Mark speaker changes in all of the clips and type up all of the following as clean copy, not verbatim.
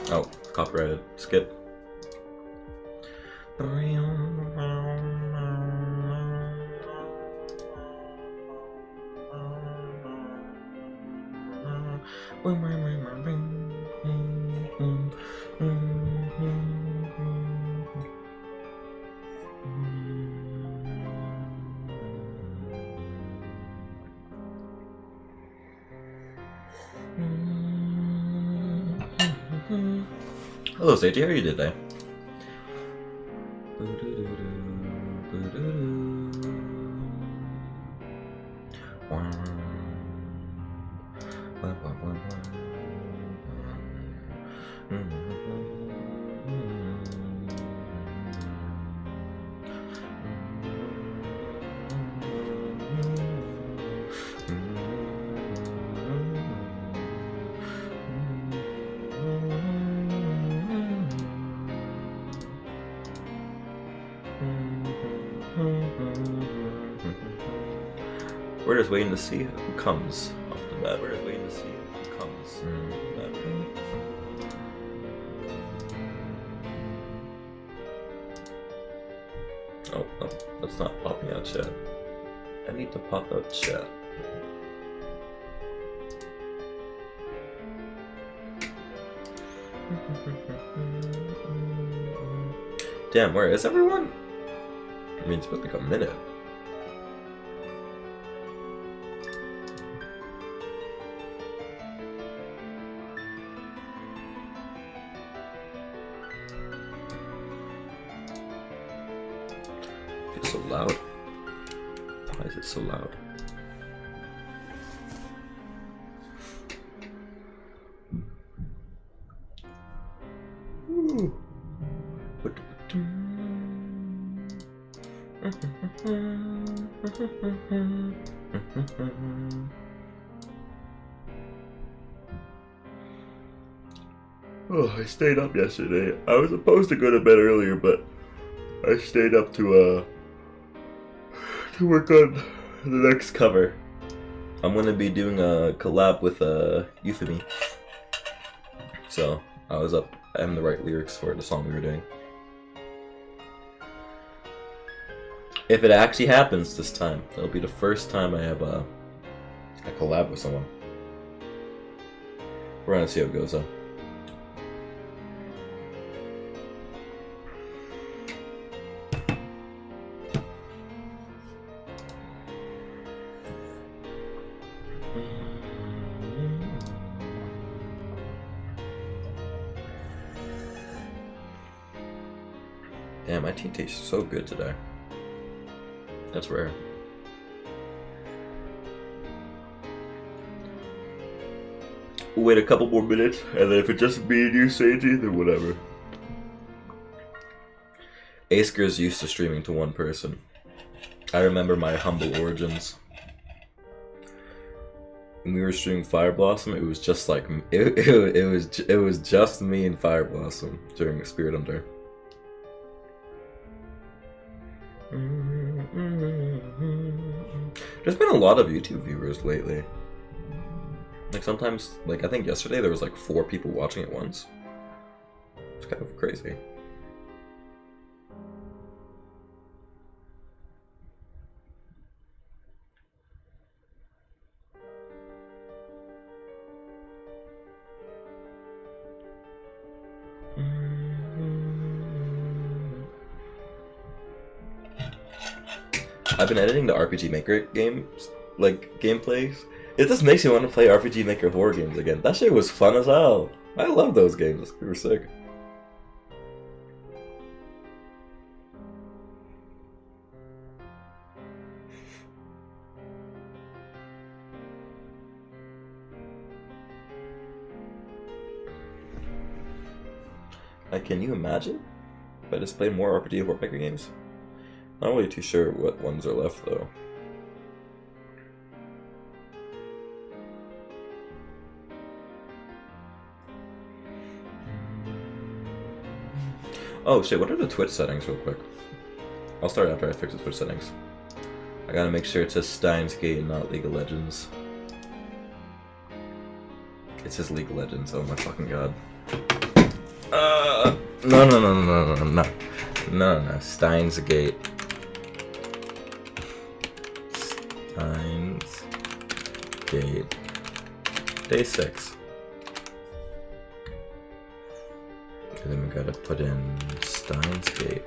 Speaker 1: Oh, copyrighted. Skip. Hello, Seiji. How are you today? We're just waiting to see who comes off the bat. We're just waiting to see who comes off the bat. Oh, no, that's not popping out chat. I need to pop out chat. Damn, where is everyone? I mean, it's been like a minute. It's so loud. Why is it so loud? Ooh. Oh, I stayed up yesterday. I was supposed to go to bed earlier, but I stayed up to work on the next cover. I'm gonna be doing a collab with Euphemy. So I was up. I have the right lyrics for the song we were doing. If it actually happens this time, it'll be the first time I have a collab with someone. We're gonna see how it goes though. Damn, my tea tastes so good today. That's rare. We'll wait a couple more minutes, and then if it's just me and you, Seiji, then whatever. Asker's used to streaming to one person. I remember my humble origins. When we were streaming Fire Blossom, it was just like it was just me and Fire Blossom during Spirit Hunter. There's been a lot of YouTube viewers lately. Like sometimes, like I think yesterday there was like 4 people watching at once. It's kind of crazy. I've been editing the RPG Maker games, like gameplays. It just makes me want to play RPG Maker horror games again. That shit was fun as hell. I love those games. They were sick. Can you imagine if I just played more RPG horror maker games? Not really too sure what ones are left though. Oh shit, what are the Twitch settings real quick? I'll start after I fix the Twitch settings. I gotta make sure it says Stein's Gate and not League of Legends. It says League of Legends, oh my fucking god. No, no, no, no, no, no, no. No, no, Stein's Gate. Steins Gate. Day 6. And then we gotta put in Steins Gate.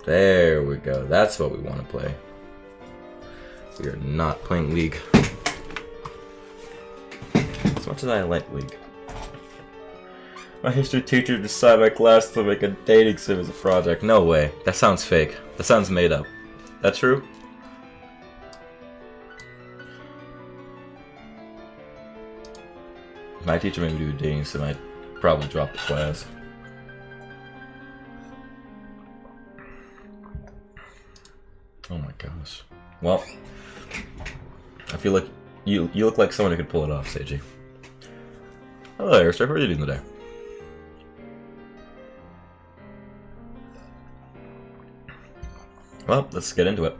Speaker 1: There we go. That's what we want to play. We are not playing League. As much as I like League. My history teacher decided my class to make a dating sim as a project. No way. That sounds fake. That sounds made up. That true? If my teacher made me do a dating sim, I'd probably drop the class. Oh my gosh. Well, I feel like you look like someone who could pull it off, Seiji. Hello, Airstrike. How are you doing today? Well, let's get into it.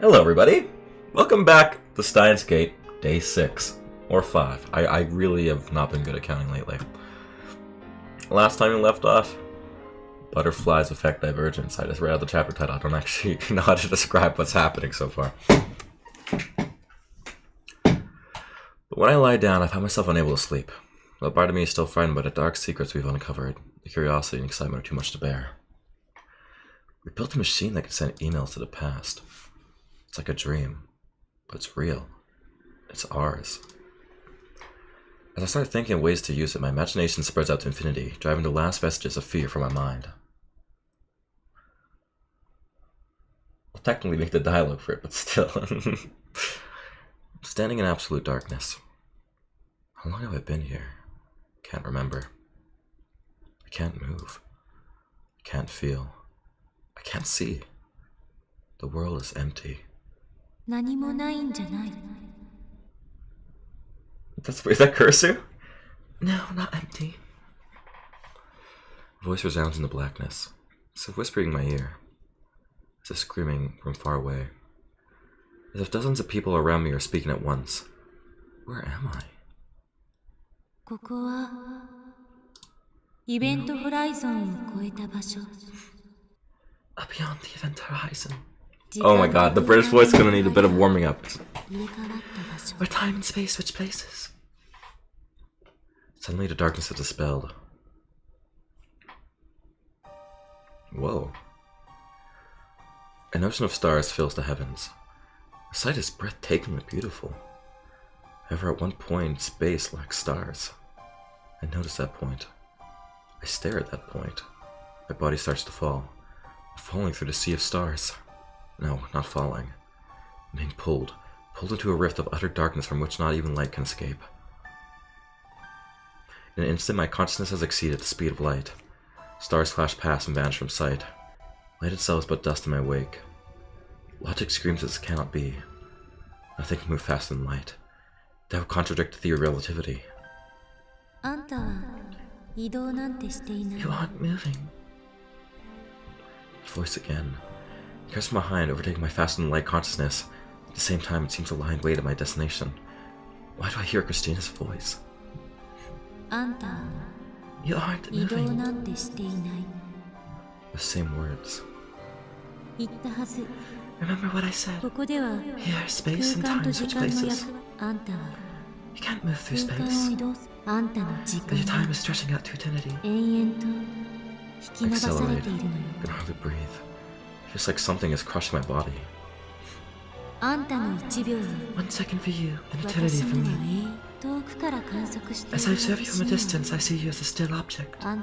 Speaker 1: Hello, everybody. Welcome back to Steins Gate, Day 6. Or 5. I really have not been good at counting lately. Last time we left off, Butterflies Affect Divergence. I just read out the chapter title. I don't actually know how to describe what's happening so far. But when I lie down, I find myself unable to sleep. A part of me is still frightened by the dark secrets we've uncovered. The curiosity and excitement are too much to bear. We built a machine that can send emails to the past. It's like a dream, but it's real. It's ours. As I start thinking of ways to use it, my imagination spreads out to infinity, driving the last vestiges of fear from my mind. I'll technically make the dialogue for it, but still. I'm standing in absolute darkness. How long have I been here? Can't remember. I can't move. I can't feel. I can't see. The world is empty. Is that Cursu? No, not empty. A voice resounds in the blackness. It's a whispering in my ear. It's a screaming from far away. As if dozens of people around me are speaking at once. Where am I? Beyond the event horizon. Oh my god, the British voice is gonna need a bit of warming up. Where time and space switch places. Suddenly the darkness is dispelled. Whoa. An ocean of stars fills the heavens. The sight is breathtakingly beautiful. However, at one point, space lacks stars. I notice that point. I stare at that point. My body starts to fall. I'm falling through the sea of stars. No, not falling. I'm being pulled into a rift of utter darkness from which not even light can escape. In an instant, my consciousness has exceeded the speed of light. Stars flash past and vanish from sight. Light itself is but dust in my wake. Logic screams this cannot be. Nothing can move faster than light. That would contradict the theory of relativity. You aren't moving. Voice again. It comes from behind, overtaking my faster than light consciousness. At the same time, it seems to lie in wait at my destination. Why do I hear Christina's voice? You aren't moving. The same words. Remember what I said? Here, space and time switch places. You can't move through space. But your time is stretching out to eternity. I accelerate. I can hardly breathe. It feels like something is crushing my body. 1 second for you, an eternity for me. As I observe you from a distance, I see you as a still object. I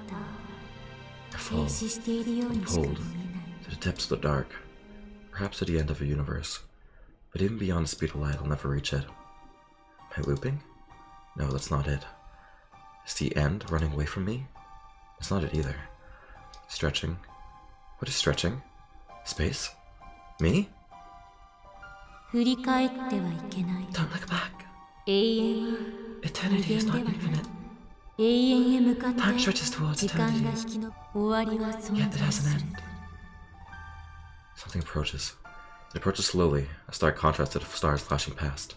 Speaker 1: fall, pulled, to the depths of the dark, perhaps to the end of a universe. But even beyond the speed of light, I'll never reach it. Am I looping? No, that's not it. Is the end running away from me? It's not it either. Stretching. What is stretching? Space? Me? Don't look back. Eternity is not infinite. Time stretches towards eternity, yet it has an end. Something approaches. It approaches slowly, a stark contrast to the stars flashing past.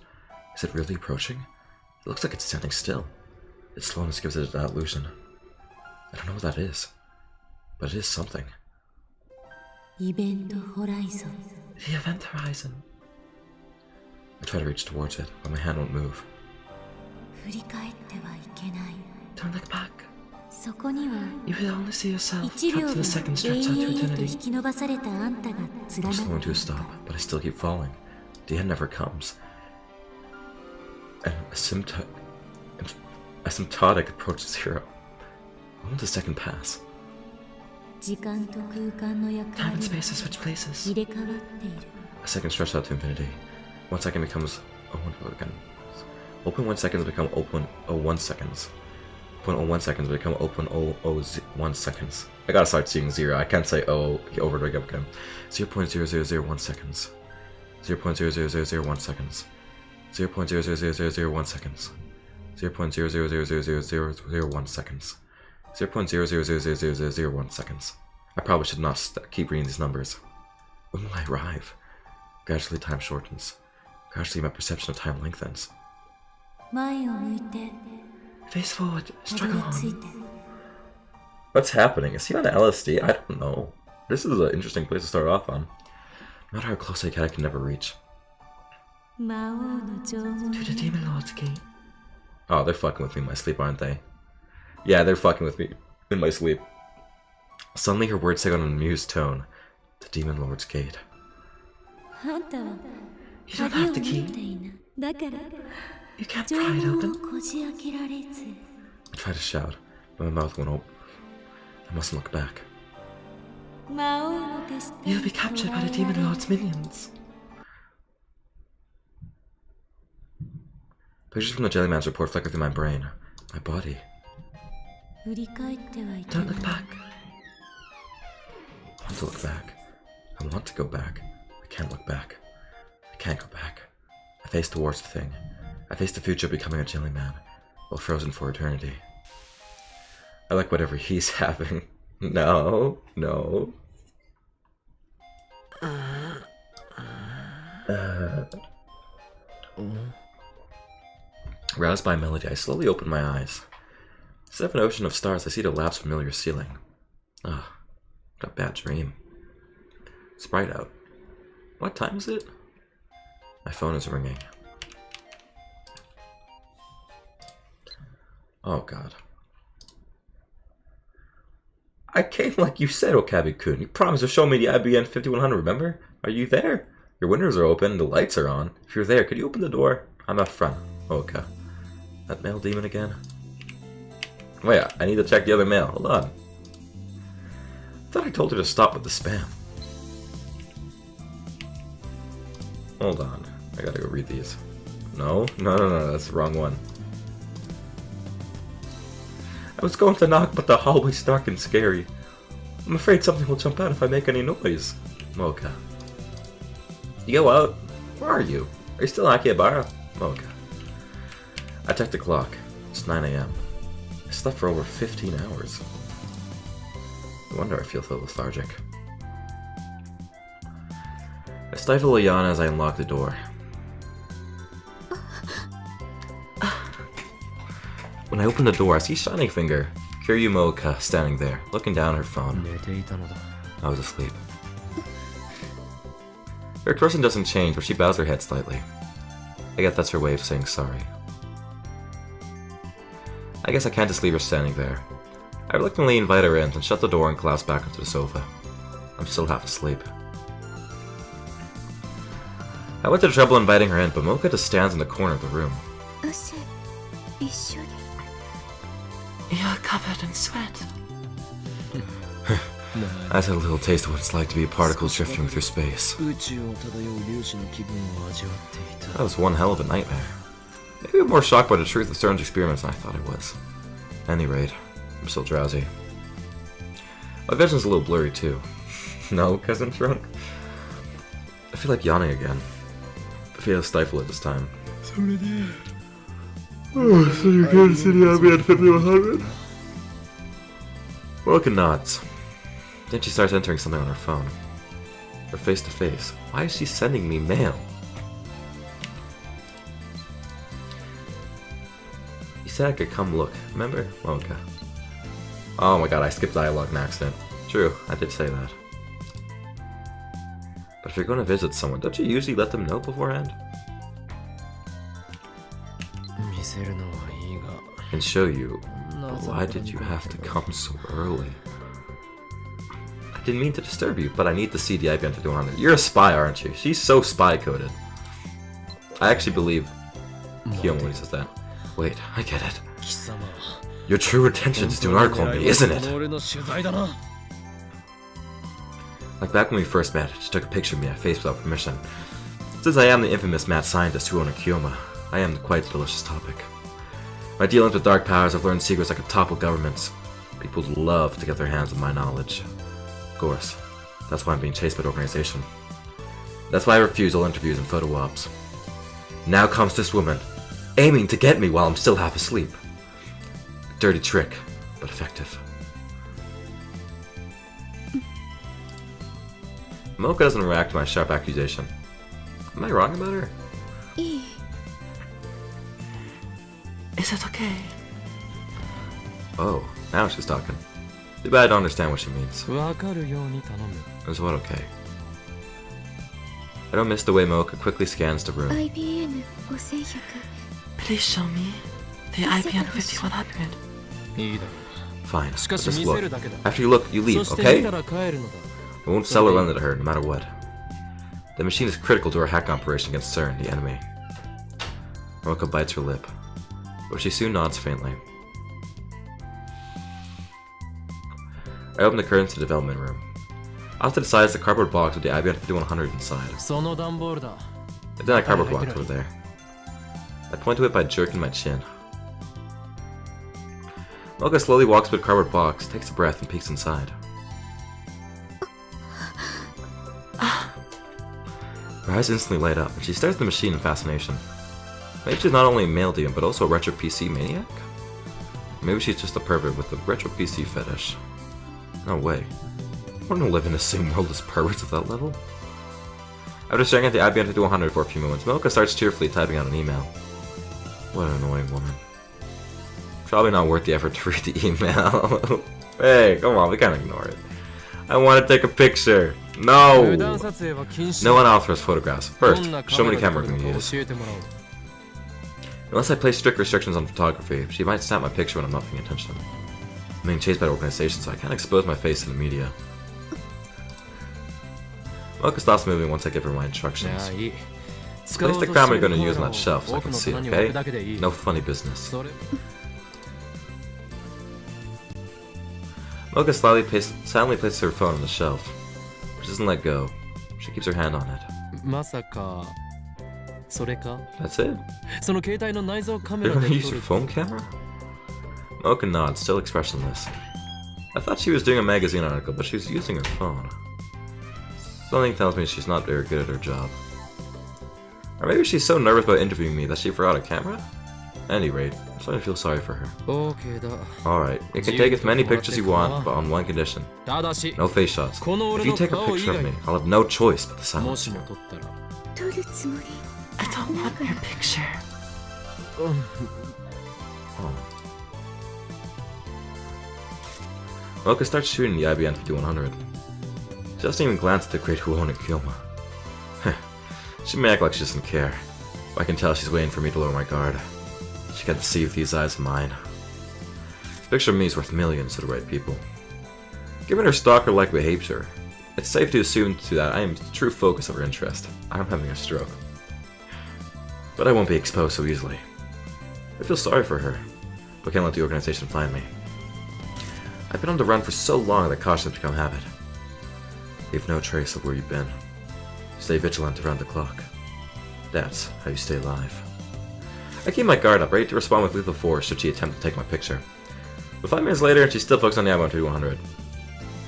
Speaker 1: Is it really approaching? It looks like it's standing still. Its slowness gives it that illusion. I don't know what that is, but it is something. The event horizon. I try to reach towards it, but my hand won't move. Don't look back. You will only see yourself trapped in a second stretched out to eternity. I'm slowing to a stop, but I still keep falling. The end never comes. An asymptotic approach to zero. When will the second pass? Time and space have switched places. A second stretched out to infinity. 1 second becomes 0.1 seconds become 0.01 seconds. 0.01 seconds become 0.001 seconds. I gotta start seeing zero. I can't say over and again. 0.0001 seconds. 0.00001 seconds. 0.00001 seconds. 0.0000001 seconds. 0.0000001 seconds. I probably should not keep reading these numbers. When will I arrive? Gradually time shortens. Gradually my perception of time lengthens. Face forward, struggle on. What's happening? Is he on LSD? I don't know. This is an interesting place to start off on. No matter how close I get, I can never reach. To the Demon Lord's Gate. Oh, they're fucking with me in my sleep, aren't they? Yeah, they're fucking with me in my sleep. Suddenly her words take on an amused tone. The Demon Lord's Gate. You don't have the key. You can't pry it open. I try to shout, but my mouth won't open. I mustn't look back. You'll be captured by the Demon Lord's minions. Pictures from the Jellyman's report flicker through my brain. My body. Don't look back. I want to look back. I want to go back. I can't look back. I can't go back. I face towards the thing. I face the future of becoming a Jellyman, while frozen for eternity. I like whatever he's having. No. Roused by melody, I slowly open my eyes. Instead of an ocean of stars, I see the lab's familiar ceiling. What a bad dream. It's bright out. What time is it? My phone is ringing. Oh god. I came like you said, Okabe-kun. You promised to show me the IBN 5100, remember? Are you there? Your windows are open, the lights are on. If you're there, could you open the door? I'm out front. Okay. That male demon again? Wait, I need to check the other mail. Hold on. I thought I told her to stop with the spam. Hold on. I gotta go read these. No, that's the wrong one. I was going to knock, but the hallway's dark and scary. I'm afraid something will jump out if I make any noise. Mocha. You go out? Where are you? Are you still in Akihabara? Mocha. I checked the clock. It's 9 AM. I slept for over 15 hours. No wonder I feel so lethargic. I stifle a yawn as I unlock the door. When I open the door, I see Shining Finger, Kiryu Mocha, standing there, looking down at her phone. I was asleep. Her expression doesn't change, but she bows her head slightly. I guess that's her way of saying sorry. I guess I can't just leave her standing there. I reluctantly invite her in and shut the door and collapse back onto the sofa. I'm still half asleep. I went to the trouble inviting her in, but Mocha just stands in the corner of the room. You're covered in sweat. I had a little taste of what it's like to be a particle drifting through space. That was one hell of a nightmare. Maybe I'm more shocked by the truth of Stern's experiments than I thought I was. At any rate, I'm still drowsy. My vision's a little blurry too. No, because I'm drunk. I feel like yawning again. I feel to stifle it this time. So you can't see the IBN 5100? Welcome nods. Then she starts entering something on her phone. We're face to face. Why is she sending me mail? You
Speaker 2: said I could come look. Remember? Okay. Oh my god, I skipped dialogue in accident. True, I did say that. But if you're going to visit someone, don't you usually let them know beforehand? I can show you, but why did you have to come so early? I didn't mean to disturb you, but I need to see the IBM 5100. You're a spy, aren't you? She's so spy-coded. I actually believe Kiyomi when he says that. Wait, I get it. Your true intention is to do an article on me, isn't it? Like back when we first met, she took a picture of me at face without permission. Since I am the infamous mad scientist who owned Kiyoma, I am quite a delicious topic. My dealings with dark powers, I've learned secrets that could topple governments. People love to get their hands on my knowledge. Of course, that's why I'm being chased by the organization. That's why I refuse all interviews and photo ops. Now comes this woman, aiming to get me while I'm still half asleep. A dirty trick, but effective. Mocha doesn't react to my sharp accusation. Am I wrong about her?
Speaker 1: Is it okay?
Speaker 2: Oh, now she's talking. Too bad I don't understand what she means. Is what okay? I don't miss the way Mocha quickly scans the room.
Speaker 1: Please show me the IBM 5100.
Speaker 2: Fine, but just look. After you look, you leave, okay? I won't sell or lend it to her, no matter what. The machine is critical to our hack operation against CERN, the enemy. Mocha bites her lip, but she soon nods faintly. I open the curtains to the development room. Off to the side is the cardboard box with the IBM 5100 inside. It's in that cardboard box over there. I point to it by jerking my chin. Mocha slowly walks to the cardboard box, takes a breath, and peeks inside. Her eyes instantly light up, and she stares at the machine in fascination. Maybe she's not only a male demon, but also a retro PC maniac? Maybe she's just a pervert with a retro PC fetish. No way. I want to live in the same world as perverts at that level. After staring at the IBM 5100 for a few moments, Mocha starts cheerfully typing out an email. What an annoying woman. Probably not worth the effort to read the email. Hey, come on, we can't ignore it. I want to take a picture. No! No unauthorized photographs. First, show me the camera we're going to use. Unless I place strict restrictions on photography, she might snap my picture when I'm not paying attention. I'm being chased by the organization, so I can't expose my face to the media. Mocha stops moving once I give her my instructions. Place the camera you're going to use on that shelf so I can see, okay? No funny business. Mocha silently places her phone on the shelf. She doesn't let go. She keeps her hand on it. That's it? You're gonna use your phone camera? Mocha nods, still expressionless. I thought she was doing a magazine article, but she's using her phone. Something tells me she's not very good at her job. Or maybe she's so nervous about interviewing me that she forgot a camera? At any rate, I'm starting to feel sorry for her. Alright, you can take as many pictures you want, but on one condition. No face shots. If you take a picture of me, I'll have no choice but to silence you.
Speaker 1: I don't want your picture.
Speaker 2: Oh. Mocha starts shooting the IBM 5100. She doesn't even glance at the great Huon Kiyoma. She may act like she doesn't care, but I can tell she's waiting for me to lower my guard. She can't deceive with these eyes of mine. A picture of me is worth millions to the right people. Given her stalker-like behavior, it's safe to assume that I am the true focus of her interest. I'm having a stroke. But I won't be exposed so easily. I feel sorry for her, but can't let the organization find me. I've been on the run for so long that caution has become habit. Leave no trace of where you've been. Stay vigilant around the clock. That's how you stay alive. I keep my guard up, ready to respond with lethal force should she attempt to take my picture. But 5 minutes later, she's still focused on the IBM 5100.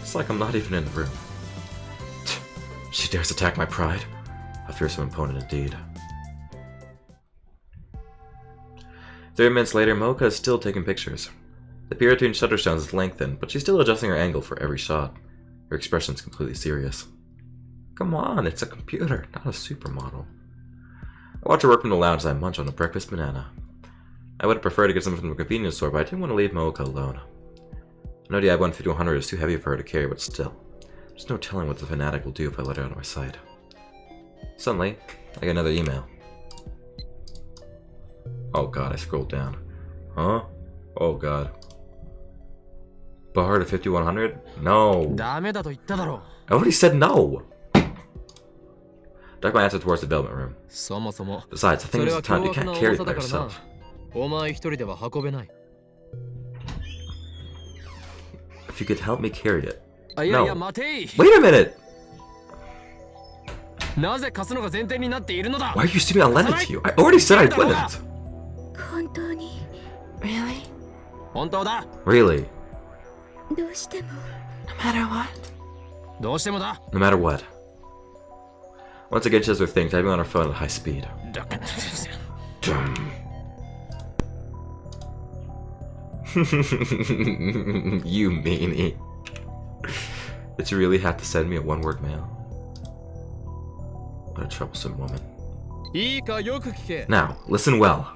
Speaker 2: It's like I'm not even in the room. She dares attack my pride. A fearsome opponent indeed. 30 minutes later, Mocha is still taking pictures. The period between shutter stones is lengthened, but she's still adjusting her angle for every shot. Her expression is completely serious. Come on, it's a computer, not a supermodel. I watch her work from the lounge as I munch on a breakfast banana. I would have preferred to get something from the convenience store, but I didn't want to leave Mooka alone. I know the I-15100 is too heavy for her to carry, but still. There's no telling what the fanatic will do if I let her out of my sight. Suddenly, I get another email. Oh god, I scrolled down. Huh? Oh god. Bar to 5100? No. I already said no! Direct my answer towards the development room. Besides, the thing is the time, you can't carry it by yourself. If you could help me carry it. No. Wait a minute! Why are you assuming I'll lend it to you? I already said I wouldn't!
Speaker 1: Really?
Speaker 2: Really?
Speaker 1: No matter what?
Speaker 2: No matter what. Once again, she does her thing, typing on her phone at high speed. You meanie. Did you really have to send me a one-word mail? What a troublesome woman. Now, listen well.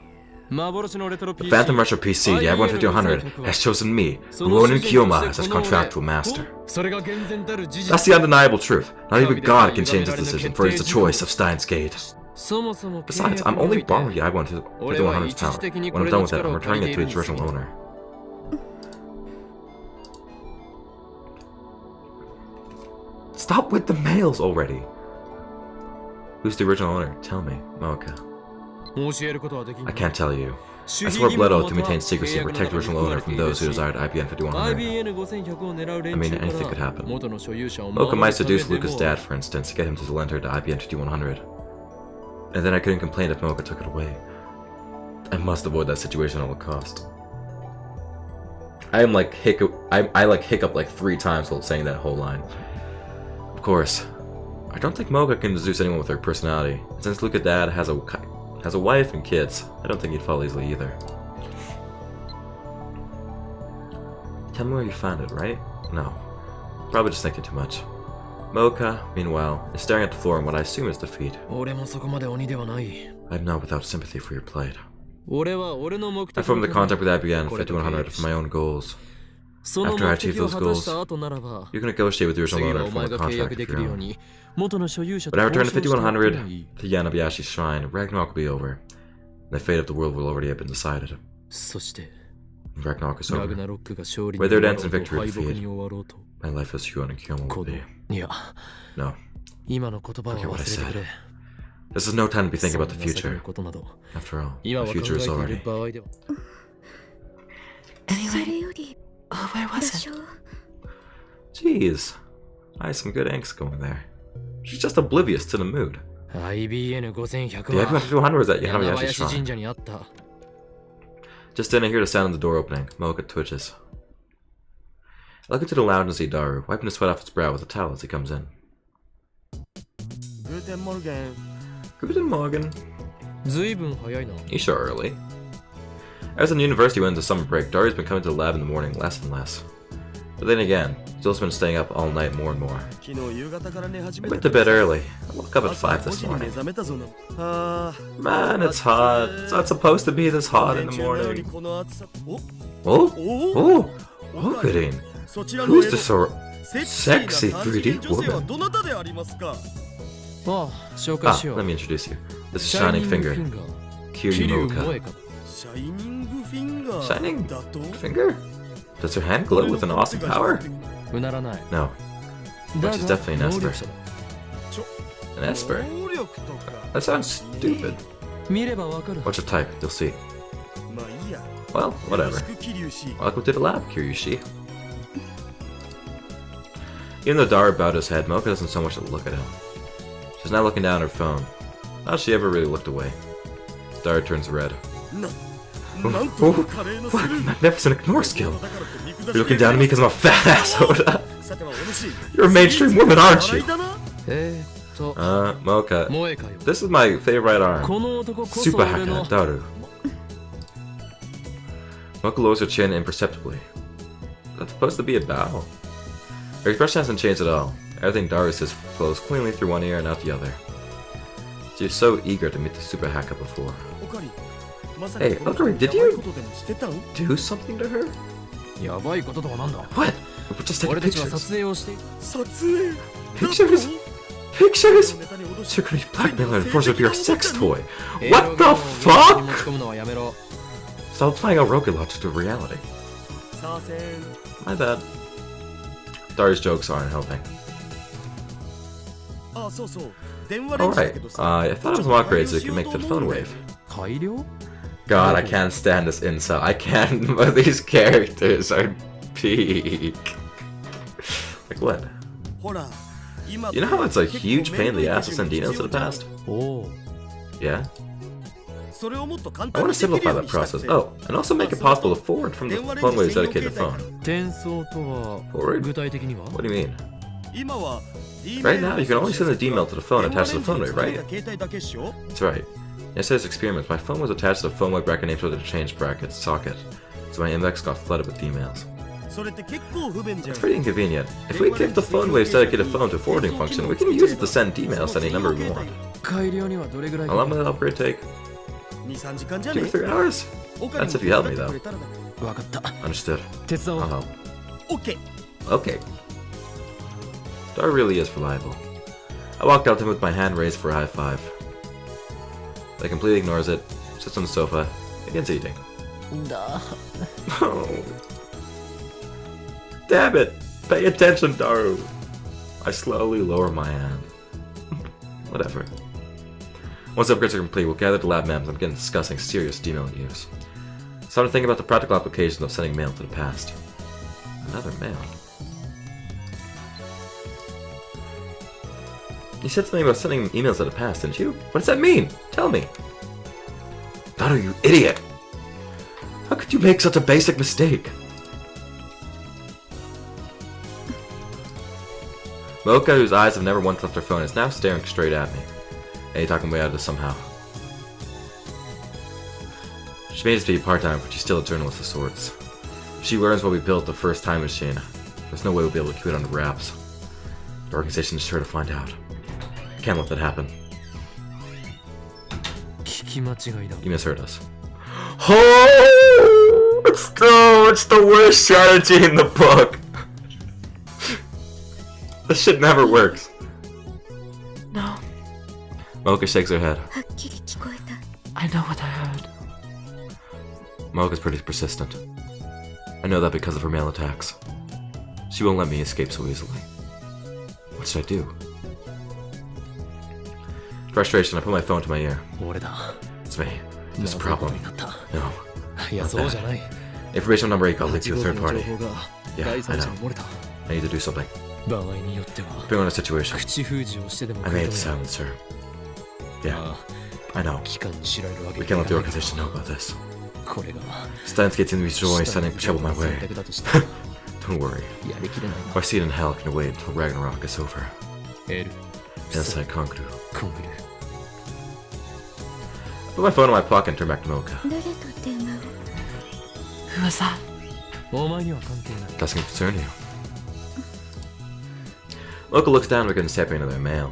Speaker 2: The Phantom Retro PC, the I-15100, has chosen me, Ronin Kiyoma, as its contractual master. That's the undeniable truth. Not even God can change this decision, for it's the choice of Stein's Gate. Besides, I'm only borrowing the I-15100's power. When I'm done with it, I'm returning it to its original owner. Stop with the mails already! Who's the original owner? Tell me, Mooka. I can't tell you. I swore blood oath to maintain secrecy and protect the original owner from those who desired IBN 5100. I mean, anything could happen. Mooka might seduce Luca's dad, for instance, to get him to lend her to IBN 5100. And then I couldn't complain if Mooka took it away. I must avoid that situation at all cost. I hiccup like 3 times while saying that whole line. Of course, I don't think Mooka can seduce anyone with her personality. And since Luca's dad has a wife and kids, I don't think he'd fall easily either. Tell me where you found it, right? No. Probably just thinking too much. Mooka, meanwhile, is staring at the floor in what I assume is defeat. I'm not without sympathy for your plight. I formed the contract with IBN 5100 for my own goals. After I achieve those goals, you can negotiate with your original owner for a contract of your own. When I return to 5100 to Yanabayashi's shrine, Ragnarok will be over. The fate of the world will already have been decided. Ragnarok is over. Whether it ends in victory or defeat, my life as Ronin Kiyoma will be. No. Forget what I said. This is no time to be thinking about the future. After all, the future is already.
Speaker 1: Anyway, where was it?
Speaker 2: Jeez. I had some good angst going there. She's just oblivious to the mood. The I-15100 is at Yanabayashi's shrine. Just then I hear the sound of the door opening. Mooka twitches. I look into the lounge and see Daru, wiping the sweat off his brow with a towel as he comes in.
Speaker 3: Guten Morgen.
Speaker 2: Guten Morgen. You sure early. Ever since university went into summer break, Daru's been coming to the lab in the morning less and less. But then again, he's also been staying up all night more and more. I went to bed early. I woke up at 5 this morning. Man, it's hot. It's not supposed to be this hot in the morning. Oh? Oh? Opening. Who's this sexy 3D woman? Let me introduce you. This is Shining Finger. Kiryu Mooka. Shining Finger? Does her hand glow with an awesome power? No. But she's definitely an Esper. An Esper? That sounds stupid. What's your type? You'll see. Well, whatever. Welcome to the lab, Kiryushi. Even though Daru bowed his head, Mooka doesn't so much look at him. She's not looking down at her phone. Not if she ever really looked away. Daru turns red. What a magnificent ignore skill! You're looking down at me because I'm a fat asshole. You're a mainstream woman, aren't you? Mooka. This is my favorite arm. Super Haka, Daru. Mooka lowers her chin imperceptibly. That's supposed to be a bow. Her expression hasn't changed at all. Everything Daru says flows cleanly through one ear and out the other. She was so eager to meet the Super Haka before. Hey, Okari, did you do something to her?
Speaker 3: やばいこととはなんだ
Speaker 2: What? We're just taking
Speaker 3: 俺たちは撮
Speaker 2: pictures.
Speaker 3: 影をして
Speaker 2: Pictures? Pictures? You're gonna be blackmailed and forced to be our sex toy. What the
Speaker 3: 持ち
Speaker 2: fuck?
Speaker 3: 込むのはやめろ
Speaker 2: Stop playing out Roku logic to reality. My bad. Dari's jokes aren't helping. Alright, I thought it was more upgrades so you can make the phone wave.
Speaker 3: 改良
Speaker 2: God, I can't stand this incel. I can't. But these characters are peak. Like what? You know how it's a huge pain in the ass to send emails to the past?
Speaker 3: おう
Speaker 2: Yeah? I want to simplify that process. Oh, and also make it possible to forward from the phone wave's dedicated phone.
Speaker 3: 転送とは
Speaker 2: Forward?
Speaker 3: 具体的には
Speaker 2: What do you mean? Right now, you can only send the email to the phone attached to the phone wave, right? That's right. Yesterday's experiment, my phone was attached to the phone wave bracket named with the change bracket socket, so my index got flooded with emails. It's pretty inconvenient. If we give the phone wave's dedicated phone to a forwarding function, we can use it to send emails to any number we want.
Speaker 3: 改良にはどれぐらい
Speaker 2: How long will that upgrade take? 2 or 3 hours? That's if you help me, though.
Speaker 3: わかった
Speaker 2: Understood.
Speaker 3: 手伝お
Speaker 2: I'll
Speaker 3: う
Speaker 2: help. Okay. Dar really is reliable. I walked up to him with my hand raised for a high five. He completely ignores it, sits on the sofa, begins eating. Oh. Damn it! Pay attention, Daru! I slowly lower my hand. Whatever. Once the upgrades are complete, we'll gather the lab mems and begin discussing serious emailing use. It's time to think about the practical applications of sending mail to the past. Another mail. You said something about sending emails to the past, didn't you? What does that mean? Tell me. Daru, you idiot! How could you make such a basic mistake? Mocha, whose eyes have never once left her phone, is now staring straight at me. Hey, talking way out of this somehow. She made us be part-time, but she's still a journalist of sorts. If she learns what we built the first time machine, there's no way we'll be able to keep it under wraps. The organization is sure to find out. Can't let that happen.
Speaker 3: 聞き間違いだ
Speaker 2: You misheard us. Oh! It's the worst strategy in the book! This shit never works.
Speaker 1: No,
Speaker 2: Mocha shakes her head.
Speaker 1: I know what I heard.
Speaker 2: Mocha's pretty persistent. I know that because of her mail attacks. She won't let me escape so easily. What should I do? In frustration, I put my phone to my ear.
Speaker 3: 俺だ
Speaker 2: It's me. This
Speaker 3: まずいこと
Speaker 2: problem.
Speaker 3: になった
Speaker 2: No.
Speaker 3: いや
Speaker 2: Not
Speaker 3: そうじゃない
Speaker 2: Information number 8 got leaked to a
Speaker 3: 8
Speaker 2: third
Speaker 3: 号機の
Speaker 2: party.
Speaker 3: 情報が
Speaker 2: Yeah,
Speaker 3: 第三
Speaker 2: I
Speaker 3: 者
Speaker 2: know.
Speaker 3: に漏れた
Speaker 2: I need to do something.
Speaker 3: 場合によっては
Speaker 2: Depending on the situation,
Speaker 3: 口封じをしてでも
Speaker 2: I
Speaker 3: 食い
Speaker 2: may
Speaker 3: 止
Speaker 2: have
Speaker 3: める
Speaker 2: silenced her. Yeah,
Speaker 3: あ
Speaker 2: I know.
Speaker 3: あ機関に知られるわけ
Speaker 2: We
Speaker 3: に
Speaker 2: can't
Speaker 3: い
Speaker 2: let the
Speaker 3: かないけど
Speaker 2: organization know about this.
Speaker 3: これが
Speaker 2: Stein gets in the joy
Speaker 3: 下に
Speaker 2: sending trouble my
Speaker 3: 選
Speaker 2: way.
Speaker 3: 択だとして
Speaker 2: Don't worry.
Speaker 3: やりきれない
Speaker 2: Our seat in hell can wait until Ragnarok is over.
Speaker 3: な L
Speaker 2: Inside Concrete.
Speaker 3: コングル
Speaker 2: Put my phone in my pocket and turn back to Mocha.
Speaker 1: Who was that?
Speaker 3: お前には関係ない
Speaker 2: Doesn't concern you. Mocha looks down and begins tapping into their mail.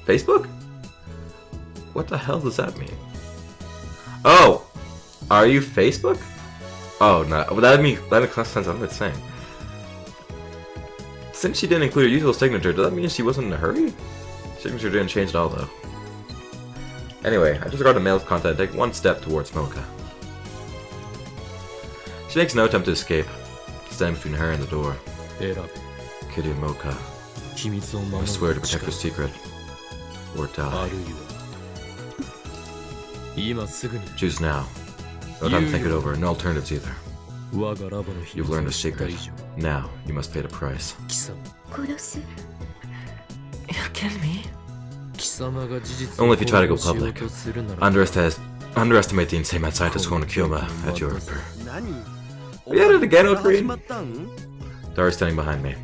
Speaker 2: Facebook? What the hell does that mean? Oh! Are you Facebook? Oh, no. Well, that makes sense of what it's saying. Since she didn't include her usual signature, does that mean she wasn't in a hurry? Signature didn't change at all, though. Anyway, I disregard the mail's content and take one step towards Mocha. She makes no attempt to escape, standing between her and the door.
Speaker 3: 選ぶ
Speaker 2: Kitty Mocha,
Speaker 3: 秘密を
Speaker 2: I
Speaker 3: 守
Speaker 2: swear
Speaker 3: る
Speaker 2: to protect your secret. Or
Speaker 3: あ
Speaker 2: die.
Speaker 3: るいは今すぐに
Speaker 2: Choose now. No time to think it over, no alternatives either.
Speaker 3: 我がラボの秘
Speaker 2: You've
Speaker 3: 密
Speaker 2: learned
Speaker 3: を
Speaker 2: a
Speaker 3: 知った
Speaker 2: secret.
Speaker 3: 以上
Speaker 2: Now, you must pay the price.
Speaker 3: 貴様
Speaker 1: You'll kill me?
Speaker 3: 貴様が事実
Speaker 2: Only if you try to go
Speaker 3: しよう
Speaker 2: public.
Speaker 3: とするなら
Speaker 2: Underestimate the insane mad scientist Honokiyoma at your repair. Are you at it again, Okari? Dara's standing behind me.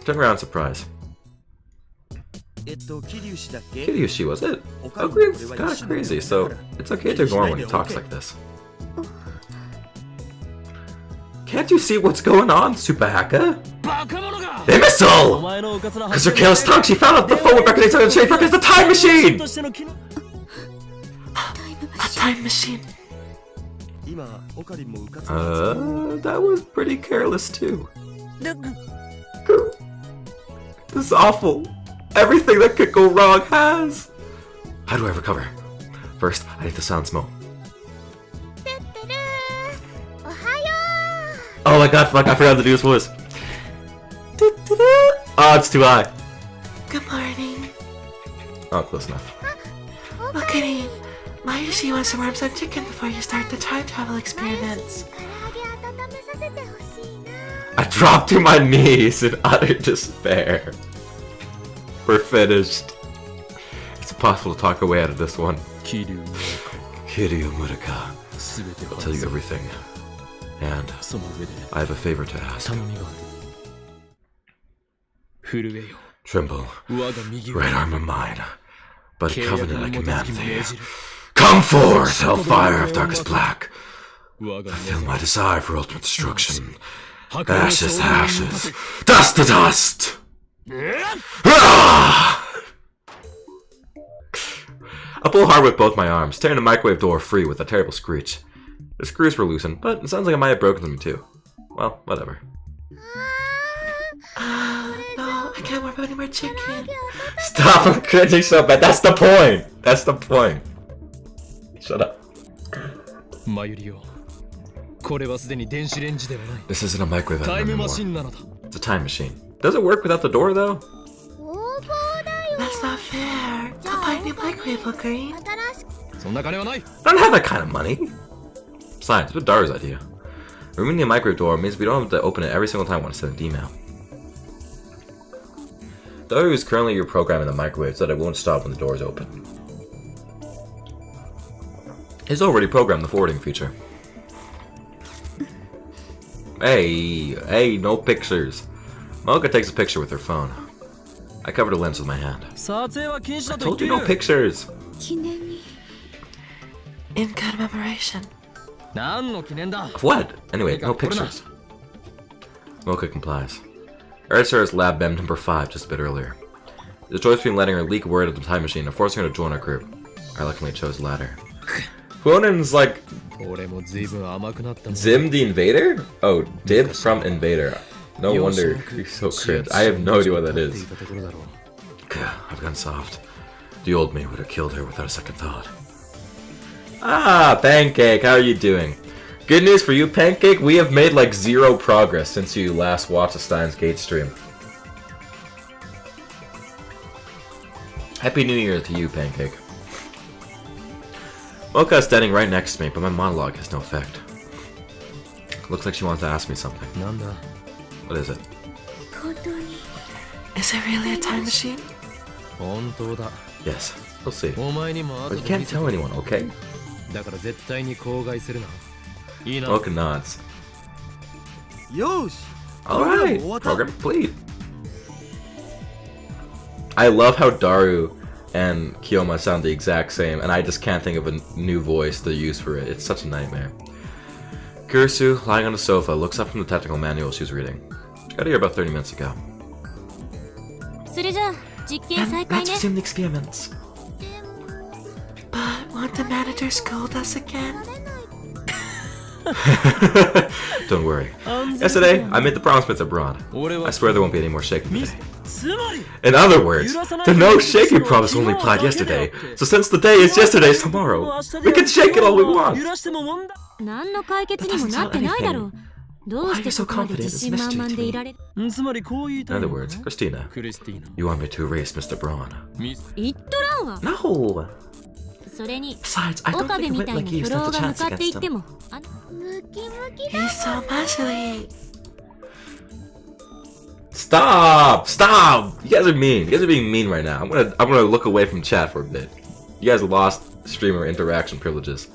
Speaker 2: Turn around in surprise. Kiryushi, was it? Okari's kinda crazy, so it's okay to ignore when he talks like this. Can't you see what's going on, Supahaka? Imbecile! Because her careless tongue, she found out the phone would recognize her and change back as the time machine!
Speaker 1: A time machine.
Speaker 2: That was pretty careless too. This is awful. Everything that could go wrong has. How do I recover? First, I need to sound smoke. Oh my god, fuck, I forgot to do his voice. Oh, it's too high.
Speaker 1: Good morning.
Speaker 2: Oh, close enough.
Speaker 1: Look at me. Mayushi wants to warm some chicken before you start the time travel experiments.
Speaker 2: I dropped to my knees in utter despair. We're finished. It's impossible to talk our way out of this one. Kiryu Muraka. I'll tell you everything. And I have a favor to ask. Tremble, right arm of mine. But covenant I command thee. Come forth, hellfire of darkest black. Fulfill my desire for ultimate destruction. Ashes to ashes, dust to dust! Ah! I pull hard with both my arms, tearing the microwave door free with a terrible screech. The screws were loosened, but it sounds like I might have broken them too. Well, whatever.
Speaker 1: No, I can't warm any more chicken.
Speaker 2: Stop, I'm cringing so bad. That's the point! That's the point. Shut up. This isn't a microwave anymore. It's a time machine. Does it work without the door though?
Speaker 1: That's not fair. I'll buy a new microwave, agree?
Speaker 2: I don't have that kind of money. Besides, it's Daru's idea. Removing the microwave door means we don't have to open it every single time I want to send an email. Daru is currently reprogramming the microwave so that it won't stop when the door is open. He's already programmed the forwarding feature. Hey, no pictures. Mocha takes a picture with her phone. I covered the lens with my hand. I told you no pictures!
Speaker 1: In commemoration.
Speaker 2: Of what? Anyway, no pictures. Mocha complies. Earthstar's lab BEM number 5 just a bit earlier. The choice between letting her leak word of the time machine and forcing her to join our group. I luckily chose the latter. Fuonen's like... Zim the Invader? Oh, Dib from Invader. No wonder he's so cringe. I have no idea what that is. I've gone soft. The old me would have killed her without a second thought. Ah, Pancake, how are you doing? Good news for you, Pancake, we have made like 0 progress since you last watched the Stein's Gate stream. Happy New Year to you, Pancake. Mocha is standing right next to me, but my monologue has no effect. Looks like she wants to ask me something. What is it?
Speaker 1: Is it really a time machine?
Speaker 2: Yes, we'll see. But you can't tell anyone, okay? Mocha nods. Alright, program complete. I love how Daru and Kiyoma sound the exact same, and I just can't think of a new voice to use for it. It's such a nightmare. Kurisu, lying on the sofa, looks up from the technical manual she was reading. She got here about 30 minutes ago.
Speaker 1: Then let's resume the experiments. But won't the manager scold us again?
Speaker 2: Don't worry. Yesterday, I made the promise with abroad. I swear there won't be any more shaking today. In other words, the no shaking promise only applied yesterday, so since the day is yesterday's tomorrow, we can shake it all we want.
Speaker 1: That doesn't solve anything. Why are you so confident it's mystery to me?
Speaker 2: In other words, Christina, you want me to erase Mr. Braun? No! Besides, I don't think a wit like you stands a chance against him.
Speaker 1: He's so muscly.
Speaker 2: Stop! Stop! You guys are mean. You guys are being mean right now. I'm gonna look away from chat for a bit. You guys lost streamer interaction privileges.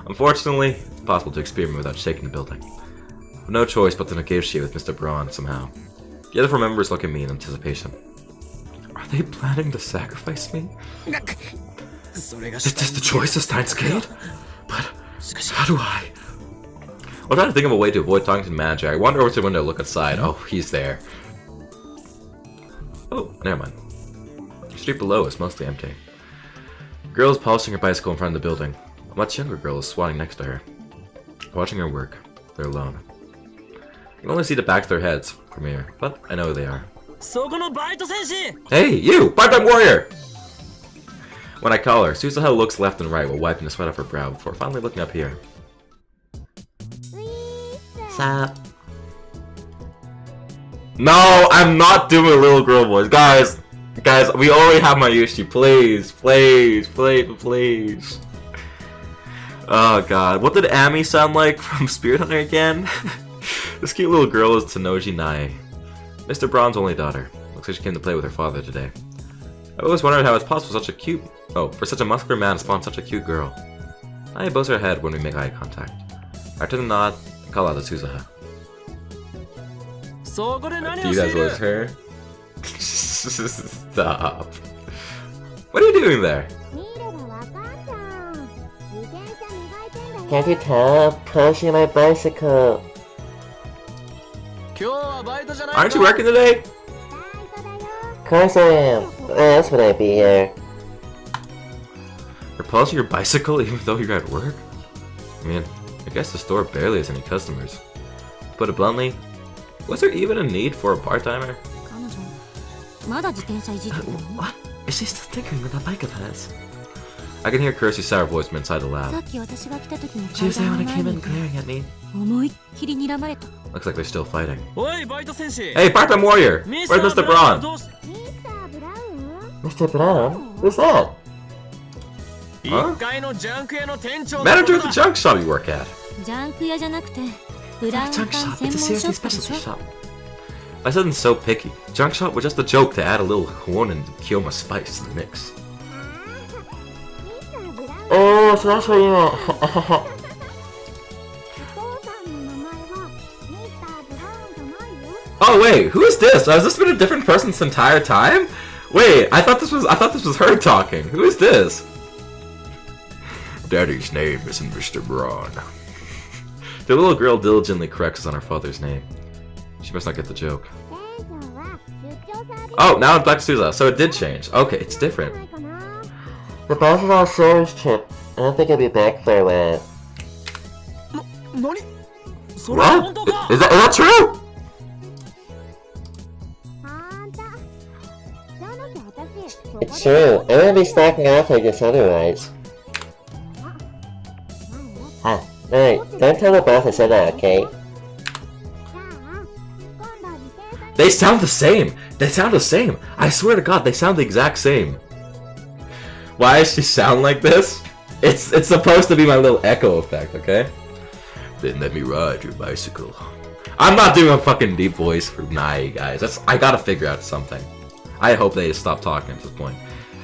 Speaker 2: Unfortunately, it's possible to experiment without shaking the building. With no choice but to negotiate with Mr. Braun somehow. The other 4 members look at me in anticipation. Are they planning to sacrifice me? Is this the choice of Steins Gate? But how do I? I'm trying to think of a way to avoid talking to the manager. I wander over to the window, look outside. Oh, he's there. Oh, never mind. The street below is mostly empty. A girl is polishing her bicycle in front of the building. A much younger girl is squatting next to her. Watching her work. They're alone. You can only see the backs of their heads from here, but I know who they are. Hey, you! Part-time warrior! When I call her, Suzuha looks left and right while wiping the sweat off her brow before finally looking up here. Sup? No, I'm not doing a little girl voice. Guys, we already have Mayushi. Please. Oh god, what did Ami sound like from Spirit Hunter again? This cute little girl is Tanoji Nai, Mr. Braun's only daughter. Looks like she came to play with her father today. I've always wondered how it's possible for such a muscular man to spawn such a cute girl. I bows her head when we make eye contact. After the nod, I call out to Suzuha. Do you guys notice her? Stop. What are you doing there?
Speaker 4: Can't you tell? I'm pushing my bicycle.
Speaker 2: Aren't you working today?
Speaker 4: Of course I am. Else would I be here?
Speaker 2: You're polishing your bicycle even though you're at work? I mean, I guess the store barely has any customers. To put it bluntly, was there even a need for a part-timer?
Speaker 1: What? Is she still tinkering with that bike of hers?
Speaker 2: I can hear Kirsty's sour voice from inside the lab.
Speaker 1: She was there when I came in glaring at me.
Speaker 2: Looks like they're still fighting. Hey, part-time warrior! Where's Mr. Braun?
Speaker 4: Mr. Brown? Who's that?
Speaker 2: Huh? Manager of the junk shop you work at.
Speaker 1: Junk shop, it's a seriously specialty shop.
Speaker 2: I said so picky. Junk shop was just a joke to add a little Huon and Kyoma spice to the mix.
Speaker 4: Oh, so that's what you meant.
Speaker 2: Oh wait, who is this? Has this been a different person this entire time? Wait, I thought this was her talking. Who is this? Daddy's name isn't Mr. Braun. The little girl diligently corrects us on her father's name. She must not get the joke. Oh, now it's back to Suzuha, so it did change. Okay, it's different.
Speaker 4: The boss is on a service trip. I don't think I'll be back for a while.
Speaker 2: What? Is that true?
Speaker 4: It's true. I wouldn't be stacking off like this otherwise. Alright, don't tell the boss I said that, okay?
Speaker 2: They sound the same! They sound the same! I swear to god, they sound the exact same! Why does she sound like this? It's supposed to be my little echo effect, okay? Then let me ride your bicycle. I'm not doing a fucking deep voice for Nai, guys. I gotta figure out something. I hope they stop talking at this point.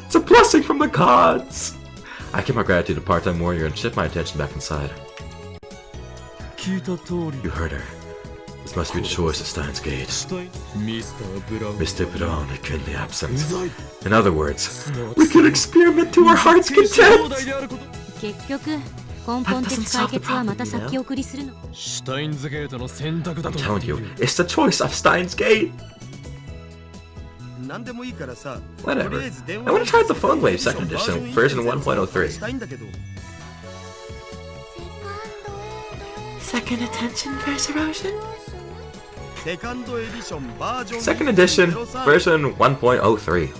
Speaker 2: It's a blessing from the gods! I give my gratitude to part-time warrior and shift my attention back inside. You heard her. This must be the choice of Stein's Gate. Mr. Braun is currently absent. In other words, we can experiment to our heart's content!
Speaker 1: That doesn't solve the problem, you know?
Speaker 2: I'm telling you, it's the choice of Steins Gate! Whatever. I want to try the Phone Wave 2nd edition, version 1.03.
Speaker 1: Second attention verse erosion?
Speaker 2: Second edition, version 1.03.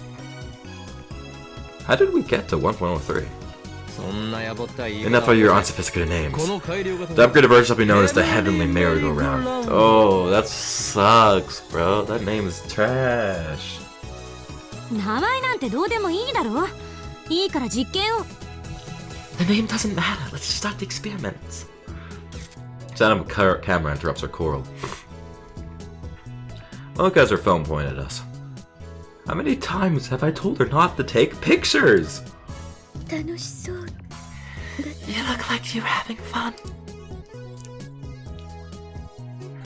Speaker 2: How did we get to 1.03? Enough of your unsophisticated names. The upgraded version shall be known as the Heavenly Merry-Go-Round. Oh, that sucks, bro. That name is trash.
Speaker 1: The name doesn't matter. Let's start the experiments.
Speaker 2: Sound of a camera interrupts our choral. Look as her phone pointed at us. How many times have I told her not to take pictures?
Speaker 1: You look like you're having fun.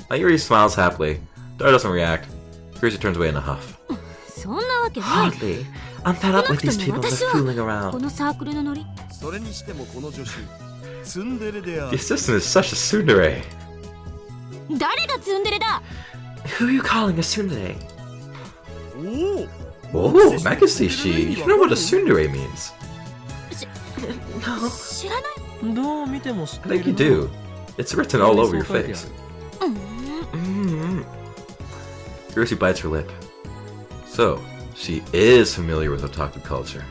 Speaker 2: Mayuri smiles happily. Dara doesn't react. Kirsi turns away in a huff.
Speaker 1: Hardly. I'm fed up with these people just fooling around.
Speaker 2: The assistant is such a tsundere.
Speaker 5: 誰がツンデレだ。
Speaker 1: Who are you calling a tsundere?
Speaker 2: Oh, Makasishi, you know what a tsundere means.
Speaker 1: No.
Speaker 5: 知らない。
Speaker 3: どう見ても知っ
Speaker 2: I
Speaker 3: てい
Speaker 2: think
Speaker 3: る
Speaker 2: you
Speaker 3: な
Speaker 2: do. It's written all over your face. Ursi bites her lip. So, she is familiar with otaku culture.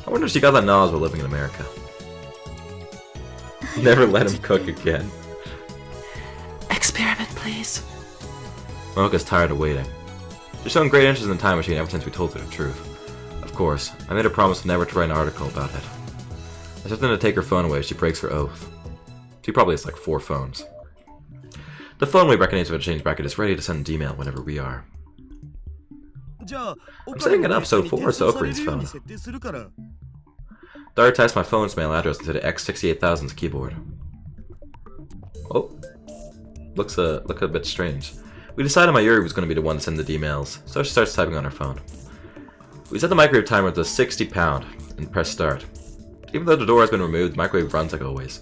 Speaker 2: I wonder if she got that knowledge while living in America. Never let him cook again.
Speaker 1: Experiment, please.
Speaker 2: Mocha's tired of waiting. She's shown great interest in the time machine ever since we told her the truth. Of course, I made her promise never to write an article about it. I told them to take her phone away. She breaks her oath. She probably has like 4 phones. The phone we recognize with a change bracket is ready to send an email whenever we are. I'm setting it up so it forwards to Okarin's phone. Dara types my phone's mail address into the X68000's keyboard. Oh, looks a bit strange. We decided Mayuri was going to be the one to send the emails, so she starts typing on her phone. We set the microwave timer to 60 pound and press start. Even though the door has been removed, the microwave runs like always.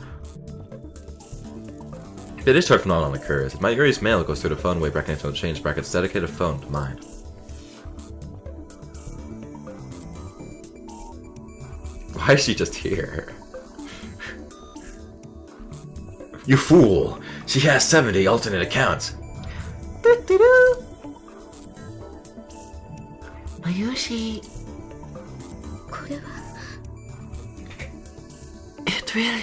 Speaker 2: If the discharge phenomenon occurs, Mayuri's mail goes through the phone wave recognition with the change bracket's dedicated phone to mine. Why is she just here? You fool! She has 70 alternate accounts!
Speaker 1: Mayushi. It really...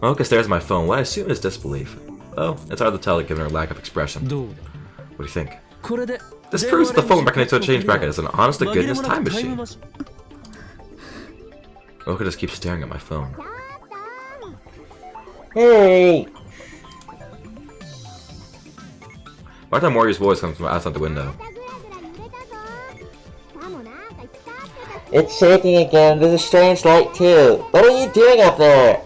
Speaker 2: Mocha stares at my phone, what I assume is disbelief. Oh, it's hard to tell given her lack of expression.
Speaker 3: どうだ
Speaker 2: What do you think?
Speaker 3: これで
Speaker 2: This proves that the phone recognition with a change bracket is an honest to
Speaker 3: 紛れ
Speaker 2: goodness
Speaker 3: もな
Speaker 2: time
Speaker 3: くタイム
Speaker 2: machine.
Speaker 3: マシン
Speaker 2: Mocha just keeps staring at my phone.
Speaker 4: Hey!
Speaker 2: Part-time warrior's voice comes from outside the window.
Speaker 4: It's shaking again. There's a strange light too. What are you doing up there?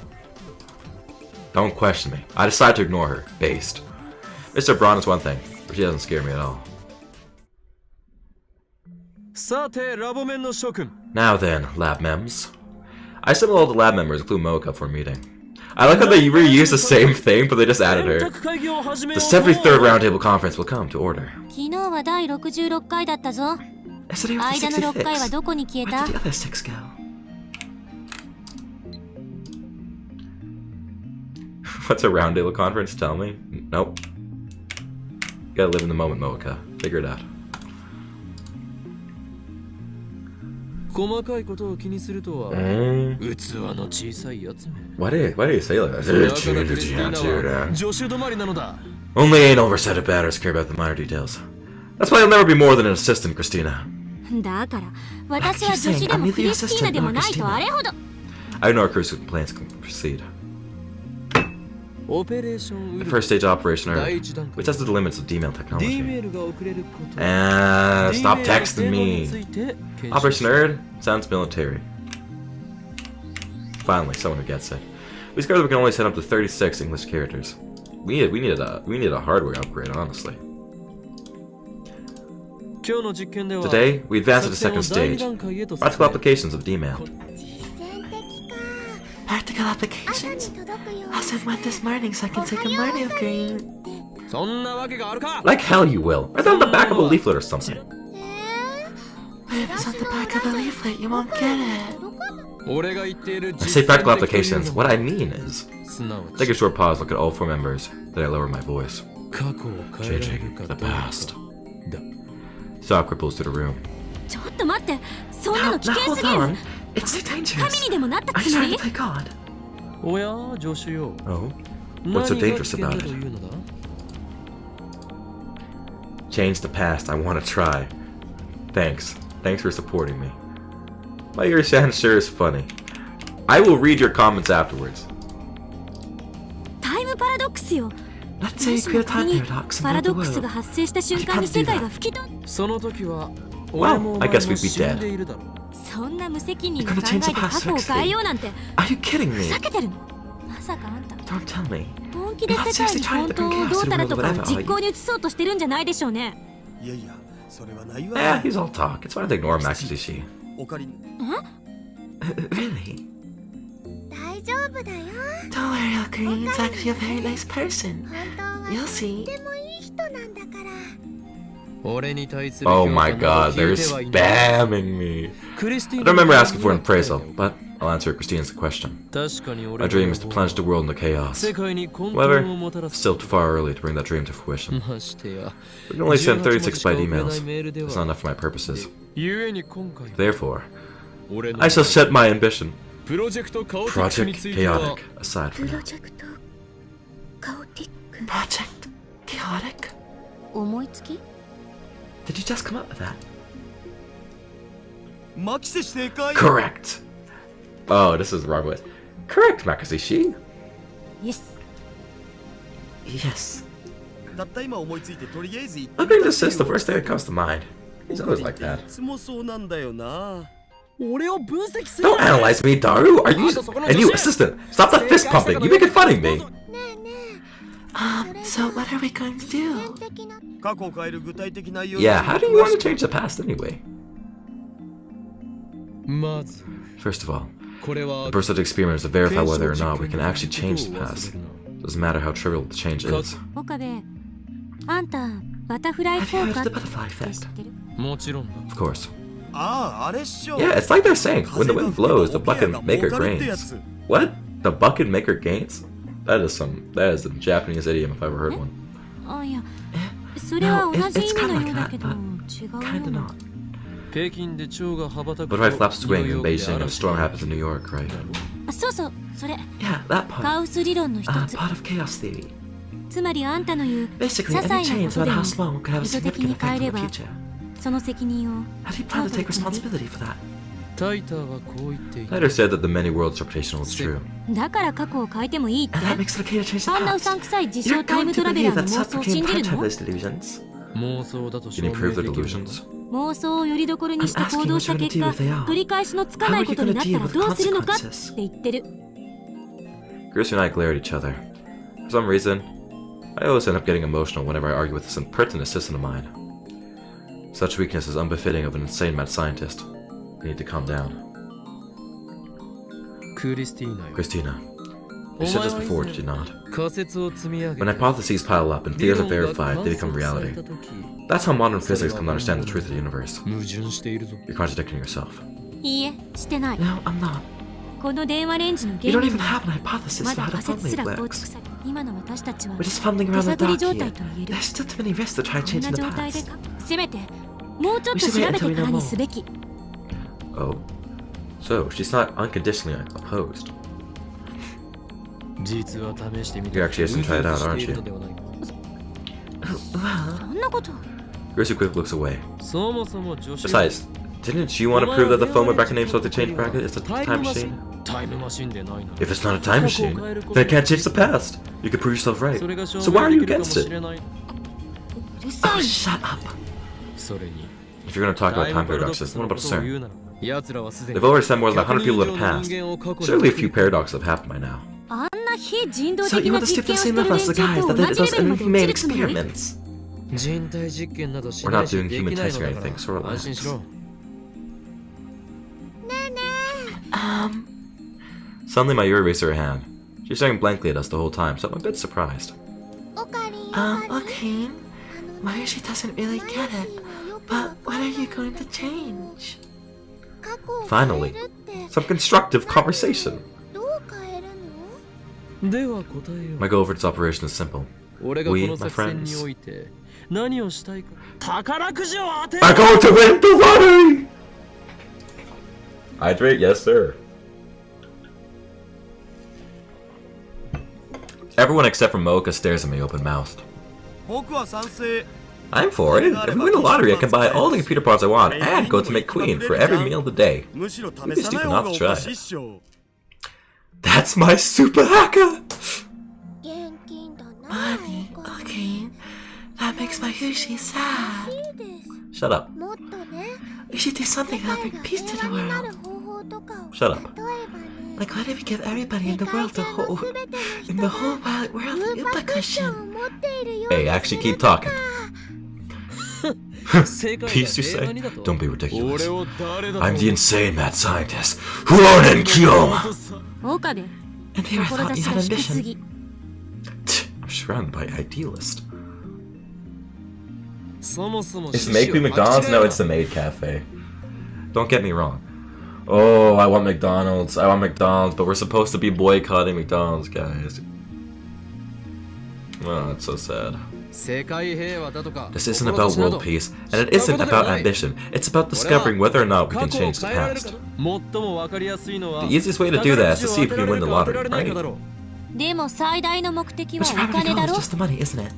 Speaker 2: Don't question me. I decide to ignore her. Based. Mr. Braun is one thing, but she doesn't scare me at all.
Speaker 3: さてラボメンの諸君
Speaker 2: Now then, lab mems. I assembled all the lab members, including Mocha, for a meeting. I like how they reused the same thing, but they just added her.
Speaker 3: 選択会議を始め
Speaker 2: The
Speaker 3: よう
Speaker 2: 73rd Roundtable Conference will come to order.
Speaker 5: 昨日は第66回だったぞ。
Speaker 1: Yesterday was
Speaker 5: 間
Speaker 1: the
Speaker 5: の6回は
Speaker 1: 66.
Speaker 5: どこに消え
Speaker 1: Where
Speaker 5: た
Speaker 1: did the other 6 go?
Speaker 2: What's a Roundtable Conference? Tell me. Nope. You gotta live in the moment, Mocha. Figure it out.
Speaker 3: 細かいことを気にするとは
Speaker 2: Mm.
Speaker 3: 器の小さいやつめ
Speaker 2: Why do you say like
Speaker 3: だからクリスティーナ
Speaker 2: that?
Speaker 3: は助手止まりなのだ
Speaker 2: Only anal recited batters care about the minor details. That's why you'll never be more than an assistant, Christina.
Speaker 5: だから私は助手でもクリスティーナでもないとあれほど。
Speaker 2: I ignore Cruz's complaints can proceed.
Speaker 3: オペレーションウ
Speaker 2: The
Speaker 3: ル
Speaker 2: first stage operation
Speaker 3: 第
Speaker 2: Earth.
Speaker 3: 一段
Speaker 2: We
Speaker 3: 階
Speaker 2: tested the limits of D-mail
Speaker 3: D
Speaker 2: technology.
Speaker 3: メールが送れること
Speaker 2: Stop
Speaker 3: D メール
Speaker 2: texting
Speaker 3: の性能
Speaker 2: me.
Speaker 3: について検証
Speaker 2: Operation Earth sounds military. Finally, someone who gets it. We discovered that we can only set up to 36 English characters. We needed a hardware upgrade, honestly.
Speaker 3: 今日の実験では
Speaker 2: Today, we advanced to the
Speaker 3: 作
Speaker 2: second
Speaker 3: 戦を第二
Speaker 2: stage.
Speaker 3: 段階へと進
Speaker 2: Practical
Speaker 3: め
Speaker 2: applications of D-mail.
Speaker 1: Practical applications. I'll send one this morning so I can take a morning of green.
Speaker 3: そんなわけがあるか
Speaker 2: Like hell you will. Write that on the back of a leaflet or something.
Speaker 1: But if it's on the back of a leaflet, you won't get it.
Speaker 3: 俺が言っている
Speaker 2: I say practical
Speaker 3: 実践的という
Speaker 2: applications.
Speaker 3: の
Speaker 2: What
Speaker 3: は
Speaker 2: I mean is,
Speaker 3: すなわ
Speaker 2: take
Speaker 3: ち
Speaker 2: a short pause, look at all 4 members. Then I lower my voice.
Speaker 3: 過去を変えられる
Speaker 2: Changing
Speaker 3: か
Speaker 2: the
Speaker 3: どうか
Speaker 2: past.
Speaker 3: だ
Speaker 2: Saw cripples to the room.
Speaker 5: ちょっと待って、そんな
Speaker 1: Now,
Speaker 5: の危
Speaker 1: now
Speaker 5: 険
Speaker 1: hold
Speaker 5: すぎる。
Speaker 1: on. It's
Speaker 5: 神
Speaker 1: dangerous.
Speaker 5: にでもなった
Speaker 1: Are
Speaker 5: つ
Speaker 1: you
Speaker 5: も
Speaker 1: trying
Speaker 5: り
Speaker 1: to？play God?
Speaker 3: おや助手よ
Speaker 2: Oh?
Speaker 3: 何
Speaker 2: What's so
Speaker 3: が
Speaker 2: dangerous
Speaker 3: 危険
Speaker 2: about
Speaker 3: だ
Speaker 2: it?
Speaker 3: というのだ
Speaker 2: Change the past. I want to try. Thanks. Thanks for supporting me. My Yuri-san sure is funny. I will read your comments afterwards.
Speaker 5: タイムパラドックスよ。
Speaker 1: Let's say you
Speaker 5: もし
Speaker 1: create
Speaker 5: も
Speaker 1: a
Speaker 5: 仮
Speaker 1: time
Speaker 5: に
Speaker 1: paradox
Speaker 5: パ
Speaker 1: and
Speaker 5: ラ
Speaker 1: build
Speaker 5: ド
Speaker 1: the
Speaker 5: ックスが
Speaker 1: world.
Speaker 5: 発生した瞬間に世界が吹き飛ん
Speaker 3: その時は俺もお
Speaker 2: I
Speaker 3: 前
Speaker 2: guess
Speaker 3: も
Speaker 2: we'd be
Speaker 3: 死んでいるだろう
Speaker 5: そんな無責任な
Speaker 1: You're
Speaker 5: 考
Speaker 1: gonna
Speaker 5: え
Speaker 1: change
Speaker 5: で
Speaker 1: the
Speaker 5: 過
Speaker 1: past
Speaker 5: 去を
Speaker 1: to
Speaker 5: 変えようなんて
Speaker 1: Are you kidding
Speaker 5: ふ
Speaker 1: me?
Speaker 5: ざけてるの。まさかあんた
Speaker 1: Don't tell me.
Speaker 5: 本気で世界に本当をどうたらとか実行に移そうとしてるんじゃないでしょうね。
Speaker 6: いやいや、それはないわ。
Speaker 2: Eh, he's all talk. It's fine to ignore him, actually.
Speaker 6: おかりに。
Speaker 1: Really?
Speaker 7: 大丈夫だよ。
Speaker 1: Don't worry, Green. He's actually a very nice person.
Speaker 7: 本当は
Speaker 1: You'll see.
Speaker 2: Oh my god, they're spamming me. I don't remember asking for an appraisal, but I'll answer Christina's question. My dream is to plunge the world into chaos. However, it's still too far early to bring that dream to fruition. We can only send 36 byte emails. It's not enough for my purposes. Therefore, I shall set my ambition, Project Chaotic, aside for now.
Speaker 1: Project Chaotic? Did you just come up with that?
Speaker 2: Correct! Oh, this is the wrong way. Correct, Makazushi.
Speaker 5: Yes.
Speaker 1: Yes.
Speaker 2: I'm being assist the first thing that comes to mind. He's always like that. Don't analyze me, Daru! Are you a new assistant? Stop that fist pumping! You're making fun of me!
Speaker 1: So what are we going to do?
Speaker 2: Yeah, how do you want to change the past anyway? First of all, the process experiment is to verify whether or not we can actually change the past. Doesn't matter how trivial the change is.
Speaker 1: Have you heard of the butterfly effect?
Speaker 2: Of course. Yeah, it's like they're saying, when the wind blows, the bucket maker gains. What? The bucket maker gains? That is a Japanese idiom if I ever heard one.
Speaker 1: No, it's kind of like that, but kind of not.
Speaker 2: Butterfly flaps its wing in Beijing and a storm happens in New York, right?
Speaker 1: Yeah, that part. Part of chaos theory. Basically, any change, no matter how small, could have a significant effect in the future. How do you plan to take responsibility for that?
Speaker 2: Taito said that the many worlds interpretation holds true.
Speaker 1: And that makes it okay to change the past. You're going to believe that self-proclaimed time travelers' delusions.
Speaker 2: Can you prove their delusions?
Speaker 1: I'm asking what you're going to do if they are. How are you going to deal with the consequences?
Speaker 2: Chris and I glare at each other. For some reason, I always end up getting emotional whenever I argue with this impertinent assistant of mine. Such weakness is unbefitting of an insane mad scientist. You need to calm down. Christina, you said this before, did you not? When hypotheses pile up and theories are verified, they become reality. That's how modern physics come to understand the truth of the universe. You're contradicting yourself.
Speaker 1: No, I'm not. You don't even have an hypothesis for how the phone wave works. We're just fumbling around in the dark here. There's still too many risks to try changing the past. We should wait until we know more.
Speaker 2: Oh. So, she's not unconditionally opposed. You're actually going to try it out, aren't you? Grizzly quick looks away. Besides, didn't you want to prove that the phone with bracket name supposed to change bracket is a time machine? If it's not a time machine, then it can't change the past. You can prove yourself right. So why are you against it?
Speaker 1: Oh, shut up.
Speaker 2: If you're going to talk about time paradoxes, what about CERN? They've already sent more than 100 people in the past. Surely a few paradoxes have happened by now.
Speaker 1: So you want to skip the same level as the guys that did those inhumane experiments?
Speaker 2: We're not doing human testing or anything, so relax. Suddenly Mayuri raised her hand. She was staring blankly at us the whole time, so I'm a bit surprised.
Speaker 1: Okay. Mayuri doesn't really get it, but what are you going to change?
Speaker 2: Finally, some constructive conversation. My goal for this operation is simple. We, my friends, are going to win the lottery! Hydrate, yes sir. Everyone except for Mocha stares at me open-mouthed. I'm for it. If we win the lottery, I can buy all the computer parts I want and go to make queen for every meal of the day. We'd be stupid not to try it. That's my super hacker!
Speaker 1: Money, okay. That makes my Yushi sad.
Speaker 2: Shut up.
Speaker 1: We should do something that'll bring peace to the world.
Speaker 2: Shut up.
Speaker 1: Like, why don't we give everybody in the world the whole wide world an Upa cushion?
Speaker 2: Hey, actually keep talking. Peace, you say? Don't be ridiculous. I'm the insane mad scientist, Huonen Kiyoma!
Speaker 1: And here I thought you had ambition.
Speaker 2: I'm surrounded by idealists.
Speaker 3: そもそも
Speaker 2: Is Make Me McDonald's? No, it's the Maid Cafe. Don't get me wrong. Oh, I want McDonald's. I want McDonald's, but we're supposed to be boycotting McDonald's, guys. Oh, that's so sad. This isn't about world peace, and it isn't about ambition. It's about discovering whether or not we can change the past. The easiest way to do that is to see if we can win the lottery, right?
Speaker 5: でも最大の目的は
Speaker 1: Which
Speaker 5: お
Speaker 1: probably
Speaker 5: 金だ
Speaker 1: goal
Speaker 5: ろ
Speaker 1: is just the money, isn't it?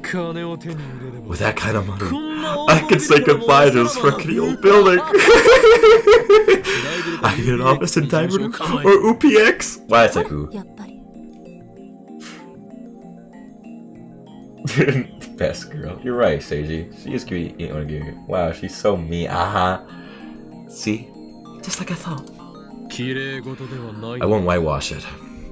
Speaker 3: 金を手に入れれば
Speaker 2: With that kind of money, I can say goodbye to this rickety old building. I can get an office in Daimler or UPX. Why is that U?
Speaker 5: やっぱり
Speaker 2: Best girl. You're right, Seiji. She is cute. Wow, she's so mean. See?
Speaker 1: Just like I thought.
Speaker 3: 綺麗事ではない
Speaker 2: I won't whitewash it.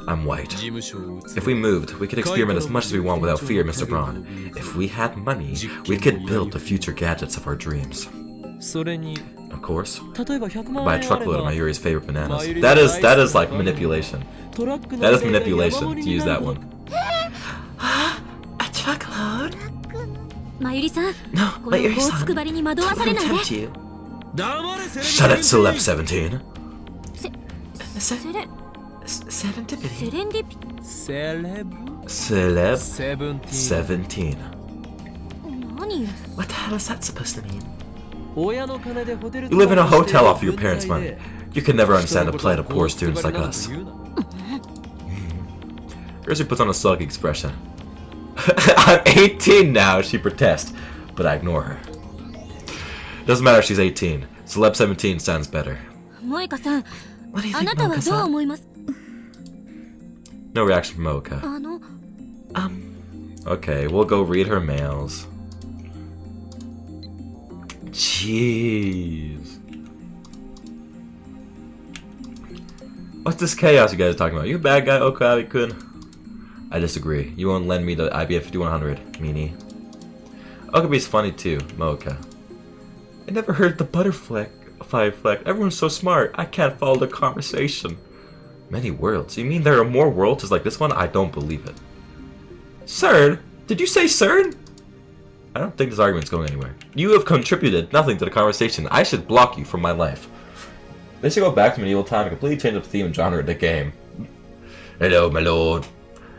Speaker 2: I'm white.
Speaker 3: 事務所を移
Speaker 2: If we moved, we could experiment as much as we want without fear, Mr. Braun. If we had money, we could build the future gadgets of our dreams.
Speaker 3: それに
Speaker 2: Of course,
Speaker 3: 例えば100万
Speaker 2: buy a
Speaker 3: 円あれ
Speaker 2: truckload of
Speaker 3: ば
Speaker 2: Mayuri's favorite bananas. That is like manipulation.
Speaker 3: トラック
Speaker 2: That
Speaker 3: の
Speaker 2: is manipulation, to use that one.
Speaker 1: A truckload?
Speaker 5: まゆりさん
Speaker 1: No,
Speaker 5: この
Speaker 1: but
Speaker 5: 高
Speaker 1: your
Speaker 5: つくばりに惑
Speaker 1: son.
Speaker 5: わされ
Speaker 1: Don't
Speaker 5: ないで
Speaker 1: tempt you.
Speaker 3: 黙れ
Speaker 2: Shut it, Celeb 17.
Speaker 5: Se-
Speaker 1: Se-
Speaker 5: セレ
Speaker 1: serendipity.
Speaker 5: セレンディピ
Speaker 3: セレブ
Speaker 2: Celeb
Speaker 3: セブンティーン
Speaker 2: 17.
Speaker 5: 何よ
Speaker 1: What the hell is that supposed to mean?
Speaker 3: 親の金でホテル
Speaker 2: You live in a hotel off your parents' money. You can never understand the plight of poor students like us. Grizzly puts on a sulky expression. I'm 18 now, she protests, but I ignore her. Doesn't matter if she's 18. Celeb 17 sounds better.
Speaker 5: 萌香さん
Speaker 1: What do you
Speaker 5: あ
Speaker 1: think,
Speaker 5: なたはどう
Speaker 1: Mocha-san?
Speaker 5: 思います
Speaker 2: No reaction from Mocha.
Speaker 5: あの
Speaker 2: Okay, we'll go read her mails. Jeez. What's this chaos you guys are talking about? You a bad guy, Okabe-kun? I disagree. You won't lend me the IBF 5100, meanie. Okabe's funny too, Mocha. I never heard the butterfly flag. Everyone's so smart. I can't follow the conversation. Many worlds? You mean there are more worlds just like this one? I don't believe it. CERN? Did you say CERN? I don't think this argument's going anywhere. You have contributed nothing to the conversation. I should block you from my life. They should go back to medieval time and completely change up the theme and genre of the game. Hello, my lord.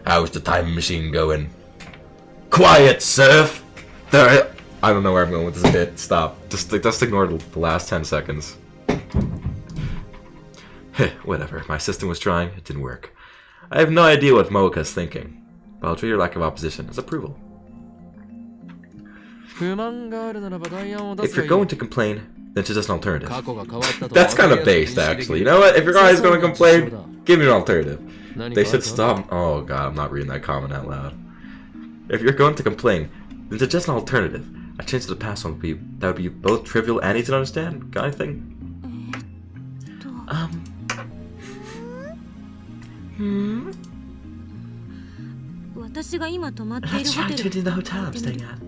Speaker 2: How's the time machine going? Quiet, Surf! There. I don't know where I'm going with this bit. Stop. Just ignore the last 10 seconds. Whatever. My system was trying. It didn't work. I have no idea what Mocha's thinking, but I'll treat your lack of opposition as approval. If you're going to complain, then it's just an alternative. That's kind of based, actually. You know what? If your guy is going to complain, give me an alternative. They should stop. Oh god, I'm not reading that comment out loud. If you're going to complain, then it's just an alternative. A change to the past one would be both trivial and easy to understand. Got anything?
Speaker 1: Hmm?
Speaker 5: 私が今泊まっている
Speaker 1: Let's
Speaker 5: ホ
Speaker 1: try
Speaker 5: テ
Speaker 1: to
Speaker 5: ル
Speaker 1: do the hotel I'm staying at.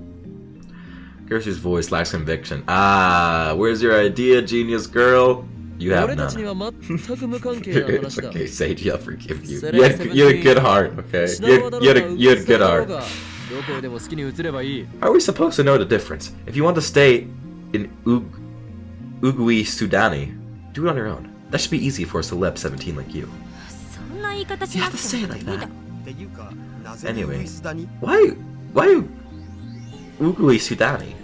Speaker 2: Gertrude's voice lacks conviction. Ah, where's your idea, genius girl? You have
Speaker 3: 俺たちに
Speaker 2: none.
Speaker 3: は全く無関係な
Speaker 2: It's
Speaker 3: 話だ
Speaker 2: okay, Seiji, I'll forgive you.
Speaker 3: セ
Speaker 2: You
Speaker 3: レ
Speaker 2: had,
Speaker 3: ブ
Speaker 2: you had a good heart, okay?
Speaker 3: 品川だろうが
Speaker 2: You had good
Speaker 3: うっせぇだろう
Speaker 2: heart.
Speaker 3: がどこへでも好きに移ればいい
Speaker 2: How are we supposed to know the difference? If you want to stay in Ugui Sudani, do it on your own. That should be easy for a celeb 17 like you.
Speaker 5: そんな言い方し
Speaker 1: You
Speaker 5: な
Speaker 1: have
Speaker 5: く
Speaker 1: to
Speaker 5: て
Speaker 1: say it
Speaker 5: も
Speaker 1: like
Speaker 5: いいだ
Speaker 1: that.
Speaker 6: っていうかなぜ
Speaker 2: Anyway.
Speaker 6: ウイスダに
Speaker 2: Why Ugui Sudani?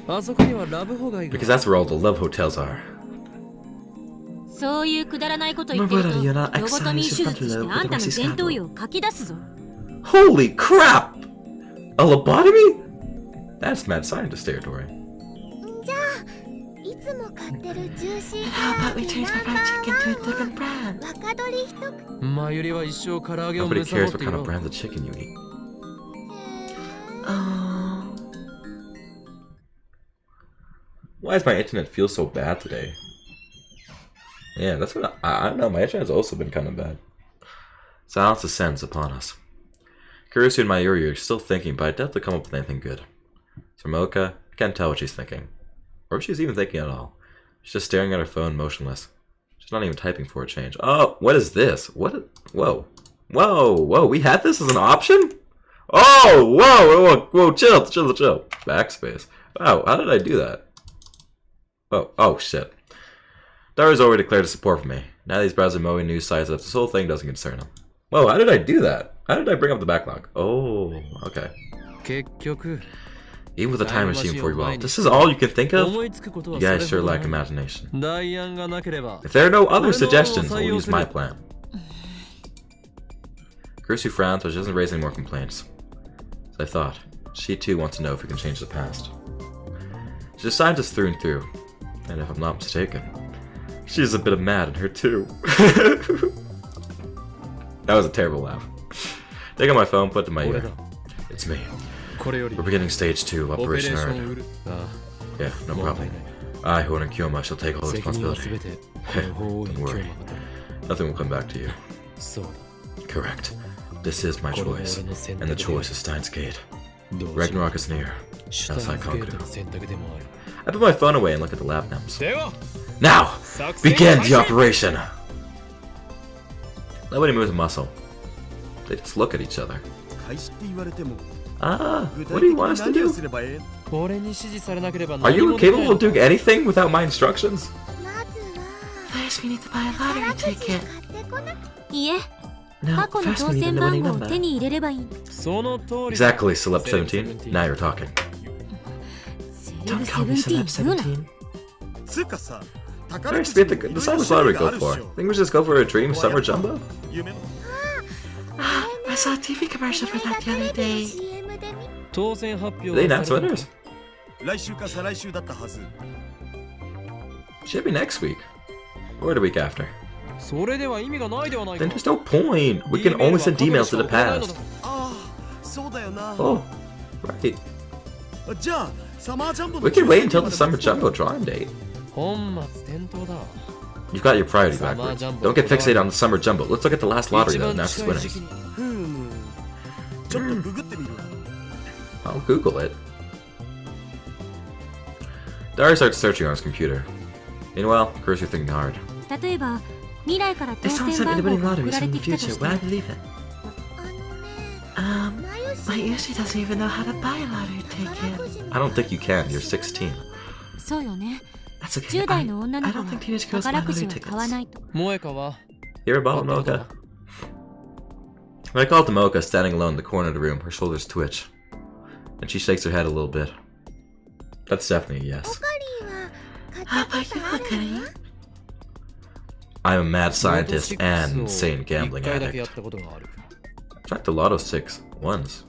Speaker 3: あそこにはラブホ街が
Speaker 2: Because that's where all the love hotels are.
Speaker 5: そういうくだらないこと言ってるとロボトミー手術してあんたの前頭葉を書き出すぞ
Speaker 2: Holy crap! A lobotomy? That's mad scientist territory.
Speaker 7: じゃあいつも買ってるジューシー
Speaker 1: How about we change my fried chicken to a different brand?
Speaker 7: 若鶏一口
Speaker 3: マユリは一生唐揚げを
Speaker 2: Nobody
Speaker 3: むさぼっ
Speaker 2: cares what
Speaker 3: てい
Speaker 2: kind
Speaker 3: ろ
Speaker 2: of brand of chicken you eat.
Speaker 1: Oh.
Speaker 2: Why does my internet feel so bad today? Yeah, that's what I don't know. My internet has also been kind of bad. Silence descends upon us. Kurusu and Mayuri are still thinking, but I doubt they'll come up with anything good. So Mocha, I can't tell what she's thinking. Or if she's even thinking at all. She's just staring at her phone, motionless. She's not even typing for a change. Oh, what is this? Whoa. Whoa, whoa, we had this as an option? Oh, whoa, chill. Backspace. Wow, how did I do that? Oh, shit. Dara's already declared his support for me. Now these browsing Moe news sites up, this whole thing doesn't concern him. Whoa, how did I do that? How did I bring up the backlog? Oh, okay. Even with a time machine for you all, this is all you can think of? You guys sure lack imagination. If there are no other suggestions, I'll use my plan. Kursu frowns, but she doesn't raise any more complaints. As I thought, she too wants to know if we can change the past. She's a scientist through and through, and if I'm not mistaken, she's a bit of mad in her too. That was a terrible laugh. Take out my phone, put it to my ear. It's me. We're beginning stage 2 of Operation Earn. Yeah, no problem. I, Honen Kyoma, shall take all the responsibility. Don't worry. Nothing will come back to you. Correct. This is my choice, and the choice is Stein's Gate. Ragnarok is near. Outside Conqueror. I put my phone away and look at the lab names. Now! Begin the operation! Nobody moves a muscle. They just look at each other. What do you want us to do? Are you capable of doing anything without my instructions?
Speaker 1: First, we need to buy a lottery ticket.
Speaker 5: いえ、
Speaker 1: No,
Speaker 5: 過去の
Speaker 1: first
Speaker 5: 当
Speaker 1: we need the
Speaker 5: 選番
Speaker 1: winning
Speaker 5: 号を
Speaker 1: number.
Speaker 5: 手に入れればいい。
Speaker 2: Exactly, Celeb 17. Now you're talking.
Speaker 5: セレ
Speaker 1: Don't
Speaker 5: ブ
Speaker 1: call me
Speaker 5: 17
Speaker 1: Celeb
Speaker 5: 言うな。
Speaker 1: 17.
Speaker 6: つうかさ、
Speaker 2: First, we have to decide which lottery to go for. Think we just go for a dream summer jumbo?
Speaker 1: I saw a TV commercial for that the other day.
Speaker 3: 当選発表
Speaker 2: Do they announce winners?
Speaker 6: 来週か再来週だったはず。
Speaker 2: Should be next week. Or the week after.
Speaker 3: それでは意味がないではないか
Speaker 2: Then there's no point. We can only send emails to the past.
Speaker 6: ああ、そうだよな。
Speaker 2: Oh, right.
Speaker 6: じゃあ、サマージャンボの
Speaker 2: We can wait until the summer jumbo drawing date.
Speaker 3: 本末転倒だ
Speaker 2: You've got your priorities backwards. Don't get fixated on the summer jumbo. Let's look at the last lottery that announced its
Speaker 3: 一番近い時
Speaker 2: winners.
Speaker 3: 期に
Speaker 6: ふむ。ちょっとググってみるわ。
Speaker 2: I'll Google it. Dari starts searching on his computer. Meanwhile, Kursu thinking hard.
Speaker 5: 例えば、未来から当
Speaker 1: If someone
Speaker 5: 選
Speaker 1: sent me
Speaker 5: 番
Speaker 1: the
Speaker 5: 号
Speaker 1: winning
Speaker 5: が送
Speaker 1: lotteries
Speaker 5: られ
Speaker 1: from
Speaker 5: て
Speaker 1: the
Speaker 5: きたと
Speaker 1: future,
Speaker 5: し
Speaker 1: would I
Speaker 5: て、
Speaker 1: believe it? My Yushi doesn't even know how to buy a lottery ticket.
Speaker 2: I don't think you can. You're 16.
Speaker 5: そうよね。
Speaker 1: That's okay.
Speaker 5: 10代の女の
Speaker 1: I
Speaker 5: 子
Speaker 1: don't
Speaker 5: は
Speaker 1: think teenage girls buy
Speaker 5: 宝くじ
Speaker 1: lottery
Speaker 5: は買わな
Speaker 1: tickets.
Speaker 5: いと。
Speaker 3: 萌香は
Speaker 2: You're a bottle Mocha. I called to Mocha, standing alone in the corner of the room. Her shoulders twitch. And she shakes her head a little bit. That's definitely a yes.
Speaker 1: How about you, Akari?
Speaker 2: I'm a mad scientist and insane
Speaker 3: 1
Speaker 2: gambling
Speaker 3: 回だけやっ
Speaker 2: addict.
Speaker 3: たことがある
Speaker 2: Tried the lotto 6 once.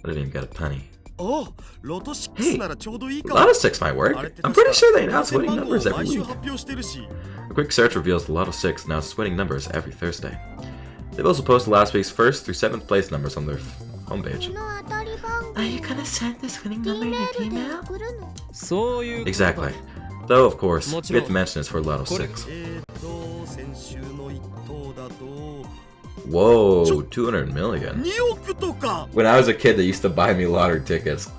Speaker 2: I didn't even get a penny.
Speaker 6: おう、ロト6ならちょうどいいかも。
Speaker 2: Lotto 6 might work. I'm pretty sure they announce winning numbers every
Speaker 6: 毎週
Speaker 2: week.
Speaker 6: 発表してるし。
Speaker 2: A quick search reveals the Lotto 6 announces winning numbers every Thursday. They've also posted last week's 1st through 7th place numbers on their homepage.
Speaker 7: この当たり番号
Speaker 1: Are you gonna send this winning
Speaker 7: メ
Speaker 1: number in
Speaker 7: ー
Speaker 1: an
Speaker 7: ルで
Speaker 1: email?
Speaker 7: 送るの。
Speaker 3: そういうことだ
Speaker 2: Exactly. Though, of course, we get to mention it's for Lotto 6.
Speaker 6: 先週の一等だと
Speaker 2: Whoa, 200 million.
Speaker 6: 2億とか。
Speaker 2: When I was a kid, they used to buy me lottery tickets.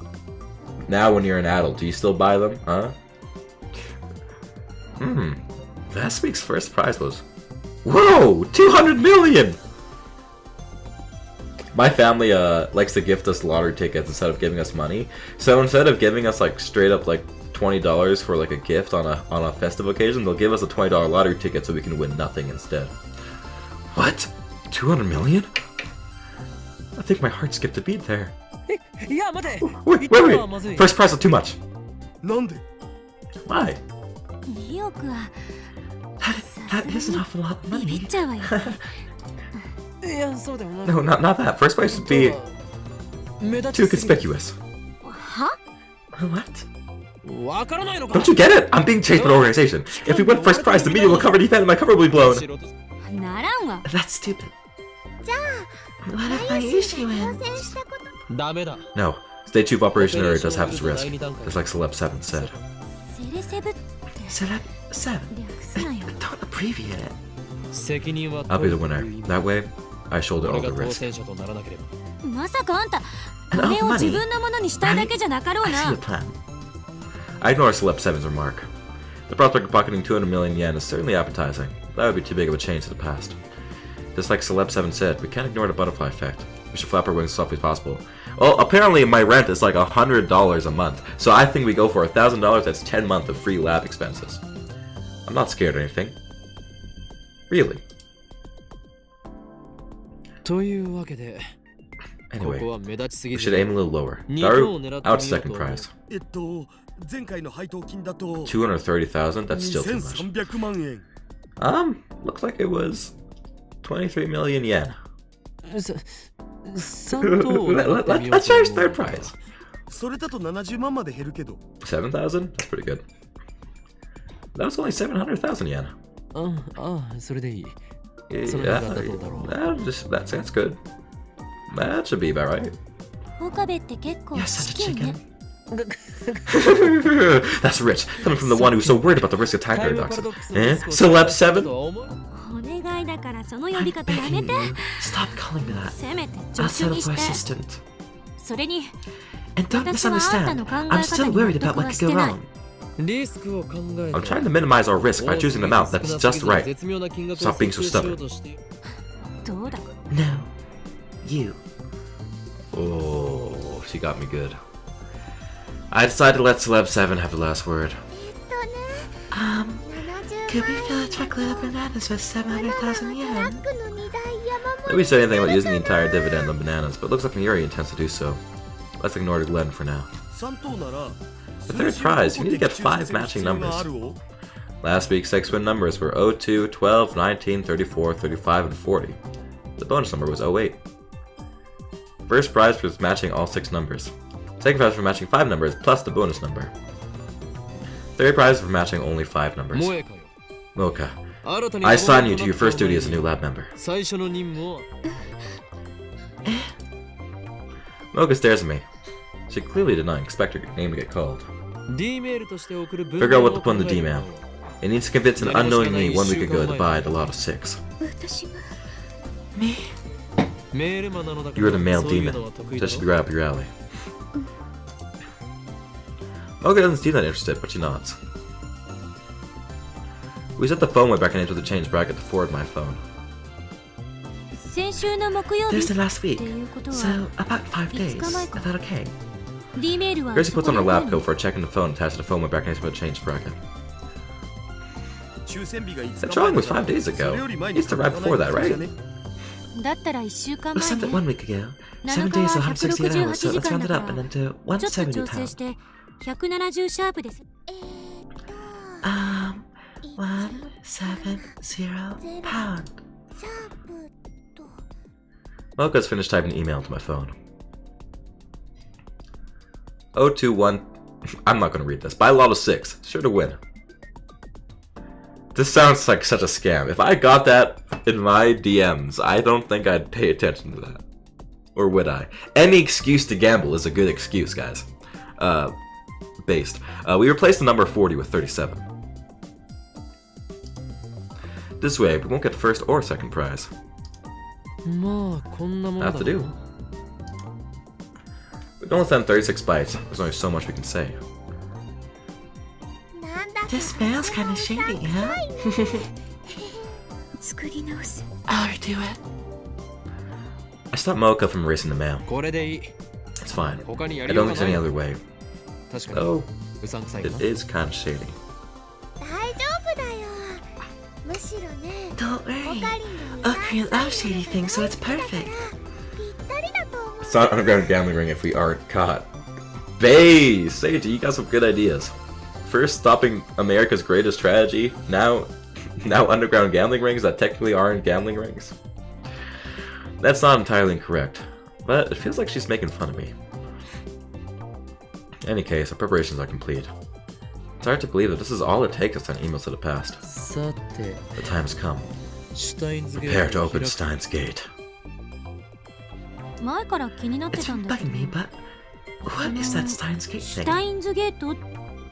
Speaker 2: Now, when you're an adult, do you still buy them, huh? Last week's first prize was... Whoa! 200 million! My family likes to gift us lottery tickets instead of giving us money. So instead of giving us like straight up like $20 for like a gift on a festive occasion, they'll give us a $20 lottery ticket so we can win nothing instead. What? 200 million? I think my heart skipped a beat there.
Speaker 3: いや待て
Speaker 2: Wait. First prize was too much.
Speaker 6: なんで
Speaker 2: Why?
Speaker 5: 2億は
Speaker 1: That is an awful lot of
Speaker 5: ビビっ
Speaker 1: money.
Speaker 5: ちゃうわよ。
Speaker 3: いやそうだよな
Speaker 2: No, not that. First prize would be
Speaker 3: 目立
Speaker 2: too
Speaker 3: ちすぎる
Speaker 2: conspicuous.
Speaker 5: は
Speaker 1: What?
Speaker 3: わからないのか
Speaker 2: Don't you get it? I'm being chased by an organization. If we win first prize, the media will cover the event and my cover will be blown.
Speaker 5: ならんわ。
Speaker 1: That's stupid.
Speaker 7: じゃ
Speaker 1: What
Speaker 7: あ、
Speaker 1: if my
Speaker 7: 来
Speaker 1: Yushi
Speaker 7: 週挑
Speaker 1: wins?
Speaker 7: 戦したこと。
Speaker 3: ダメだ
Speaker 2: No. Stage 2 of Operation Uri does have its risk. Just like Celeb 7 said.
Speaker 5: セレセブって
Speaker 1: Celeb 7.
Speaker 5: 略すなよ。
Speaker 1: Don't abbreviate it.
Speaker 3: 責任は
Speaker 2: I'll be the winner. That way, I shoulder all
Speaker 3: 俺
Speaker 2: the
Speaker 3: が当
Speaker 2: risk.
Speaker 3: 選者とならなければ
Speaker 5: まさかあんた、
Speaker 1: And
Speaker 5: 金
Speaker 1: all
Speaker 5: を
Speaker 1: the
Speaker 5: 自
Speaker 1: money.
Speaker 5: 分のものにしたいだけじゃなかろう
Speaker 1: I see
Speaker 5: な
Speaker 1: your。plan.
Speaker 2: I ignore Celeb 7's remark. The prospect of pocketing 200 million yen is certainly appetizing. That would be too big of a change to the past. Just like Celeb 7 said, we can't ignore the butterfly effect. We should flap our wings as softly as possible. Well, apparently my rent is like $100 a month, so I think we go for $1,000. That's 10 months of free lab expenses. I'm not scared of anything. Really.
Speaker 3: というわけで、
Speaker 2: Anyway,
Speaker 3: ここは目立ちすぎ
Speaker 2: we
Speaker 3: ず
Speaker 2: should aim a little lower.
Speaker 3: 二等を
Speaker 2: Daru,
Speaker 3: 狙って
Speaker 2: out
Speaker 3: みよう
Speaker 2: second
Speaker 3: と
Speaker 2: prize.
Speaker 6: 前回の配当金だと
Speaker 2: 230,000, that's still too much.
Speaker 6: 2300万円
Speaker 2: Looks like it was 23 million yen.
Speaker 3: 3等を狙ってみよう
Speaker 2: Let's
Speaker 3: と
Speaker 2: try
Speaker 3: 思
Speaker 2: his
Speaker 3: う
Speaker 2: third prize.
Speaker 6: それだと70万まで減るけど
Speaker 2: 7,000? That's pretty good. That was only 700,000 yen.
Speaker 3: ああ、それでいい。
Speaker 2: Yeah, that's good. That should be about right.
Speaker 5: 岡部って結構
Speaker 1: You're such a
Speaker 5: 資金ね
Speaker 1: chicken.
Speaker 2: That's rich, coming from the one who's so worried about the risk of time
Speaker 3: タイム
Speaker 2: paradox.
Speaker 3: パラドックス
Speaker 2: Eh?
Speaker 3: を少し
Speaker 2: Celeb 7?
Speaker 3: とは思う
Speaker 5: お願いだからその呼
Speaker 1: I'm
Speaker 5: び方やめ
Speaker 1: begging
Speaker 5: て
Speaker 1: you. Stop calling me that.
Speaker 5: せめて
Speaker 1: I'll
Speaker 5: 助手
Speaker 1: settle
Speaker 5: に
Speaker 1: for
Speaker 5: して
Speaker 1: assistant.
Speaker 5: それに
Speaker 1: And don't
Speaker 5: 私はあんたの
Speaker 1: misunderstand.
Speaker 5: 考え
Speaker 1: I'm still
Speaker 5: 方に
Speaker 1: worried
Speaker 5: 納
Speaker 1: about
Speaker 5: 得
Speaker 1: what
Speaker 5: は
Speaker 1: could
Speaker 5: して
Speaker 1: go
Speaker 5: ない
Speaker 1: wrong.
Speaker 3: リスクを考え
Speaker 2: I'm trying to minimize our risk by choosing the amount that's just right.
Speaker 3: 絶妙な金額を
Speaker 2: Stop being so
Speaker 3: 設定しよう
Speaker 2: stubborn.
Speaker 3: として
Speaker 5: どうだ
Speaker 1: No. You.
Speaker 2: Oh, she got me good. I decided to let Celeb 7 have the last word.
Speaker 1: Could we fill a truckload of bananas with 700,000 yen?
Speaker 2: Nobody said anything about using the entire dividend on bananas, but it looks like Miuri intends to do so. Let's ignore the Glen for now.
Speaker 6: 3等なら
Speaker 2: The third prize, you need to get 5 matching numbers. Last week's 6 win numbers were 02, 12, 19, 34, 35, and 40. The bonus number was 08. First prize was matching all 6 numbers. Second prize for matching 5 numbers plus the bonus number. Third prize for matching only 5 numbers.
Speaker 3: 萌えかよ
Speaker 2: Mocha,
Speaker 3: 新たに
Speaker 2: I assign you to your first duty as a new lab member.
Speaker 3: 最初の任務を
Speaker 2: Mocha stares at me. She clearly did not expect her name to get called.
Speaker 3: D メールとして送る文
Speaker 2: Figure
Speaker 3: 面
Speaker 2: out
Speaker 3: を
Speaker 2: what to
Speaker 3: 考
Speaker 2: put in
Speaker 3: え
Speaker 2: the
Speaker 3: て
Speaker 2: D-mail.
Speaker 3: もらおう
Speaker 2: It needs to convince an unknowing me 1 week ago to buy the lot of 6.
Speaker 5: 私が
Speaker 1: Me?
Speaker 3: メールマンなのだか
Speaker 2: You are the
Speaker 3: ら
Speaker 2: male
Speaker 3: そういう
Speaker 2: demon.
Speaker 3: のは得意だ
Speaker 2: That should
Speaker 3: ろ
Speaker 2: be right up your alley. Mocha doesn't seem that interested, but she nods. We set the phone way back in into the change bracket to forward my phone.
Speaker 5: 先週の木曜日
Speaker 1: Thursday last
Speaker 5: っ
Speaker 1: week.
Speaker 5: ていうことは
Speaker 1: So, about 5 days.
Speaker 5: 5日前か。
Speaker 1: Is that okay?
Speaker 5: D メールは
Speaker 2: Gracie
Speaker 5: そ
Speaker 2: puts
Speaker 5: こ
Speaker 2: on
Speaker 5: に
Speaker 2: her
Speaker 5: 送
Speaker 2: lab
Speaker 5: る
Speaker 2: coat
Speaker 5: の
Speaker 2: for checking the phone attached to the phone way back in into the change bracket.
Speaker 6: 抽選日が
Speaker 2: That drawing was 5 days ago. It's the right before that, right?
Speaker 5: だったら1週間
Speaker 1: We
Speaker 5: 前
Speaker 1: sent it 1
Speaker 5: ね
Speaker 1: week ago.
Speaker 5: 7
Speaker 1: 7
Speaker 5: 日
Speaker 1: days
Speaker 5: は
Speaker 1: or 168 hours, so
Speaker 5: 168
Speaker 1: let's
Speaker 5: 時間
Speaker 1: round
Speaker 5: だ
Speaker 1: it
Speaker 5: か
Speaker 1: up and then
Speaker 5: ら
Speaker 1: to
Speaker 5: ちょっと調
Speaker 1: 170
Speaker 5: 整し
Speaker 1: pounds.
Speaker 5: て170シャープです
Speaker 1: 170 pound.
Speaker 2: Mocha's finished typing an email to my phone. 021. I'm not gonna read this. Buy a lot of 6. Sure to win. This sounds like such a scam. If I got that in my DMs, I don't think I'd pay attention to that. Or would I? Any excuse to gamble is a good excuse, guys. Based. We replaced the number 40 with 37. This way, we won't get first or second prize.
Speaker 3: まあこんなもんだ
Speaker 2: Have to do. We can only send 36 bytes. There's only so much we can say.
Speaker 1: This smells kind of shady, huh?
Speaker 5: 作り直す
Speaker 1: I'll redo it.
Speaker 2: I stopped Mocha from erasing the mail.
Speaker 3: これでいい
Speaker 2: It's fine.
Speaker 3: 他にや
Speaker 2: I
Speaker 3: りよう
Speaker 2: don't
Speaker 3: が
Speaker 2: think
Speaker 3: な
Speaker 2: there's
Speaker 3: い
Speaker 2: any other way.
Speaker 3: 確かに
Speaker 2: Oh,
Speaker 3: うさんくさいか
Speaker 2: it
Speaker 3: な
Speaker 2: is kind of shady.
Speaker 7: 大丈夫だよむしろね
Speaker 1: Don't
Speaker 7: オカ
Speaker 1: worry.
Speaker 7: リンの
Speaker 1: Ocarina loves shady things, so it's perfect.
Speaker 7: ぴったりだと思う
Speaker 2: It's not underground gambling ring if we aren't caught. Bae! Seiji, you got some good ideas. First stopping America's greatest tragedy, now underground gambling rings that technically aren't gambling rings. That's not entirely incorrect, but it feels like she's making fun of me. In any case, our preparations are complete. It's hard to believe that this is all it takes to send emails to the past.
Speaker 3: さて
Speaker 2: The time has come.
Speaker 3: シュタインズゲ
Speaker 2: Prepare
Speaker 3: ー
Speaker 2: to
Speaker 3: トを
Speaker 2: open
Speaker 3: 開く
Speaker 2: Stein's Gate.
Speaker 5: 前から気になって
Speaker 1: It's
Speaker 5: たん
Speaker 1: been
Speaker 5: だけ
Speaker 1: bugging
Speaker 5: ど
Speaker 1: me, but what is that Steins Gate
Speaker 5: シュ
Speaker 1: thing?
Speaker 5: タインズゲートっ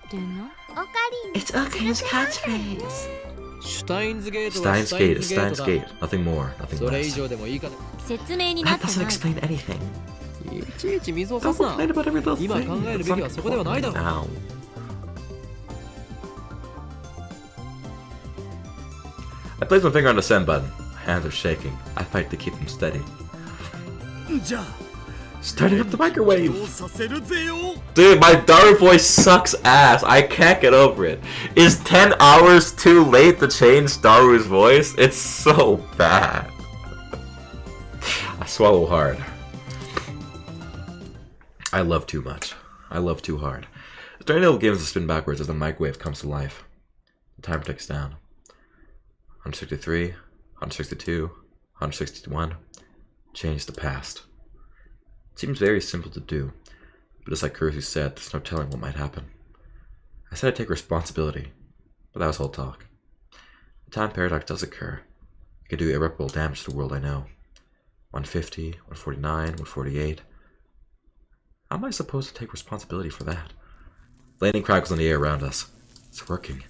Speaker 5: てな
Speaker 7: オカリン
Speaker 1: It's Ocarina's catchphrase.
Speaker 3: シュタインズゲートは
Speaker 2: Stein's
Speaker 3: シュタイ
Speaker 2: Gate
Speaker 3: ン
Speaker 2: is
Speaker 3: ズゲート
Speaker 2: Stein's
Speaker 3: だ
Speaker 2: Gate. Nothing more, nothing
Speaker 3: それ以
Speaker 2: less.
Speaker 3: 上でもいいかね
Speaker 5: 説明になっ
Speaker 1: That
Speaker 5: て
Speaker 1: doesn't
Speaker 5: ない
Speaker 1: explain anything.
Speaker 3: いちいち水を差
Speaker 1: Don't
Speaker 3: すな
Speaker 1: complain about every little
Speaker 3: 今
Speaker 1: thing.
Speaker 3: 考える
Speaker 1: It's
Speaker 3: べき
Speaker 1: not
Speaker 3: はそこではないだろう
Speaker 2: Ow. I placed my finger on the send button. Hands are shaking. I fight to keep them steady.
Speaker 6: じゃあ
Speaker 2: Starting up the microwave!
Speaker 6: 起動させるぜよ
Speaker 2: Dude, my Daru voice sucks ass. I can't get over it. Is 10 hours too late to change Daru's voice? It's so bad. I swallow hard. I love too much. I love too hard. Starting little games to spin backwards as the microwave comes to life. The timer ticks down. 163, 162, 161. Change the past. Seems very simple to do, but just like Kurusu said, there's no telling what might happen. I said I'd take responsibility, but that was all talk. The time paradox does occur. It could do irreparable damage to the world I know. 150, 149, 148. How am I supposed to take responsibility for that? Lightning crackles in the air around us. It's working.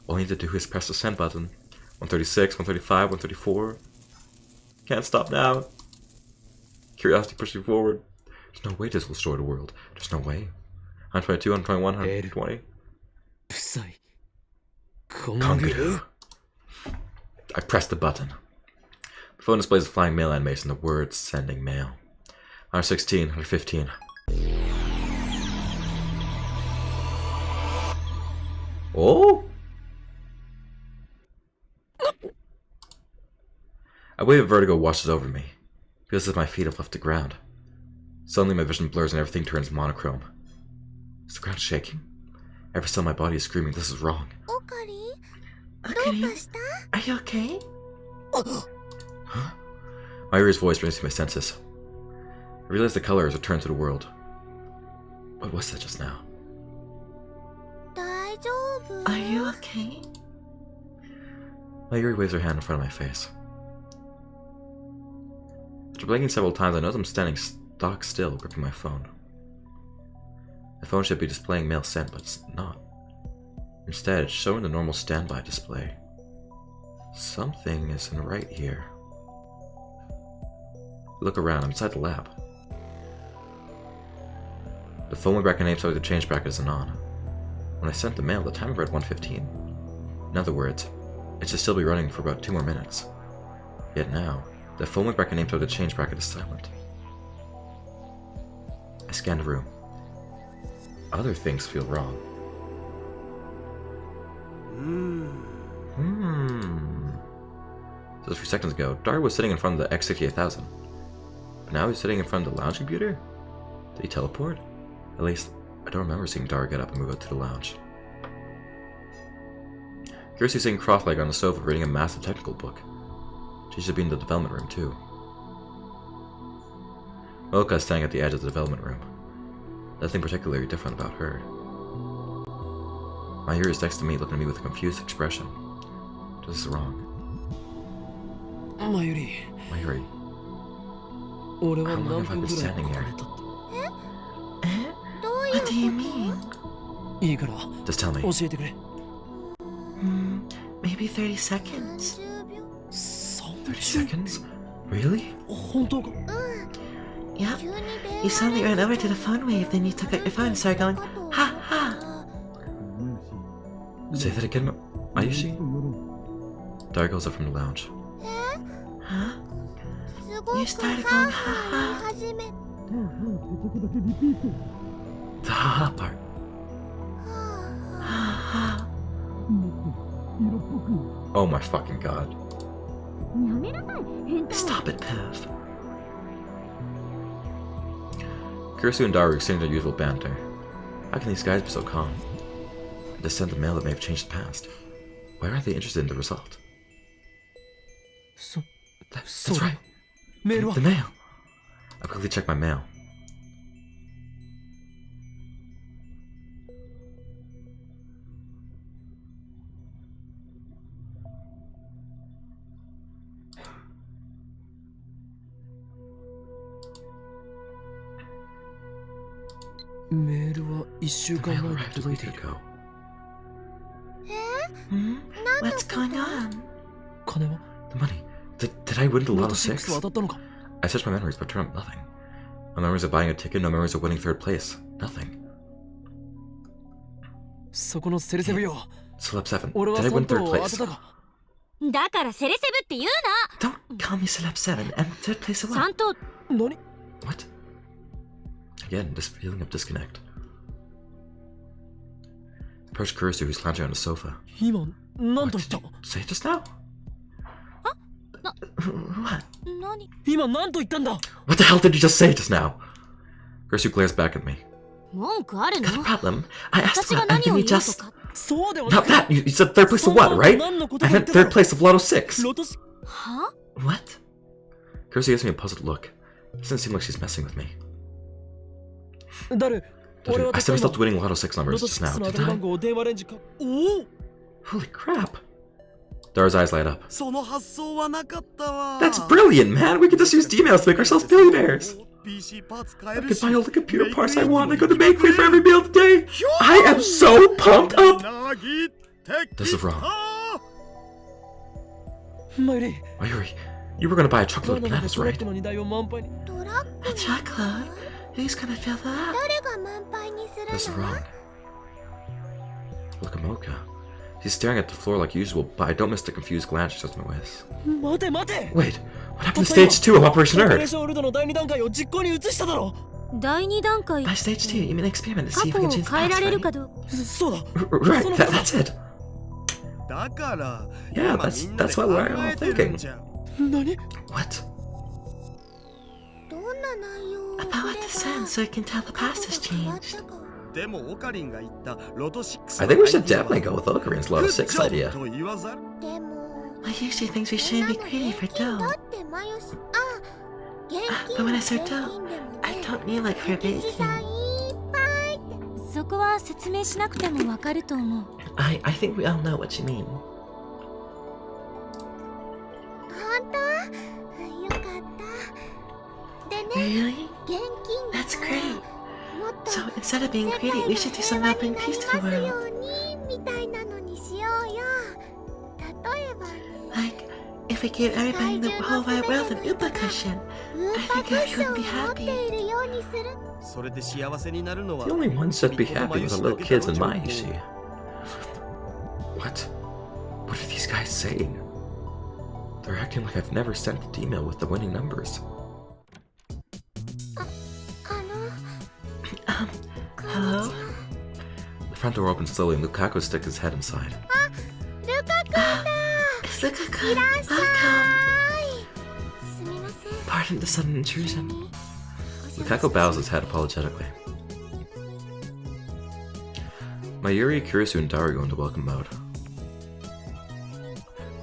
Speaker 2: All I need to do is press the send button. 136, 135, 134. Can't stop now. Curiosity pushes me forward. There's no way this will destroy the world. There's no way. 122, 121, 120.
Speaker 3: 不細
Speaker 2: Kongaru. I press the button. The phone displays a flying mail animation, the words sending mail. 116, 115. Oh? A wave of vertigo washes over me. Feels as if my feet have left the ground. Suddenly my vision blurs and everything turns monochrome. Is the ground shaking? Every cell in my body is screaming, this is wrong.
Speaker 7: Okari?
Speaker 1: Are you okay?
Speaker 2: Huh? My ear's voice brings to my senses. I realize the color has returned to the world. What was that just now?
Speaker 1: Are you okay?
Speaker 2: My Yuri waves her hand in front of my face. After blinking several times, I notice I'm standing stock still, gripping my phone. The phone should be displaying mail sent, but it's not. Instead, it's showing the normal standby display. Something isn't right here. Look around, I'm inside the lab. The phone bracket name tells me the change bracket isn't on. When I sent the mail, the timer read 1:15. In other words, it should still be running for about 2 more minutes. Yet now, the phone bracket name tells me the change bracket is silent. I scan the room. Other things feel wrong. Just a few seconds ago, Daru was sitting in front of the X68000. But now he's sitting in front of the lounge computer? Did he teleport? At least, I don't remember seeing Daru get up and move out to the lounge. Kirsty's sitting cross-legged on the sofa reading a massive technical book. She should be in the development room too. Mocha is standing at the edge of the development room. Nothing particularly different about her. Mayuri is next to me, looking at me with a confused expression. This is wrong.
Speaker 3: Mayuri.
Speaker 2: Mayuri. How long have I been standing here?
Speaker 1: What do you mean?
Speaker 3: いいから
Speaker 2: Just tell me.
Speaker 3: 教えてくれ
Speaker 1: Maybe 30 seconds.
Speaker 2: 30 seconds? Really?
Speaker 3: 本当か
Speaker 1: Yep. You suddenly ran over to the phone wave, then you took out your phone and started going, ha ha.
Speaker 2: Say that again, Ayushi? Daru goes up from the lounge.
Speaker 1: Huh? You started going, ha ha.
Speaker 2: The ha-ha part.
Speaker 1: Ha ha.
Speaker 2: Oh my fucking god.
Speaker 1: Stop it, Piv.
Speaker 2: Kurisu and Daru exchange their usual banter. How can these guys be so calm? They sent a mail that may have changed the past. Why aren't they interested in the result? That's right. The mail. I quickly check my mail. The mail arrived a week ago.
Speaker 1: What's going on?
Speaker 2: The money. Did I win the Lotto 6? I searched my memories, but turned up nothing. No memories of buying a ticket, no memories of winning 3rd place. Nothing. Celeb 7. Did I win 3rd place?
Speaker 5: だからセレセブって言う
Speaker 1: Don't call me Celeb 7 and third place of
Speaker 5: な。ちゃ
Speaker 1: what?
Speaker 5: んと
Speaker 3: 何
Speaker 2: What? Again, this feeling of disconnect. Approach Kurisu, who's lounging on the sofa.
Speaker 3: 今何
Speaker 2: What
Speaker 3: と
Speaker 2: did
Speaker 3: 言っ
Speaker 2: you
Speaker 3: た
Speaker 2: say just now?
Speaker 1: What?
Speaker 5: 何。
Speaker 3: 今何と言ったんだ
Speaker 2: What the hell did you just say just now? Kurisu glares back at me.
Speaker 5: 文句あるの。
Speaker 1: Got a problem? I asked
Speaker 5: 私が
Speaker 1: what, and
Speaker 5: 何を
Speaker 1: then
Speaker 5: 言
Speaker 1: you
Speaker 5: おうと
Speaker 1: just...
Speaker 5: か。
Speaker 3: そうではな
Speaker 2: Not
Speaker 3: く
Speaker 2: that! You said third place of what, right? I meant third place of Lotto 6.
Speaker 3: ロトシ
Speaker 5: は？
Speaker 1: What?
Speaker 2: Kurisu gives me a puzzled look. Doesn't seem like she's messing with me.
Speaker 3: 誰
Speaker 2: Dude,
Speaker 3: 俺は
Speaker 2: I
Speaker 3: たった
Speaker 2: still
Speaker 3: 今
Speaker 2: stopped winning Lotto 6
Speaker 3: ロ
Speaker 2: numbers
Speaker 3: ト
Speaker 2: just
Speaker 3: 6
Speaker 2: now,
Speaker 3: の当
Speaker 2: did
Speaker 3: たり
Speaker 2: I?
Speaker 3: 番号を電話レンジかおお
Speaker 2: Holy crap! Dara's eyes light up.
Speaker 6: その発想はなかったわ
Speaker 2: That's brilliant, man! We could just use D-mails to make ourselves billionaires!
Speaker 6: PC パーツ買え
Speaker 2: I
Speaker 6: る
Speaker 2: could
Speaker 6: し
Speaker 2: buy all the computer parts I want. I go to Make Way for every meal today! I am so pumped up!
Speaker 6: なぎってき
Speaker 2: This is wrong.
Speaker 6: た
Speaker 3: マイリー
Speaker 2: Mayuri, you were gonna buy a truckload
Speaker 3: バ
Speaker 2: of
Speaker 3: ナナで
Speaker 2: bananas,
Speaker 3: トラッ
Speaker 2: right?
Speaker 3: クの荷台を満杯に
Speaker 7: トラック
Speaker 1: A truckload? Who's gonna fill that?
Speaker 7: 誰が満杯にす
Speaker 2: This is
Speaker 7: るの
Speaker 2: wrong. Look at Mocha. She's staring at the floor like usual, but I don't miss the confused glance she does my ways.
Speaker 3: 待て待て
Speaker 2: Wait, what happened to stage 2 of Operation
Speaker 3: オペレー
Speaker 2: Earth?
Speaker 3: ションウルドの第2段階を実行に移しただろ
Speaker 5: 第2段階。
Speaker 1: By stage 2, you mean experiment to
Speaker 5: 過
Speaker 1: see if
Speaker 5: 去
Speaker 1: we
Speaker 5: を
Speaker 1: can change the
Speaker 5: 変えら
Speaker 1: past,
Speaker 5: れる
Speaker 1: right?
Speaker 5: かどうか。
Speaker 3: そうだ
Speaker 2: Right, that's it.
Speaker 6: だから
Speaker 2: Yeah,
Speaker 6: 今
Speaker 2: that's-
Speaker 6: みんなで
Speaker 2: that's what we're all
Speaker 6: 考えてるん
Speaker 2: thinking.
Speaker 6: じゃん
Speaker 3: 何
Speaker 2: What?
Speaker 7: どんな内容を
Speaker 1: About what to send so we can tell the past has
Speaker 7: 変わっ
Speaker 1: changed.
Speaker 7: たか
Speaker 6: でもオカリンが言ったロト6
Speaker 2: I think we should definitely go with Okarin's Lotto 6 idea.
Speaker 6: と言わざる
Speaker 7: でも
Speaker 1: I usually think we shouldn't be greedy for
Speaker 7: 現金
Speaker 1: dough.
Speaker 7: だってマヨシ現
Speaker 1: But
Speaker 7: 金
Speaker 1: when I
Speaker 7: は
Speaker 1: said
Speaker 7: 現
Speaker 1: dough,
Speaker 7: 金でも
Speaker 1: I
Speaker 7: ね
Speaker 1: don't mean like for
Speaker 7: ケチさん
Speaker 1: baking.
Speaker 7: いっぱいって
Speaker 5: そこは説明しなくてもわかると思う。
Speaker 1: I think we all know what you mean.
Speaker 7: 本当よかったでね
Speaker 1: Really?
Speaker 7: 現金だ
Speaker 1: That's
Speaker 7: から
Speaker 1: great.
Speaker 7: もっと
Speaker 1: So instead of being
Speaker 7: 世
Speaker 1: greedy,
Speaker 7: 界が
Speaker 1: we should do
Speaker 7: 平
Speaker 1: something
Speaker 7: 和
Speaker 1: to
Speaker 7: に
Speaker 1: bring
Speaker 7: なり
Speaker 1: peace to
Speaker 7: ま
Speaker 1: the
Speaker 7: すよ
Speaker 1: world.
Speaker 7: うにみたいなのにしようよ例えばね
Speaker 1: Like, if we gave everybody in the whole wide world an Upa cushion,
Speaker 7: ウー
Speaker 1: I
Speaker 7: パ
Speaker 1: think
Speaker 7: クッショ
Speaker 1: everyone
Speaker 7: ン
Speaker 1: would
Speaker 7: を
Speaker 1: be
Speaker 7: 持って
Speaker 1: happy.
Speaker 7: いるようにする
Speaker 6: それで幸せになるのは
Speaker 2: The only ones that'd be happy were the little kids in Maishi. What? What are these guys saying? They're acting like I've never sent the email with the winning numbers.
Speaker 7: あの
Speaker 1: Hello?
Speaker 2: The front door opens slowly and Lukaku sticks his head inside.
Speaker 7: ルカ君だ
Speaker 1: It's Lukaku.
Speaker 7: いらっしゃ
Speaker 1: Welcome.
Speaker 7: いすみません
Speaker 1: Pardon the sudden intrusion.
Speaker 2: Lukaku bows his head apologetically. Mayuri, Kurisu, and Daru go into welcome mode.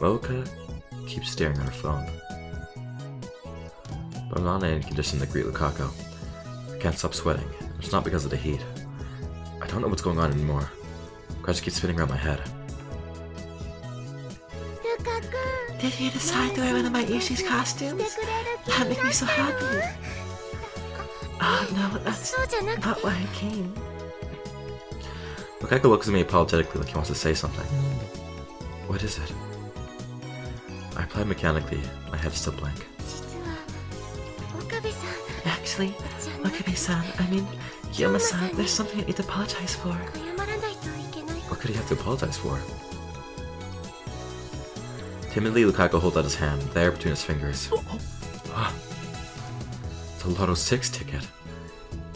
Speaker 2: Mocha keeps staring at her phone. But I'm not in any condition to greet Lukaku. I can't stop sweating. It's not because of the heat. I don't know what's going on anymore. Cars keep spinning around my head.
Speaker 7: ルカ君
Speaker 1: Did you decide to wear one of my Ishi's
Speaker 7: して
Speaker 1: costumes?
Speaker 7: くれる気
Speaker 1: That
Speaker 7: に
Speaker 1: makes
Speaker 7: な
Speaker 1: me
Speaker 7: っ
Speaker 1: so
Speaker 7: たよ
Speaker 1: happy. Oh no, that's
Speaker 7: そうじゃなく
Speaker 1: not
Speaker 7: て
Speaker 1: why I came.
Speaker 2: Lukaku looks at me apologetically like he wants to say something.
Speaker 3: なんだ
Speaker 2: What is it? I reply mechanically, my head still blank.
Speaker 7: 実は岡部さん
Speaker 1: Actually,
Speaker 7: じゃなくて
Speaker 1: Okabe-san, I mean, Yoma-san, there's something I need to apologize for.
Speaker 7: 謝らないといけない
Speaker 2: What could he have to apologize for? Timidly, Lukaku holds out his hand, the air between his fingers. Ah, it's a Lotto 6 ticket.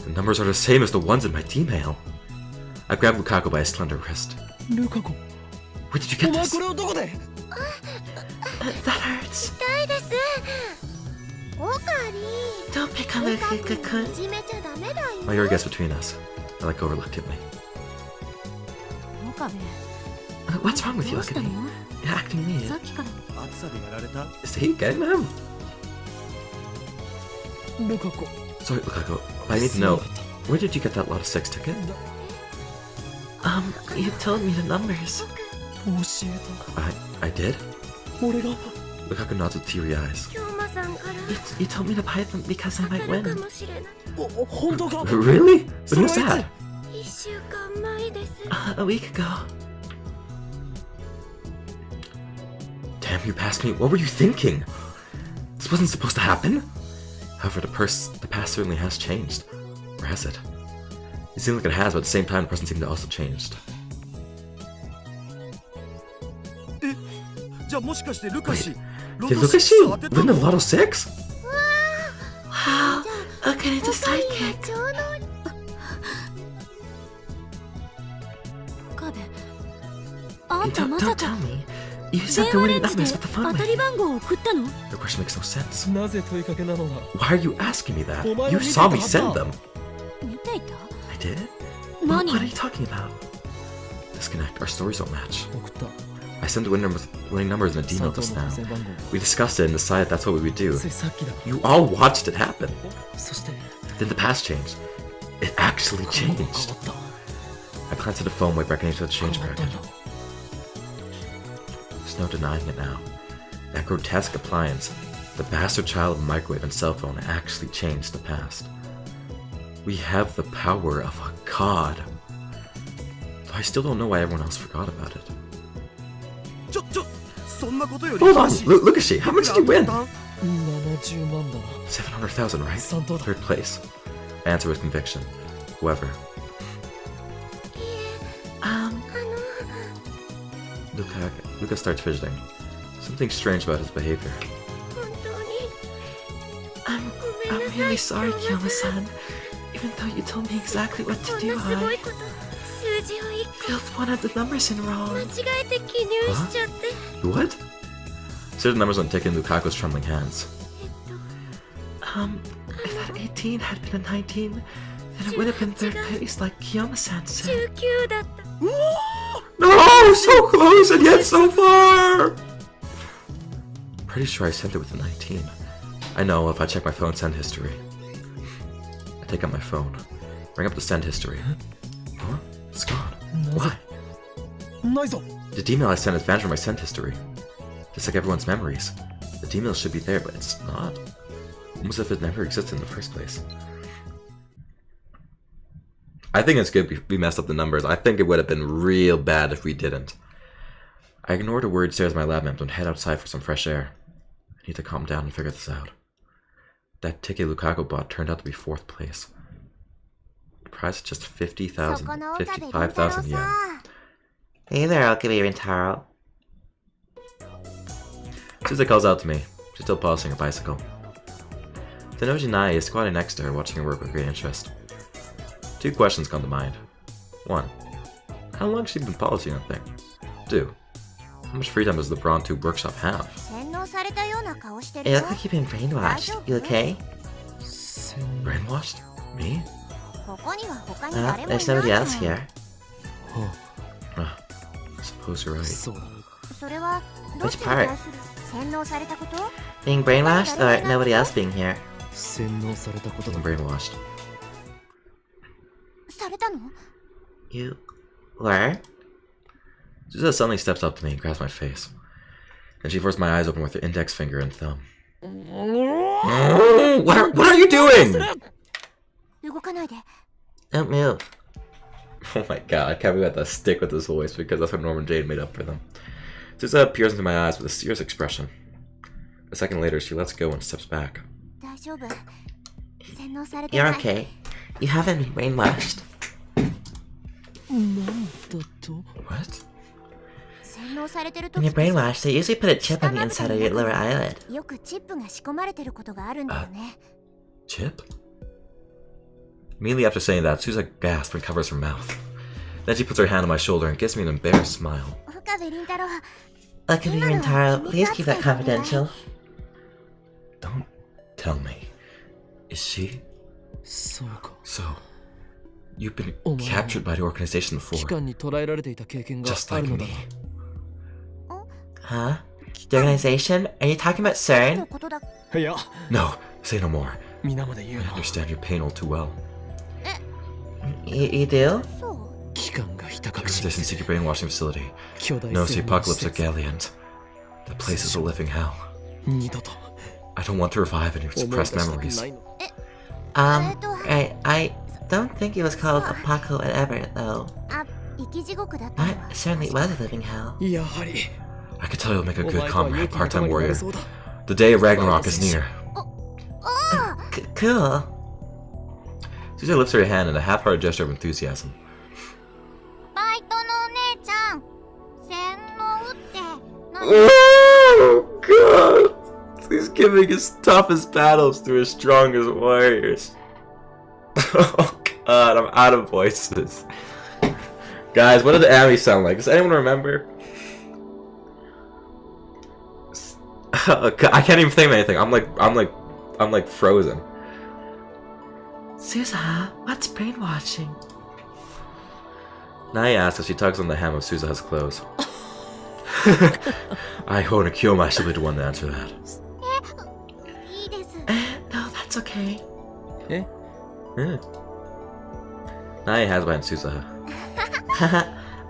Speaker 2: The numbers are the same as the ones in my D-mail. I grab Lukaku by his slender wrist.
Speaker 3: ルカ子
Speaker 2: Where did you
Speaker 3: お
Speaker 2: get
Speaker 3: 前
Speaker 2: this?
Speaker 3: これをどこで
Speaker 1: That hurts.
Speaker 7: 痛いですオカリ
Speaker 1: Don't pick on
Speaker 7: ルカ君
Speaker 1: Lukaku-kun.
Speaker 7: いじめちゃダメだよ
Speaker 2: Mayuri gets between us. I let go reluctantly.
Speaker 5: 岡部、
Speaker 1: What's wrong with
Speaker 5: ど
Speaker 1: you,
Speaker 5: うした
Speaker 1: Okabe?
Speaker 5: の？
Speaker 1: You're acting weird.
Speaker 5: さっきから
Speaker 6: 暑さでやられた
Speaker 2: Is he getting them?
Speaker 3: ルカ子
Speaker 2: Sorry, Lukaku, but I need to know, where did you get that Lotto 6 ticket?
Speaker 1: You told me the numbers.
Speaker 3: 教え
Speaker 2: I did?
Speaker 3: た俺が
Speaker 2: Lukaku nods with teary eyes.
Speaker 7: 京馬さんから
Speaker 1: You told me to buy them because I
Speaker 7: 当
Speaker 1: might
Speaker 7: たるか
Speaker 1: win.
Speaker 7: もしれない
Speaker 3: お本当か
Speaker 2: Really? When was
Speaker 3: それはいつ
Speaker 2: that?
Speaker 7: 1週間前です
Speaker 1: A week ago.
Speaker 2: Damn, you passed me. What were you thinking? This wasn't supposed to happen. However, the past certainly has changed. Or has it? It seems like it has, but at the same time, the present seemed to also changed. Did Lukashi win the Lotto 6?
Speaker 1: Wow, okay, it's a sidekick.
Speaker 5: 岡部、あんた
Speaker 1: Don't,
Speaker 5: ま
Speaker 1: don't
Speaker 5: さか
Speaker 1: tell me. You
Speaker 5: 電
Speaker 1: sent the
Speaker 5: 話レ
Speaker 1: winning
Speaker 5: ンジで
Speaker 1: numbers with the
Speaker 5: 当
Speaker 1: phone
Speaker 5: たり
Speaker 1: ring.
Speaker 5: 番号を送ったの？
Speaker 2: Your question makes no sense.
Speaker 3: なぜ問いかけなのだ。
Speaker 2: Why are you asking me that?
Speaker 3: お前は
Speaker 2: You
Speaker 3: 見て
Speaker 2: saw
Speaker 3: た
Speaker 2: me
Speaker 3: はずだ。
Speaker 2: send them.
Speaker 5: 見ていた？
Speaker 2: I did?
Speaker 5: 何？
Speaker 1: What are you talking about?
Speaker 2: Disconnect. Our stories don't match.
Speaker 3: 送った。
Speaker 2: I sent the winning numbers in a email
Speaker 3: 佐
Speaker 2: just
Speaker 3: 藤の
Speaker 2: now.
Speaker 3: 当選番号。
Speaker 2: We discussed it and decided that's what we would do.
Speaker 3: ついさっきだ。
Speaker 2: You all watched it happen.
Speaker 3: そして
Speaker 2: Then the past changed. It actually
Speaker 3: 変わ
Speaker 2: changed.
Speaker 3: った。
Speaker 2: I planted a phone while reckoning to the change
Speaker 3: 変わった
Speaker 2: bracket.
Speaker 3: んだ。
Speaker 2: There's no denying it now. That grotesque appliance, the bastard child of microwave and cell phone, actually changed the past. We have the power of a god. Though I still don't know why everyone else forgot about it. Hold on, look at she. How much did you win?
Speaker 3: 70万だな。
Speaker 2: 700,000, right?
Speaker 3: 3等だ。
Speaker 2: Third place. I answer with conviction. Whoever. Luca starts fidgeting. Something strange about his behavior.
Speaker 7: 本当に
Speaker 1: I'm really sorry, Kiyama-san. Even though you told me exactly what
Speaker 7: こ
Speaker 1: to
Speaker 7: ん
Speaker 1: do,
Speaker 7: なすごい
Speaker 1: I
Speaker 7: こと数字を1
Speaker 1: filled one of the numbers in
Speaker 7: 個
Speaker 1: wrong.
Speaker 7: 間違えて記入しちゃって
Speaker 2: What? Certain numbers on ticket in Lukaku's trembling hands.
Speaker 1: If that 18 had been a 19, then it would have been third place like Kiyama-san said.
Speaker 7: 19だった
Speaker 2: No! So close and yet so far! Pretty sure I sent it with a 19. I know if I check my phone send history. I take out my phone. Bring up the send history. Huh? It's gone. Why?
Speaker 3: ないぞ。
Speaker 2: The email I sent is vanished from my send history. Just like everyone's memories. The email should be there, but it's not. Almost as if it never existed in the first place. I think it's good we messed up the numbers. I think it would have been real bad if we didn't. I ignored a word stares at my lab lamp and head outside for some fresh air. I need to calm down and figure this out. That ticket Lukaku bought turned out to be 4th place. The price is just 50,000, 55,000 yen.
Speaker 4: Hey there, Alchemy Rintaro.
Speaker 2: Suzuka calls out to me. She's still polishing her bicycle. Tenoji Nai is squatting next to her, watching her work with great interest. 2 questions come to mind. 1. How long has she been polishing that thing? 2. How much free time does the Brawn Tube Workshop have?
Speaker 7: 洗脳されたような顔してる
Speaker 4: It
Speaker 7: よ
Speaker 4: looks like you've been brainwashed. You okay?
Speaker 3: 洗
Speaker 2: Brainwashed? Me?
Speaker 7: ここには他に誰もいない
Speaker 4: There's
Speaker 7: じゃ
Speaker 4: nobody
Speaker 7: ん
Speaker 4: else here.
Speaker 3: は
Speaker 2: I suppose you're
Speaker 3: あ、
Speaker 2: right.
Speaker 3: そうだ。
Speaker 7: それはどっちに
Speaker 4: Which part?
Speaker 7: 対する洗脳されたこと
Speaker 4: Being brainwashed or nobody else being here?
Speaker 3: 洗脳されたことだ
Speaker 2: I'm。brainwashed.
Speaker 7: されたの
Speaker 4: You were?
Speaker 2: Suzuka suddenly steps up to me and grabs my face. And she forced my eyes open with her index finger and thumb. What are you doing?
Speaker 7: 動かないで
Speaker 4: Don't move.
Speaker 2: Oh my god, I can't believe I have to stick with this voice because that's what Norman Jade made up for them. Suzuka peers into my eyes with a serious expression. A second later, she lets go and steps back.
Speaker 7: 大丈夫洗脳されて
Speaker 4: You're
Speaker 7: ない
Speaker 4: okay. You haven't been brainwashed.
Speaker 3: なんだと
Speaker 2: What?
Speaker 7: 洗脳されてる
Speaker 4: When
Speaker 7: 時
Speaker 4: you're brainwashed, they usually put a chip on the inside of your lower eyelid.
Speaker 7: よくチップが仕込まれてることがあるんだよね
Speaker 2: Chip? Immediately after saying that, Suzuka gasps and covers her mouth. Then she puts her hand on my shoulder and gives me an embarrassed smile.
Speaker 7: 岡部倫太郎
Speaker 4: Alchemy Rintaro, please keep that confidential.
Speaker 2: Don't tell me. Is she?
Speaker 3: そうか。
Speaker 2: So, you've been
Speaker 3: Oh my
Speaker 2: captured by the organization
Speaker 3: 期
Speaker 2: before,
Speaker 3: 間に捉えられていた経験が
Speaker 2: just
Speaker 3: あ
Speaker 2: like
Speaker 3: るの
Speaker 2: me.
Speaker 3: だな。
Speaker 4: Huh? The organization? Are you talking about
Speaker 7: の
Speaker 4: CERN?
Speaker 7: ことだ
Speaker 3: いや、
Speaker 2: No, say no more.
Speaker 3: 皆まで言う
Speaker 2: I
Speaker 3: な。
Speaker 2: understand your pain all too well.
Speaker 4: You do?
Speaker 7: そう
Speaker 3: 期間がひた
Speaker 2: Your
Speaker 3: 隠し
Speaker 2: existence secret brainwashing facility
Speaker 3: 巨大
Speaker 2: knows the
Speaker 3: 洗脳
Speaker 2: apocalypse
Speaker 3: 施
Speaker 2: of
Speaker 3: 設
Speaker 2: Galleons. The place is a living hell.
Speaker 3: 二度と
Speaker 2: I don't want to revive any
Speaker 3: 思い出
Speaker 2: suppressed
Speaker 3: したく
Speaker 2: memories.
Speaker 3: ないの。
Speaker 4: Right, I don't think it was called Apoco whatever, though.
Speaker 7: あ生き地獄だったの
Speaker 4: That
Speaker 7: は
Speaker 4: certainly was a living hell.
Speaker 3: やはり
Speaker 2: I could tell you'll make a
Speaker 3: お
Speaker 2: good
Speaker 3: 前とは勇
Speaker 2: comrade,
Speaker 3: 気の
Speaker 2: part-time
Speaker 3: 玉になり
Speaker 2: warrior.
Speaker 3: そうだ。
Speaker 2: The day of Ragnarok is near.
Speaker 4: Cool.
Speaker 2: Suzuka lifts her hand in a half-hearted gesture of enthusiasm.
Speaker 7: バイトのお姉ちゃん洗脳って何
Speaker 2: He's giving his toughest battles to his strongest warriors. Oh god, I'm out of voices. Guys, what do the Ami sound like? Does anyone remember? I can't even think of anything. I'm like frozen.
Speaker 1: Suzuha, what's brainwashing?
Speaker 2: Nai asks as she tugs on the hem of Suzuha's clothes. I, Honokiyoma, should be the one to answer that.
Speaker 1: No, that's okay.
Speaker 3: Eh?
Speaker 2: Nai has behind Suzuha.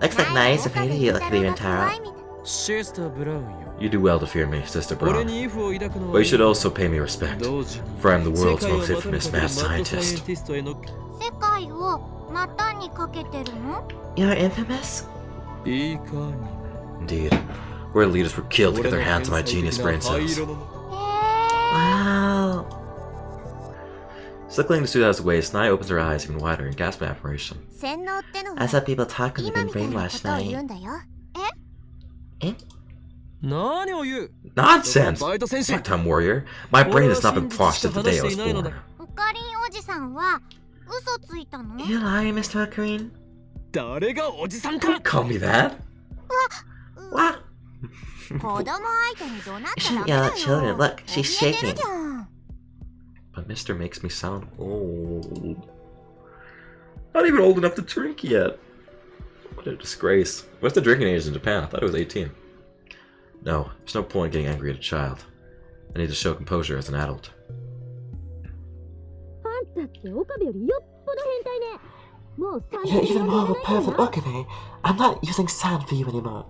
Speaker 1: Looks like Nai's afraid of you, look at you, Taro.
Speaker 3: Sister Brown.
Speaker 2: You do well to fear me, Sister Brown. But you
Speaker 3: But
Speaker 2: should also pay me respect, for I am the world's most infamous mad scientist.
Speaker 1: You're infamous?
Speaker 2: Indeed. World leaders were killed to get their hands on my genius brain cells.
Speaker 1: Wow.
Speaker 2: Circling to Suzuha's waist, Nai opens her eyes even wider in gasping admiration.
Speaker 1: That's how people talk when you've been brainwashed, Nai. Eh?
Speaker 2: Nonsense! Part-time warrior. My brain has not been washed since the day I was born.
Speaker 1: You lying, Mr. Ocarine?
Speaker 2: Don't call me that!
Speaker 1: What? You shouldn't yell at children. Look, she's shaking.
Speaker 2: But Mister makes me sound old. Not even old enough to drink yet. What a disgrace. What's the drinking age in Japan? I thought it was 18. No, there's no point in getting angry at a child. I need to show composure as an adult.
Speaker 1: You're even more of a pervert, Okane. I'm not using sand for you anymore.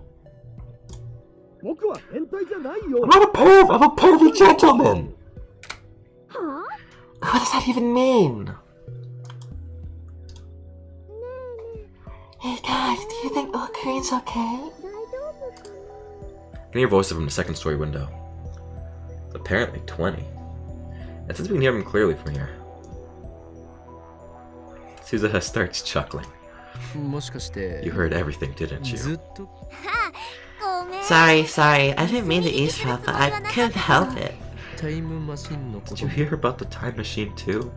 Speaker 1: I'm not a perv, I'm a pervy gentleman! What does that even mean? Hey guys, do you think Okarine's okay?
Speaker 2: I can hear voices from the second story window. It's apparently 20. And since we can hear them clearly from here. Suzuha starts chuckling. You heard everything, didn't you?
Speaker 1: Sorry, I didn't mean to eavesdrop, but I couldn't help it.
Speaker 2: Did you hear about the time machine too?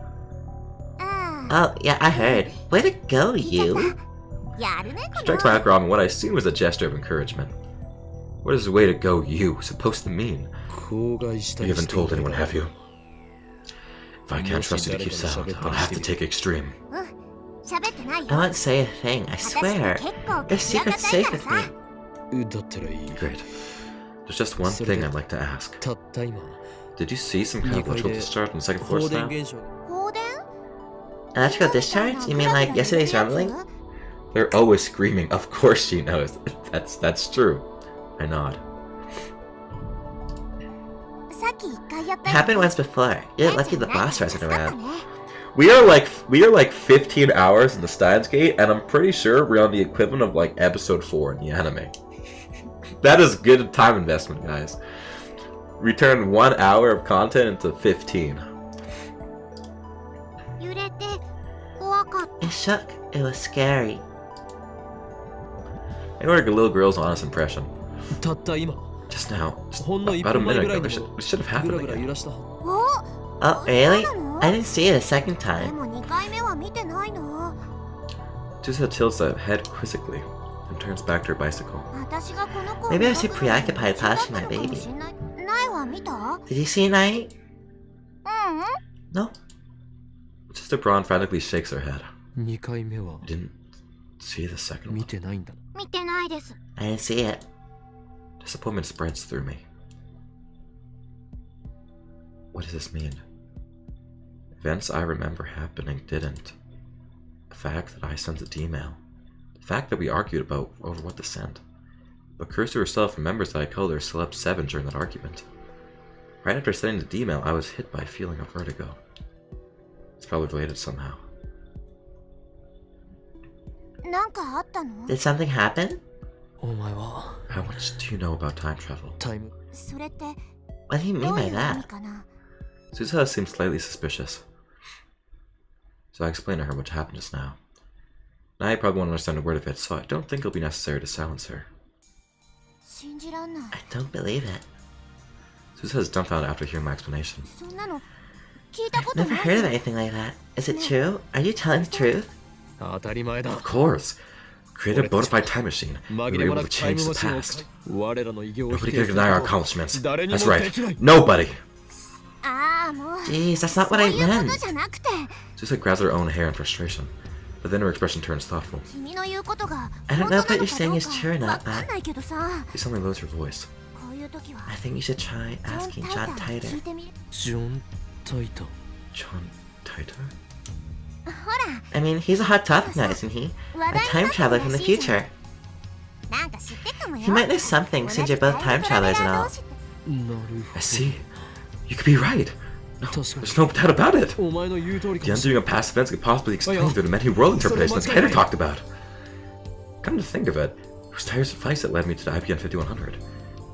Speaker 1: Oh, yeah, I heard. Way to go, you!
Speaker 2: Strikes my background, and what I seen was a gesture of encouragement. What is the way to go you supposed to mean? You haven't told anyone, have you? If I can't trust you to keep silent, I'll have to take extreme.
Speaker 1: I won't say a thing, I swear. Your secret's safe with me.
Speaker 2: Great. There's just one thing I'd like to ask. Did you see some kind of electrical discharge on the second floor now?
Speaker 1: Electrical discharge? You mean like yesterday's rumbling?
Speaker 2: They're always screaming. Of course she knows. That's true. I nod.
Speaker 1: It happened once before. You're lucky the boss wasn't around.
Speaker 2: We are like 15 hours in the Steins Gate, and I'm pretty sure we're on the equivalent of like episode 4 in the anime. That is good time investment, guys. We turned 1 hour of content into 15.
Speaker 1: It shook. It was scary.
Speaker 2: I ordered a little girl's honest impression. Just now. Just about a minute ago. It should have happened again.
Speaker 1: Oh, really? I didn't see it a second time.
Speaker 2: Suzuha tilts her head quizzically and turns back to her bicycle.
Speaker 1: Maybe I was too preoccupied polishing my baby. Did you see Nai? No?
Speaker 2: Sister Braun frantically shakes her head.
Speaker 3: 2回目は
Speaker 2: You didn't see the second
Speaker 3: 見
Speaker 2: one?
Speaker 3: てないんだ。
Speaker 1: I didn't see it.
Speaker 2: Disappointment spreads through me. What does this mean? Events I remember happening didn't. The fact that I sent a D-mail. The fact that we argued about over what to send. But Kurusu herself remembers that I called her Celeb 7 during that argument. Right after sending the D-mail, I was hit by a feeling of vertigo. It's probably related somehow.
Speaker 1: Did something happen?
Speaker 3: お前は
Speaker 2: How much do you know about time travel?
Speaker 3: タイム
Speaker 1: What do you mean by that?
Speaker 2: Suzuha seems slightly suspicious. So I explained to her what happened just now. Now I probably won't understand a word of it, so I don't think it'll be necessary to silence her.
Speaker 1: I don't believe it.
Speaker 2: Suzuha is dumbfounded after hearing my explanation.
Speaker 7: そんなの聞いたこと
Speaker 1: Never
Speaker 7: ない
Speaker 1: heard of anything like that. Is it true? Are you telling the truth?
Speaker 3: 当たり前だ
Speaker 2: Of course! Created a bona fide time machine. We
Speaker 3: 紛
Speaker 2: were
Speaker 3: れも
Speaker 2: able
Speaker 3: な
Speaker 2: to
Speaker 3: くタイ
Speaker 2: change
Speaker 3: ム
Speaker 2: the
Speaker 3: マシンを
Speaker 2: past.
Speaker 3: 我らの偉業を
Speaker 2: Nobody
Speaker 3: 否
Speaker 2: can
Speaker 3: 定する
Speaker 2: deny our
Speaker 3: こと
Speaker 2: accomplishments.
Speaker 3: 誰にも
Speaker 2: That's right.
Speaker 3: できない
Speaker 2: Nobody!
Speaker 7: ああもう
Speaker 1: Jeez, that's not
Speaker 7: そ
Speaker 1: what
Speaker 7: う
Speaker 1: I
Speaker 7: いうこと
Speaker 1: meant.
Speaker 7: じゃなくて
Speaker 2: Suzuha grabs her own hair in frustration, but then her expression turns thoughtful.
Speaker 7: 君の言うことが
Speaker 1: I
Speaker 7: 本
Speaker 1: don't
Speaker 7: 当
Speaker 1: know
Speaker 7: な
Speaker 1: if
Speaker 7: の
Speaker 1: what
Speaker 7: か
Speaker 1: you're
Speaker 7: ど
Speaker 1: saying
Speaker 7: う
Speaker 1: is true or
Speaker 7: かわ
Speaker 1: not,
Speaker 7: かん
Speaker 1: but
Speaker 7: ないけどさ
Speaker 2: She suddenly lowers her voice.
Speaker 7: こういう時は
Speaker 1: I think you should try
Speaker 7: ジョン・
Speaker 1: asking
Speaker 7: タイ
Speaker 1: John
Speaker 7: ター
Speaker 1: Titor.
Speaker 7: 聞いてみる
Speaker 3: ジョン・タイタ
Speaker 2: John Titor?
Speaker 7: ほら
Speaker 1: I mean, he's a hot topic now, isn't he?
Speaker 7: 話
Speaker 1: A
Speaker 7: 題に
Speaker 1: time
Speaker 7: なってる
Speaker 1: traveler
Speaker 7: ら
Speaker 1: from the
Speaker 7: しいじゃん
Speaker 1: future.
Speaker 7: なんか知ってるかもよ
Speaker 1: He might know something since you're both time travelers and all.
Speaker 3: なる
Speaker 2: I see. You could be right.
Speaker 3: ほど確か
Speaker 2: There's no doubt about it.
Speaker 3: にお前の言う通りか
Speaker 2: The
Speaker 3: もしれ
Speaker 2: undoing of past events could possibly explain through the many world interpretations that Titor talked about. Come to think of it, it was Titor's advice that led me to the IBM 5100.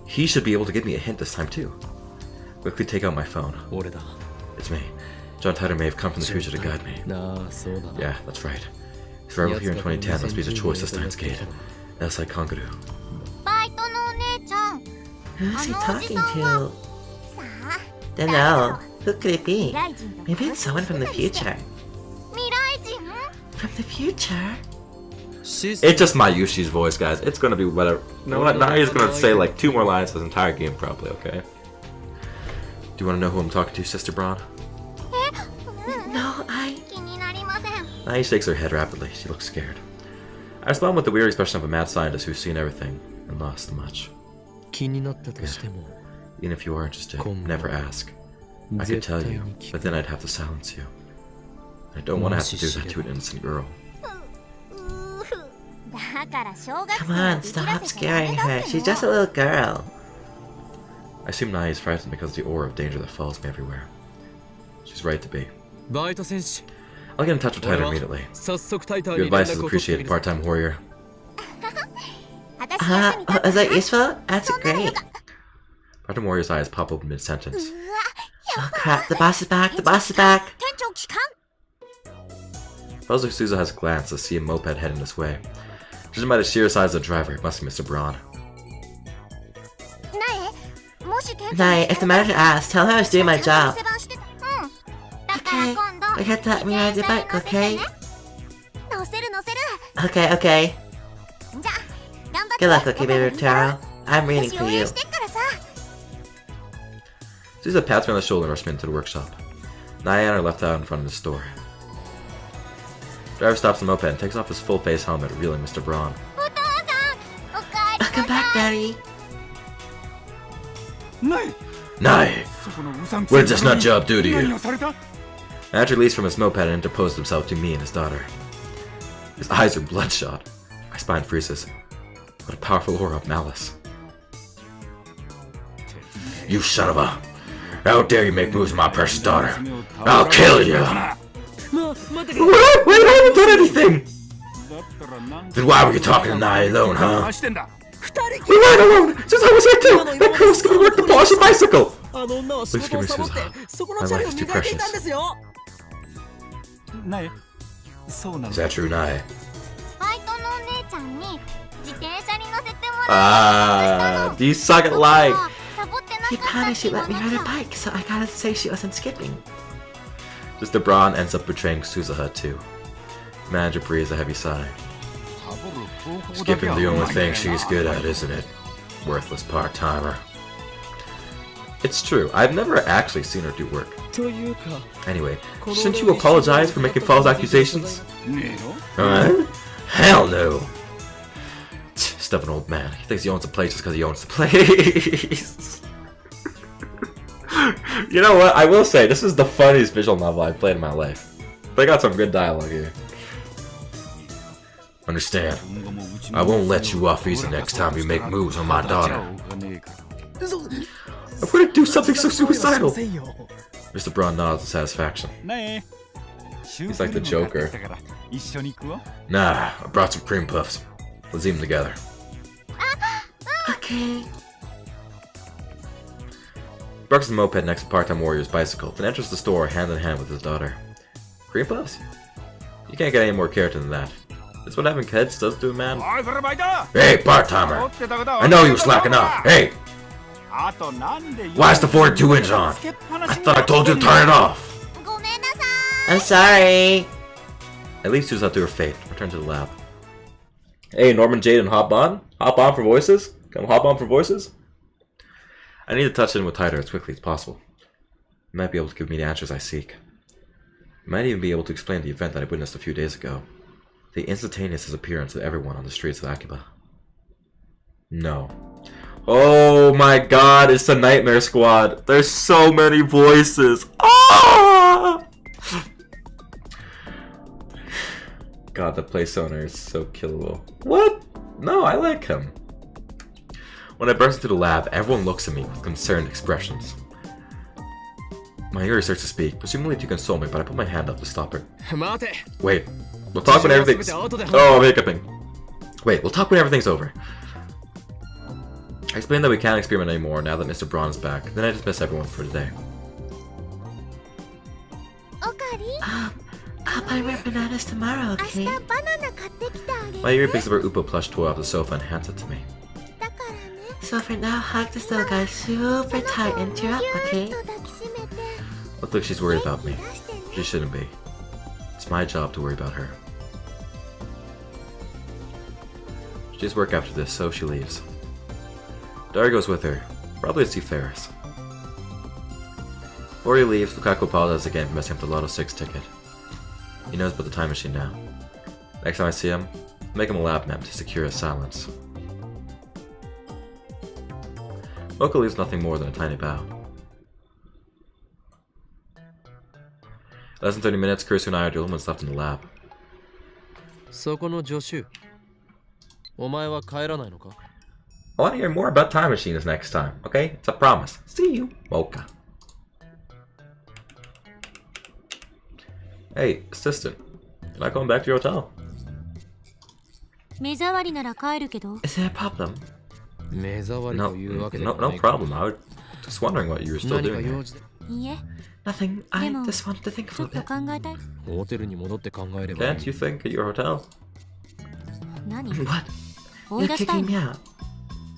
Speaker 2: He should be able to give me a hint this time too. Quickly take out my phone.
Speaker 3: 俺だ
Speaker 2: It's me. John Titor may have come from the future to guide me.
Speaker 3: なあそうだな
Speaker 2: Yeah, that's right. His arrival here in 2010 must be the choice of Stein's Gate. That's like Kongaru.
Speaker 7: バイトのお姉ちゃん
Speaker 1: Who's he talking to?
Speaker 7: さあ
Speaker 1: Don't know. Who could it
Speaker 7: 未
Speaker 1: be?
Speaker 7: 来人と
Speaker 1: Maybe it's someone from the future.
Speaker 7: 未来人
Speaker 1: From the future?
Speaker 2: It's just my Yushi's voice, guys. It's gonna be whatever. You know what? Now he's gonna say like 2 more lines for this entire game, probably, okay? Do you wanna know who I'm talking to, Sister Braun?
Speaker 7: うん
Speaker 1: No, I...
Speaker 7: 気になりません
Speaker 2: Nai shakes her head rapidly. She looks scared. I respond with the weird expression of a mad scientist who's seen everything and lost much.
Speaker 3: 気になったとしても
Speaker 2: Even if you are interested,
Speaker 3: Come
Speaker 2: never
Speaker 3: on.
Speaker 2: ask. I could tell you, but then I'd have to silence you. I don't want to have to do that to an innocent girl.
Speaker 7: うーだから小学生
Speaker 1: Come on,
Speaker 7: をビビら
Speaker 1: stop
Speaker 7: せちゃダ
Speaker 1: scaring
Speaker 7: メだ
Speaker 1: her.
Speaker 7: って
Speaker 1: She's
Speaker 7: の
Speaker 1: just a little girl.
Speaker 2: I assume Nai is frightened because of the aura of danger that follows me everywhere. She's right to be.
Speaker 3: バイト戦士
Speaker 2: I'll get in touch with
Speaker 3: 俺
Speaker 2: Titor
Speaker 3: は
Speaker 2: immediately.
Speaker 3: 早速タイター
Speaker 2: Your
Speaker 3: に連
Speaker 2: advice is
Speaker 3: 絡を取ってみ
Speaker 2: appreciated,
Speaker 3: る
Speaker 2: part-time warrior.
Speaker 7: 私休みだ
Speaker 1: Oh, is that useful? That's
Speaker 7: そんなのよ
Speaker 1: great.
Speaker 7: か
Speaker 2: Part-time warrior's eyes pop open mid-sentence.
Speaker 7: うわ
Speaker 1: Oh crap, the boss is back, the boss is back.
Speaker 7: 店長聞かん
Speaker 2: Puzzle Suzu has a glance to see a moped heading this way. Judging by the sheer size of the driver, it must be Mr. Braun.
Speaker 7: なえもし店長
Speaker 1: Nay, if the manager asks, tell her I was doing my
Speaker 7: ちゃん
Speaker 1: job.
Speaker 7: と店番してたうんだから
Speaker 1: Okay,
Speaker 7: 今度
Speaker 1: you have to let me ride your bike, okay?
Speaker 7: 乗せる乗せる
Speaker 1: Okay, okay.
Speaker 7: じゃあ頑張って
Speaker 1: Good luck, okay, baby Taro. I'm rooting
Speaker 7: 私
Speaker 1: for
Speaker 7: 応
Speaker 1: you.
Speaker 7: 援してっからさ
Speaker 2: Suzu pats me on the shoulder and rushes me into the workshop. Naya and her left out in front of the store. Driver stops the moped and takes off his full face helmet, revealing Mr. Braun.
Speaker 7: お父さんおかえり
Speaker 1: Welcome
Speaker 7: な
Speaker 1: back,
Speaker 7: さい
Speaker 1: Daddy.
Speaker 8: ない
Speaker 2: Nai!
Speaker 8: そこのうさんく
Speaker 2: What
Speaker 8: さ
Speaker 2: does
Speaker 8: い
Speaker 2: this nut job do to
Speaker 8: 何
Speaker 2: you?
Speaker 8: をされた
Speaker 2: Manager leaves from his moped and interposed himself to me and his daughter. His eyes are bloodshot. My spine freezes. What a powerful aura of malice. You son of a... How dare you make moves with my precious daughter? I'll kill you!
Speaker 3: ま待ってくれ
Speaker 2: What? Wait, I haven't done anything!
Speaker 8: だったらなん
Speaker 2: Then why were you talking to Nai alone, huh?
Speaker 8: 話してんだ
Speaker 2: We weren't alone! Just I was right too! That girl's gonna work to polish a bicycle!
Speaker 3: あの女は仕事をサボってそこのチャリを磨いていたんですよ
Speaker 8: ないそうなん
Speaker 2: Is
Speaker 8: だ
Speaker 2: that true, Nai?
Speaker 7: バイトのお姉ちゃんに自転車に乗せてもら
Speaker 2: Ah, you suck at lying!
Speaker 7: サボってな
Speaker 1: She
Speaker 7: かったっ
Speaker 1: promised
Speaker 7: て
Speaker 1: she'd
Speaker 7: 言わ
Speaker 1: let me
Speaker 7: な
Speaker 1: ride
Speaker 7: か
Speaker 1: her bike, so I gotta say she wasn't skipping.
Speaker 2: Mr. Braun ends up betraying Suzuha too. Manager breathes a heavy sigh.
Speaker 8: サボる方法だけ
Speaker 2: Skipping
Speaker 8: は
Speaker 2: the
Speaker 8: う
Speaker 2: only
Speaker 8: まいんだよ
Speaker 2: thing she's good at, isn't it? Worthless part-timer. It's true, I've never actually seen her do work.
Speaker 3: というか
Speaker 2: Anyway, shouldn't you apologize for making false accusations?
Speaker 8: ねえよ
Speaker 2: Huh? Hell no! Stubborn old man. He thinks he owns the place just because he owns the place. You know what? I will say, this is the funniest visual novel I've played in my life. They got some good dialogue here. Understand, I won't let you off easy next time you make moves on my daughter. I'm gonna do something so suicidal! Mr. Braun nods in satisfaction.
Speaker 8: ねえ
Speaker 2: He's like the Joker.
Speaker 8: 一緒に行くわ
Speaker 2: Nah, I brought some cream puffs. Let's eat them together.
Speaker 1: Okay.
Speaker 2: Parks the moped next to Part-Time Warrior's bicycle, then enters the store hand in hand with his daughter. Cream puffs? You can't get any more character than that. That's what having kids does to a man.
Speaker 8: おいそれバイト
Speaker 2: Hey, part-timer! I know you was slacking off. Hey! Why is the 42-inch on? I thought I told you to turn it off.
Speaker 7: ごめんなさ
Speaker 4: I'm sorry.
Speaker 2: At least Sue's out to her fate. Return to the lab. Hey, Norman, Jade, and hop on? Hop on for voices? Come hop on for voices? I need to touch in with Tighter as quickly as possible. He might be able to give me the answers I seek. He might even be able to explain the event that I witnessed a few days ago. The instantaneous disappearance of everyone on the streets of Akiba. No. Oh my god, it's the Nightmare Squad. There's so many voices. Ah! God, the place owner is so killable. What? No, I like him. When I burst into the lab, everyone looks at me with concerned expressions. My Yuri starts to speak, presumably to console me, but I put my hand up to stop her. Wait, we'll talk when everything's... Oh, I'm hiccuping. Wait, we'll talk when everything's over. I explained that we can't experiment anymore now that Mr. Braun is back. Then I dismiss everyone for today.
Speaker 7: い。おかり
Speaker 1: I'll buy rare bananas tomorrow,
Speaker 7: 明日
Speaker 1: okay?
Speaker 7: バナナ買ってきてあげる
Speaker 2: My Yuri picks up her Upo plush toy off the sofa and hands it to me.
Speaker 7: だからね
Speaker 1: So for now, hug this little guy super tight and tear up,
Speaker 7: ぎゅ
Speaker 1: okay?
Speaker 7: っと抱きしめて
Speaker 2: Looks like she's worried about me.
Speaker 7: 出してね
Speaker 2: She shouldn't be. It's my job to worry about her. She has work after this, so she leaves. Dari goes with her, probably to see Ferris. Before he leaves, Lukaku apologizes again for messing up the Lotto 6 ticket. He knows about the time machine now. Next time I see him, I'll make him a lab map to secure his silence. Mocha leaves nothing more than a tiny bow. Less than 30 minutes, Kursu and I are the only ones left in the lab.
Speaker 6: そこの助手お前は帰らないのか
Speaker 2: I want to hear more about time machines next time, okay? It's a promise. See you, Mocha. Hey, assistant. Can I come back to your hotel?
Speaker 5: 目障りなら帰るけど
Speaker 1: Is there a problem?
Speaker 6: 目障り
Speaker 2: No,
Speaker 6: というわけで
Speaker 2: no,
Speaker 6: も
Speaker 2: no
Speaker 6: ない
Speaker 2: problem. I was just wondering what you were still
Speaker 6: 何か
Speaker 2: doing here.
Speaker 6: 用事で
Speaker 5: いいえ
Speaker 1: Nothing. I
Speaker 5: でも
Speaker 1: just wanted to think
Speaker 5: ち
Speaker 1: for
Speaker 5: ょ
Speaker 1: a
Speaker 5: っと
Speaker 1: bit.
Speaker 5: 考えたい
Speaker 6: ホテルに戻って考えればいい
Speaker 2: Can't you think at your hotel?
Speaker 5: 何
Speaker 1: What?
Speaker 5: 追い
Speaker 1: You're
Speaker 5: 出したい
Speaker 1: kicking
Speaker 5: の
Speaker 1: me out.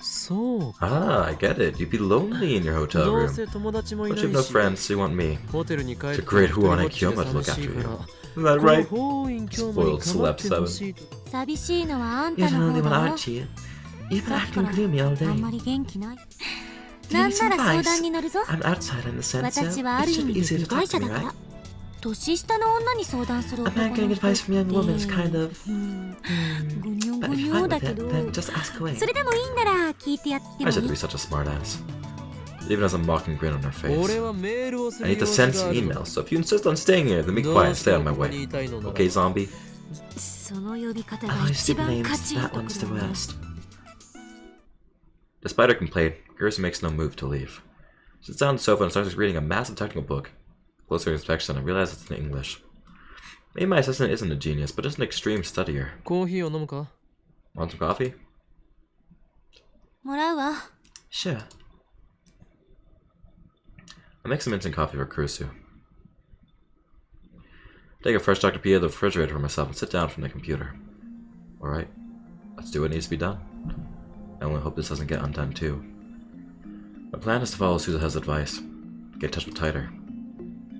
Speaker 6: そうか
Speaker 2: Ah, I get it. You'd be lonely in your hotel
Speaker 6: どう
Speaker 2: room.
Speaker 6: せ友達もい
Speaker 2: But
Speaker 6: な
Speaker 2: you have
Speaker 6: い
Speaker 2: no
Speaker 6: し
Speaker 2: friends, so you want me.
Speaker 6: ホテルに帰って
Speaker 2: It's a great
Speaker 6: 一人ぼっ
Speaker 2: Huone
Speaker 6: ちで
Speaker 2: Kyoma to look
Speaker 6: 寂し
Speaker 2: after
Speaker 6: い
Speaker 2: you.
Speaker 6: から
Speaker 2: Isn't that right?
Speaker 6: この法院教魔に
Speaker 2: Spoiled
Speaker 6: 構って
Speaker 2: celeb
Speaker 6: ほしいと
Speaker 5: 寂しいのはあん
Speaker 1: You're
Speaker 5: た
Speaker 1: the
Speaker 5: の
Speaker 1: only
Speaker 5: 方
Speaker 1: one,
Speaker 5: だよ
Speaker 1: aren't you? You've been
Speaker 5: さっきか
Speaker 1: acting
Speaker 5: ら
Speaker 1: gloomy all
Speaker 5: あんま
Speaker 1: day.
Speaker 5: り元気ない
Speaker 1: Do you
Speaker 5: なん
Speaker 1: need
Speaker 5: な
Speaker 1: some
Speaker 5: ら相
Speaker 1: advice?
Speaker 5: 談に乗るぞ
Speaker 1: I'm outside in the sense,
Speaker 5: 私
Speaker 1: so
Speaker 5: はあ
Speaker 1: it
Speaker 5: る意
Speaker 1: should be
Speaker 5: 味で
Speaker 1: easier
Speaker 5: 被
Speaker 1: to talk
Speaker 5: 害
Speaker 1: to
Speaker 5: 者
Speaker 1: me,
Speaker 5: だから
Speaker 1: right?
Speaker 5: 年下の女に相談する
Speaker 1: A
Speaker 5: 男
Speaker 1: man
Speaker 5: の
Speaker 1: getting
Speaker 5: 人
Speaker 1: advice from a young woman is
Speaker 5: って
Speaker 1: kind of...
Speaker 5: ぐにょ
Speaker 1: But
Speaker 5: ぐ
Speaker 1: if
Speaker 5: に
Speaker 1: you
Speaker 5: ょ
Speaker 1: fight
Speaker 5: だ
Speaker 1: with
Speaker 5: け
Speaker 1: it,
Speaker 5: ど
Speaker 1: then just ask away.
Speaker 5: それでもいいんなら聞いてやって
Speaker 2: I
Speaker 5: も
Speaker 2: just have
Speaker 5: い
Speaker 2: to
Speaker 5: い
Speaker 2: be such a smartass. It even has a mocking grin on her face.
Speaker 6: 俺はメールをす
Speaker 2: I
Speaker 6: る
Speaker 2: need to
Speaker 6: 用事
Speaker 2: send
Speaker 6: が
Speaker 2: some
Speaker 6: あるの
Speaker 2: emails, so if you insist on staying here, then be
Speaker 6: ど
Speaker 2: quiet
Speaker 6: う
Speaker 2: and
Speaker 6: し
Speaker 2: stay
Speaker 6: て
Speaker 2: on
Speaker 6: も
Speaker 2: my
Speaker 6: ここに
Speaker 2: way.
Speaker 6: いたいのなら
Speaker 2: Okay, zombie?
Speaker 5: その呼び方
Speaker 1: Oh,
Speaker 5: が
Speaker 1: his
Speaker 5: 一
Speaker 1: stupid
Speaker 5: 番
Speaker 1: names,
Speaker 5: カチン
Speaker 1: that
Speaker 5: と
Speaker 1: one's
Speaker 5: く
Speaker 1: the
Speaker 5: るわ
Speaker 1: worst.
Speaker 2: Despite her complaint, Gersu makes no move to leave. She sits down on the sofa and starts reading a massive technical book. Closer inspection, I realize it's in English. Maybe my assistant isn't a genius, but just an extreme studier.
Speaker 6: コーヒーを飲むか
Speaker 2: Want some coffee?
Speaker 5: もらうわ
Speaker 1: Sure.
Speaker 2: I make some instant coffee for Kurusu. Take a fresh Dr. P out of the refrigerator for myself and sit down from the computer. Alright, let's do what needs to be done. I only hope this doesn't get undone too. My plan is to follow Suzuha's advice. Get in touch with Tighter.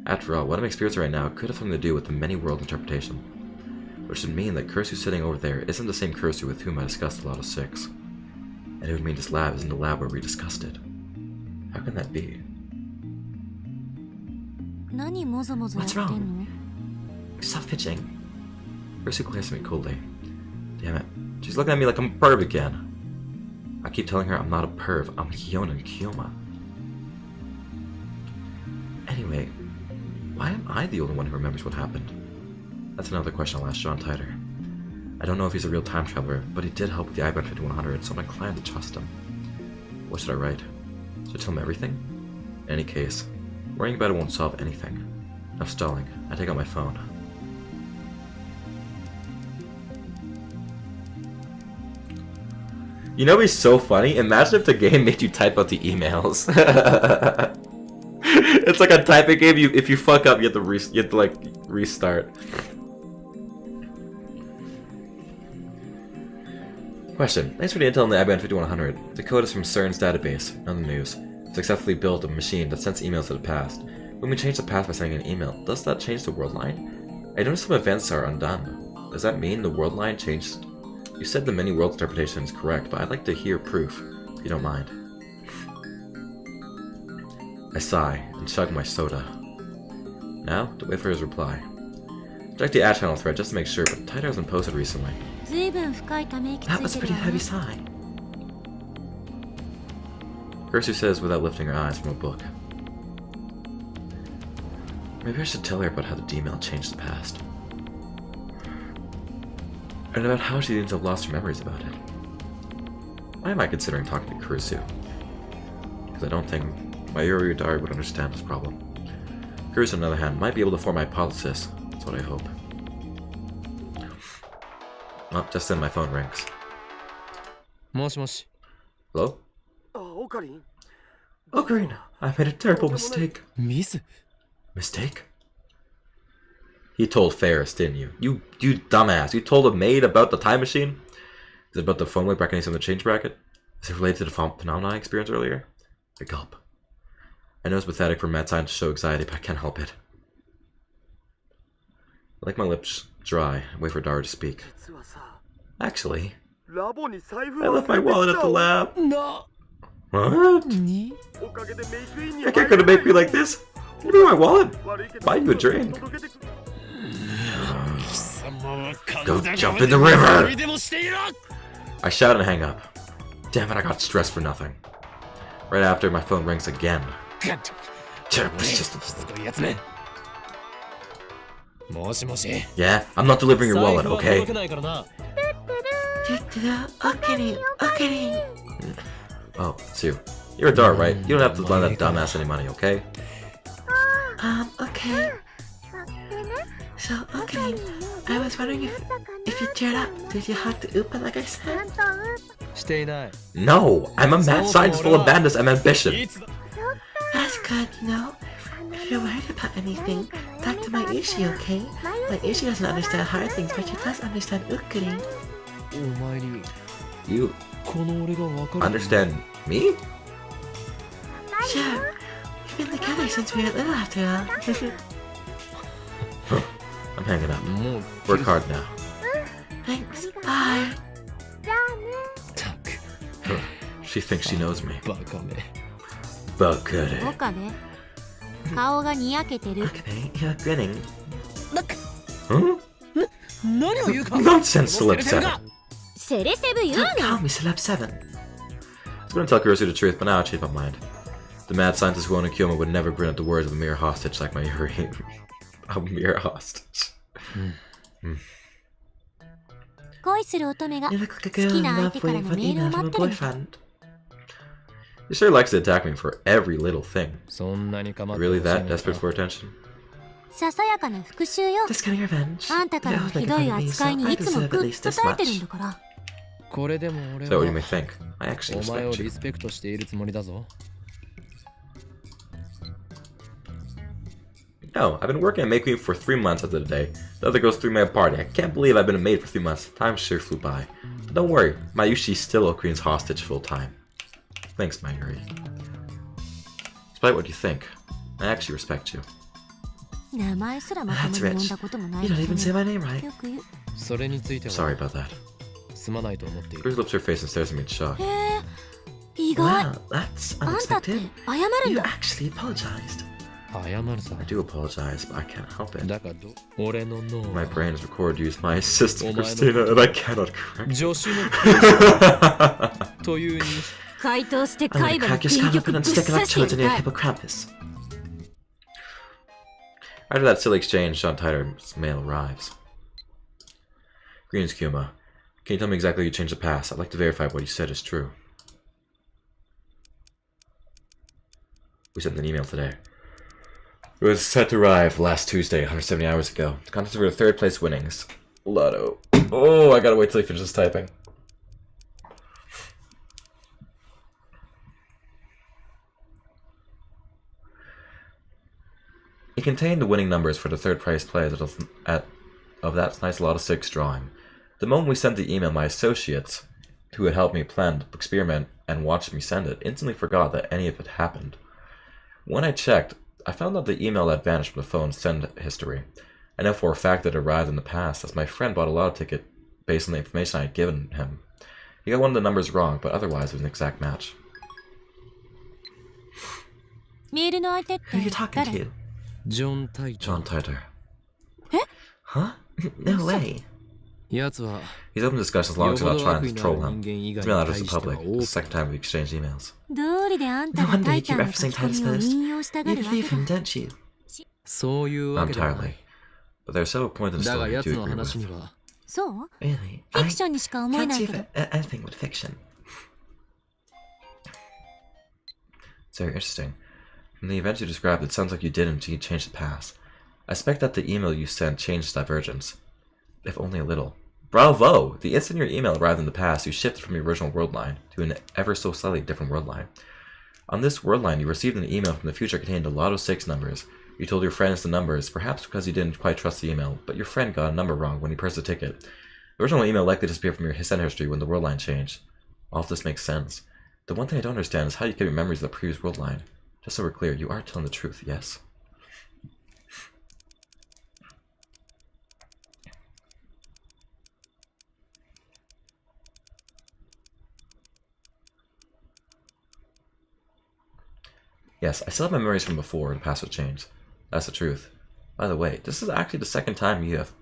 Speaker 2: After all, what I'm experiencing right now could have something to do with the many-world interpretation. Which should mean that Kurusu sitting over there isn't the same Kurusu with whom I discussed the Lotto 6. And it would mean this lab isn't the lab where we discussed it. How can that be?
Speaker 5: 何もぞもぞやってんの
Speaker 1: Stop fidgeting.
Speaker 2: Kurusu glanced at me coldly. Damn it. She's looking at me like I'm a perv again. I keep telling her I'm not a perv, I'm Hyonen Kyoma. Anyway, why am I the only one who remembers what happened? That's another question I'll ask John Tighter. I don't know if he's a real time traveler, but he did help with the IBAN 5100, so I'm inclined to trust him. What should I write? Should I tell him everything? In any case, worrying about it won't solve anything. Enough stalling. I take out my phone. You know, it'd be so funny. Imagine if the game made you type out the emails. It's like a typing game. If you fuck up, you have to like restart. Question. Thanks for the intel on the IBM 5100. The code is from CERN's database. None news. Successfully built a machine that sends emails to the past. When we change the past by sending an email, does that change the world line? I noticed some events are undone. Does that mean the world line changed? You said the many world interpretation is correct, but I'd like to hear proof, if you don't mind. I sigh and chug my soda. Now, to wait for his reply. Check the ad channel thread just to make sure, but the title hasn't posted recently.
Speaker 1: That was a pretty heavy sigh.
Speaker 2: Ursu says without lifting her eyes from a book. Maybe I should tell her about how the D-mail changed the past. And about how she seems to have lost her memories about it. Why am I considering talking to Kurisu? Because I don't think Mayuri Udari would understand this problem. Kurisu, on the other hand, might be able to form my hypothesis. That's what I hope. Well, just then my phone rings. Hello? Ocarina, I made a terrible mistake. Mistake? He told Ferris, didn't you? You dumbass. You told a maid about the time machine? Is it about the phone loop mechanism in the change bracket? Is it related to the phenomenon I experienced earlier? A gulp. I know it's pathetic for mad science to show anxiety, but I can't help it. I like my lips dry and wait for Dara to speak. Actually, I left my wallet at the lab.
Speaker 3: No.
Speaker 2: What? I can't go to make me like this. Give me my wallet. Buy you a drink. Go jump in the river! I shout and hang up. Damn it, I got stressed for nothing. Right after, my phone rings again. Yeah, I'm not delivering your wallet, okay? Oh, it's you. You're a dart, right? You don't have to lend that dumbass any money, okay?
Speaker 1: Okay. So, okay. I was wondering if you cheered up, did you have to open like I said?
Speaker 2: No! I'm a mad science full of madness and ambition!
Speaker 1: That's good, you know? If you're worried about anything, talk to my Ushi, okay? My Ushi doesn't understand hard things, but she does understand ukuri.
Speaker 2: You understand me?
Speaker 1: Sure. We've been together since we were little after all.
Speaker 2: I'm hanging up. Work hard now.
Speaker 1: Thanks. Bye.
Speaker 2: She thinks she knows me.
Speaker 5: 岡部顔がにやけてる
Speaker 1: Okay, you're grinning.
Speaker 2: Huh?
Speaker 3: 何を言うか
Speaker 2: Nonsense, Celeb 7.
Speaker 5: セレセブ言う
Speaker 1: Don't
Speaker 5: な
Speaker 1: call me Celeb 7.
Speaker 2: I was going to tell Kurisu the truth, but now I changed my mind. The mad scientist Gon and Kyoma would never grin at the words of a mere hostage like my Yuri. A mere hostage.
Speaker 5: 恋する乙女が
Speaker 1: You look like a
Speaker 5: 好
Speaker 1: girl
Speaker 5: き
Speaker 1: in
Speaker 5: な相
Speaker 1: love
Speaker 5: 手から
Speaker 1: waiting
Speaker 5: の
Speaker 1: for
Speaker 5: メ
Speaker 1: an
Speaker 5: ールを
Speaker 1: email
Speaker 5: 待
Speaker 1: from
Speaker 5: っ
Speaker 1: a
Speaker 5: てる
Speaker 1: boyfriend.
Speaker 2: He sure likes to attack me for every little thing.
Speaker 6: そんなに構って
Speaker 2: Really
Speaker 6: ほしい
Speaker 2: that
Speaker 6: のか
Speaker 2: desperate for attention?
Speaker 5: ささやかな復讐よ
Speaker 1: Just getting revenge.
Speaker 5: あんたからの
Speaker 1: You always
Speaker 5: ひ
Speaker 1: make
Speaker 5: どい
Speaker 1: fun of me,
Speaker 5: 扱い
Speaker 1: so
Speaker 5: に
Speaker 1: I
Speaker 5: いつも
Speaker 1: deserve
Speaker 5: グ
Speaker 1: at
Speaker 5: ッ
Speaker 1: least
Speaker 5: と
Speaker 1: this
Speaker 5: 耐えてるん
Speaker 1: much.
Speaker 5: だから
Speaker 6: これでも俺
Speaker 2: Is that what you
Speaker 6: は
Speaker 2: may think? I actually
Speaker 6: お前を
Speaker 2: respect
Speaker 6: リ
Speaker 2: you.
Speaker 6: スペクトしているつもりだぞ
Speaker 2: No, I've been working at Make Queen for 3 months as of today. The other girls threw me a party. I can't believe I've been a maid for 3 months. Time sure flew by. But don't worry, Mayushi's still Ocarina's hostage full time. Thanks, Mayuri. Despite what you think, I actually respect you.
Speaker 5: 名前すらまとも
Speaker 1: That's
Speaker 5: に呼ん
Speaker 1: rich.
Speaker 5: だこともな
Speaker 1: You
Speaker 5: い
Speaker 1: don't
Speaker 5: く
Speaker 1: even
Speaker 5: せ
Speaker 1: say
Speaker 5: に
Speaker 1: my name right.
Speaker 5: よく言う
Speaker 6: それについて
Speaker 2: Sorry
Speaker 6: は
Speaker 2: about that.
Speaker 6: すまないと思っている
Speaker 2: Bruce lifts her face and stares at me in shock.
Speaker 5: へえ意外
Speaker 1: Wow, that's
Speaker 5: あんたって
Speaker 1: unexpected.
Speaker 5: 謝るん
Speaker 1: You
Speaker 5: だ
Speaker 1: actually apologized.
Speaker 6: 謝るさ
Speaker 2: I do apologize, but I can't help it.
Speaker 6: だから俺の脳
Speaker 2: My
Speaker 6: は
Speaker 2: brain is recorded to use my assistant
Speaker 6: Oh my
Speaker 2: Christina, and I cannot correct.
Speaker 6: 助手のという認識
Speaker 5: 回答して
Speaker 1: I'm
Speaker 5: 海
Speaker 1: gonna
Speaker 5: 馬の
Speaker 1: crack your
Speaker 5: 電
Speaker 1: skull
Speaker 5: 極
Speaker 1: open
Speaker 5: ぶっ
Speaker 1: and stick an
Speaker 5: 刺して
Speaker 1: electrode in
Speaker 5: や
Speaker 1: your
Speaker 5: りたい
Speaker 1: hippocampus.
Speaker 2: After that silly exchange, Sean Tyler's mail arrives. Greetings, Kyoma. Can you tell me exactly how you changed the past? I'd like to verify what you said is true. We sent an email today. It was set to arrive last Tuesday, 170 hours ago. The contents were third place winnings. Lotto. Oh, I gotta wait till he finishes typing. It contained the winning numbers for the third prize players of that nice Lotto 6 drawing. The moment we sent the email, my associates who had helped me plan the experiment and watched me send it, instantly forgot that any of it happened. When I checked, I found that the email had vanished from the phone's send history. I know for a fact that it arrived in the past, as my friend bought a lotto ticket based on the information I had given him. He got one of the numbers wrong, but otherwise it was an exact match.
Speaker 1: Who are you talking to?
Speaker 6: John Titor.
Speaker 2: John Titor.
Speaker 1: Huh? No way.
Speaker 2: He's open discussions as long as you're not trying to troll him. His mail address is public. It's the second time we exchanged emails.
Speaker 1: No wonder you keep referencing Titus Post. You believe him, don't you?
Speaker 2: Not entirely. But there are several points in the story I do agree with. Really? I can't see anything but fiction. It's very interesting. From the events you described, it sounds like you did indeed change the past. I suspect that the email you sent changed divergence. If only a little. Bravo! The instant your email arrived in the past, you shifted from your original world line to an ever so slightly different world line. On this world line, you received an email from the future containing a lot of 6 numbers. You told your friends the numbers, perhaps because you didn't quite trust the email, but your friend got a number wrong when he pressed the ticket. The original email likely disappeared from your send history when the world line changed. All of this makes sense. The one thing I don't understand is how you kept your memories of the previous world line. Just so we're clear, you are telling the truth, yes? Yes, I still have my memories from before the past was changed. That's the truth. By the way, this is actually the second time you have